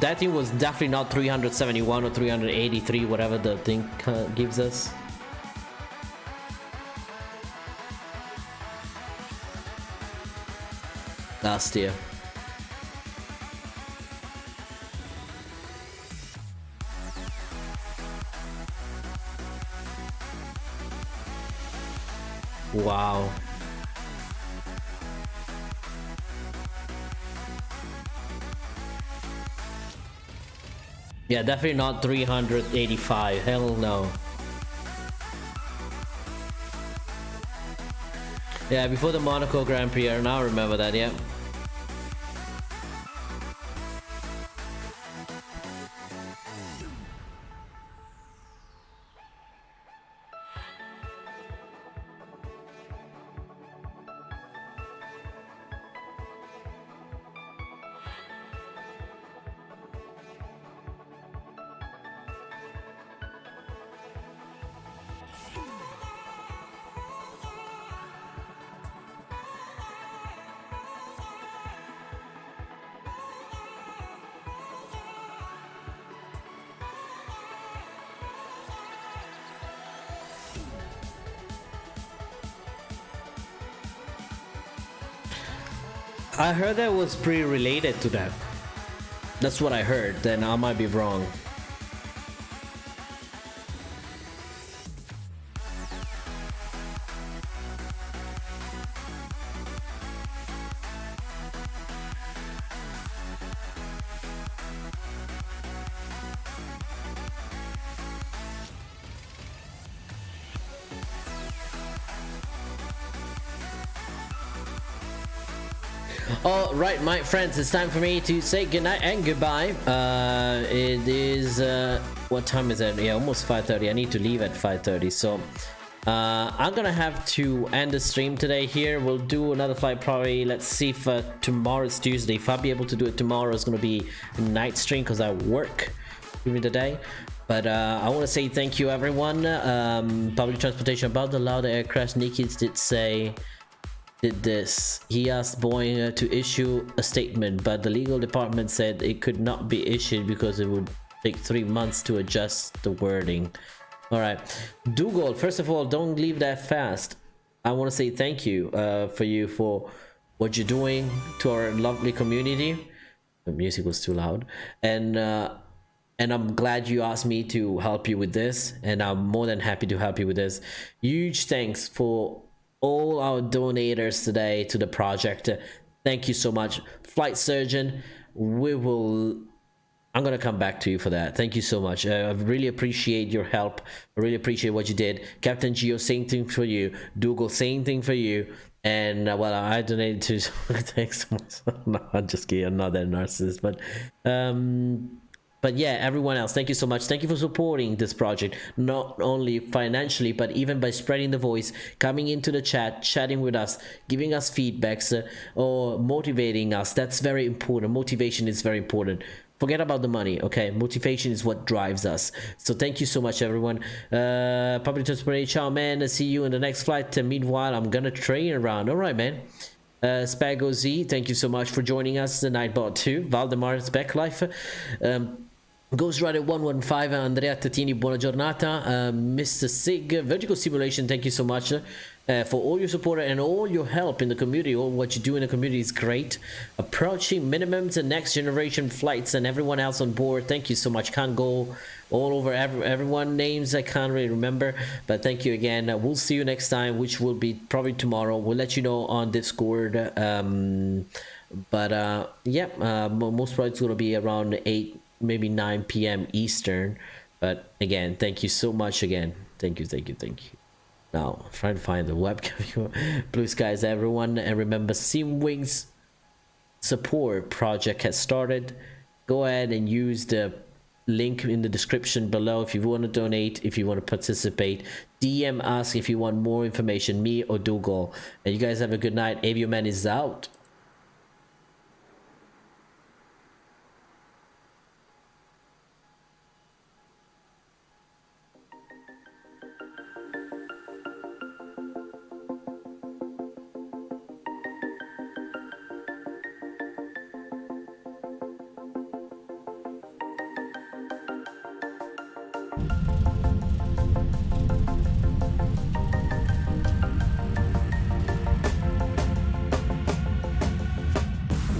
That thing was definitely not 371 or 383, whatever the thing gives us. Last year. Wow. Yeah, definitely not 385. Hell no. Yeah, before the Monaco Grand Prix, I now remember that, yeah. I heard that was pretty related to that. That's what I heard, then I might be wrong. All right, my friends, it's time for me to say goodnight and goodbye. It is what time is it? Yeah, almost 5:30. I need to leave at 5:30, so I'm gonna have to end the stream today here. We'll do another flight probably. Let's see if tomorrow's Tuesday. If I'll be able to do it tomorrow, it's gonna be a night stream because I work during the day. But I want to say thank you, everyone. Public transportation about the louder aircraft. Nikki did this. He asked Boeing to issue a statement, but the legal department said it could not be issued because it would take 3 months to adjust the wording. All right, Dougal, first of all, don't leave that fast. I want to say thank you for what you're doing to our lovely community. The music was too loud, and I'm glad you asked me to help you with this, and I'm more than happy to help you with this. Huge thanks for all our donators today to the project. Thank you so much, Flight Surgeon. I'm gonna come back to you for that. Thank you so much. I really appreciate your help. I really appreciate what you did. Captain Geo, same thing for you. Dougal, same thing for you. And well, I donated to thanks so much. No, I'm just kidding. I'm not that narcissist, but yeah, everyone else, thank you so much. Thank you for supporting this project, not only financially, but even by spreading the voice, coming into the chat, chatting with us, giving us feedbacks, or motivating us. That's very important. Motivation is very important. Forget about the money, okay? Motivation is what drives us. So thank you so much, everyone. Public transportation, ciao, man. See you in the next flight. Meanwhile, I'm gonna train around. All right, man. Spago Z, thank you so much for joining us. The Nightbot 2, Valdemar's Backlife. Ghost Rider 115, Andrea Tatini, buona giornata. Mr. Sig, Vertical Simulation, thank you so much for all your support and all your help in the community. All what you do in the community is great. Approaching minimums and next generation flights and everyone else on board, thank you so much. Can't go all over everyone names, I can't really remember, but thank you again. We'll see you next time, which will be probably tomorrow. We'll let you know on Discord. Yeah, most probably it's going to be around 8 maybe 9 p.m. Eastern. But again, thank you so much again. Thank you. Now I'm trying to find the webcam. Blue skies, everyone, and remember, SeamWings support project has started. Go ahead and use the link in the description below if you want to donate, if you want to participate. DM us if you want more information, me or Dougal. And you guys have a good night. AvioMan is out.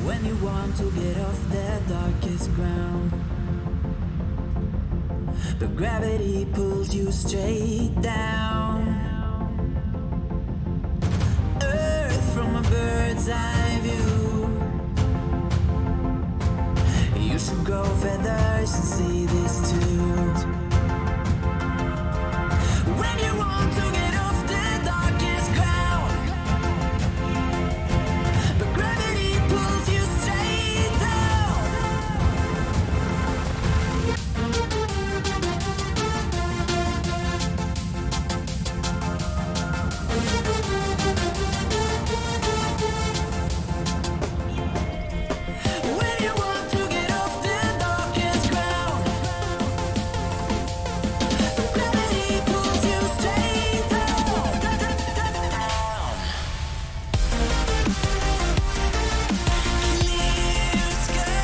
When you want to get off the darkest ground, but gravity pulls you straight down. Earth from a bird's eye view. You should grow feathers and see this too. When you want to get off the darkest ground, but gravity pulls you straight down. When you want to get off the darkest ground, but gravity pulls you straight down. Clear sky.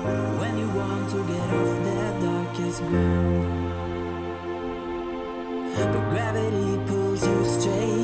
Where am When you want to get off the darkest ground, but gravity pulls you straight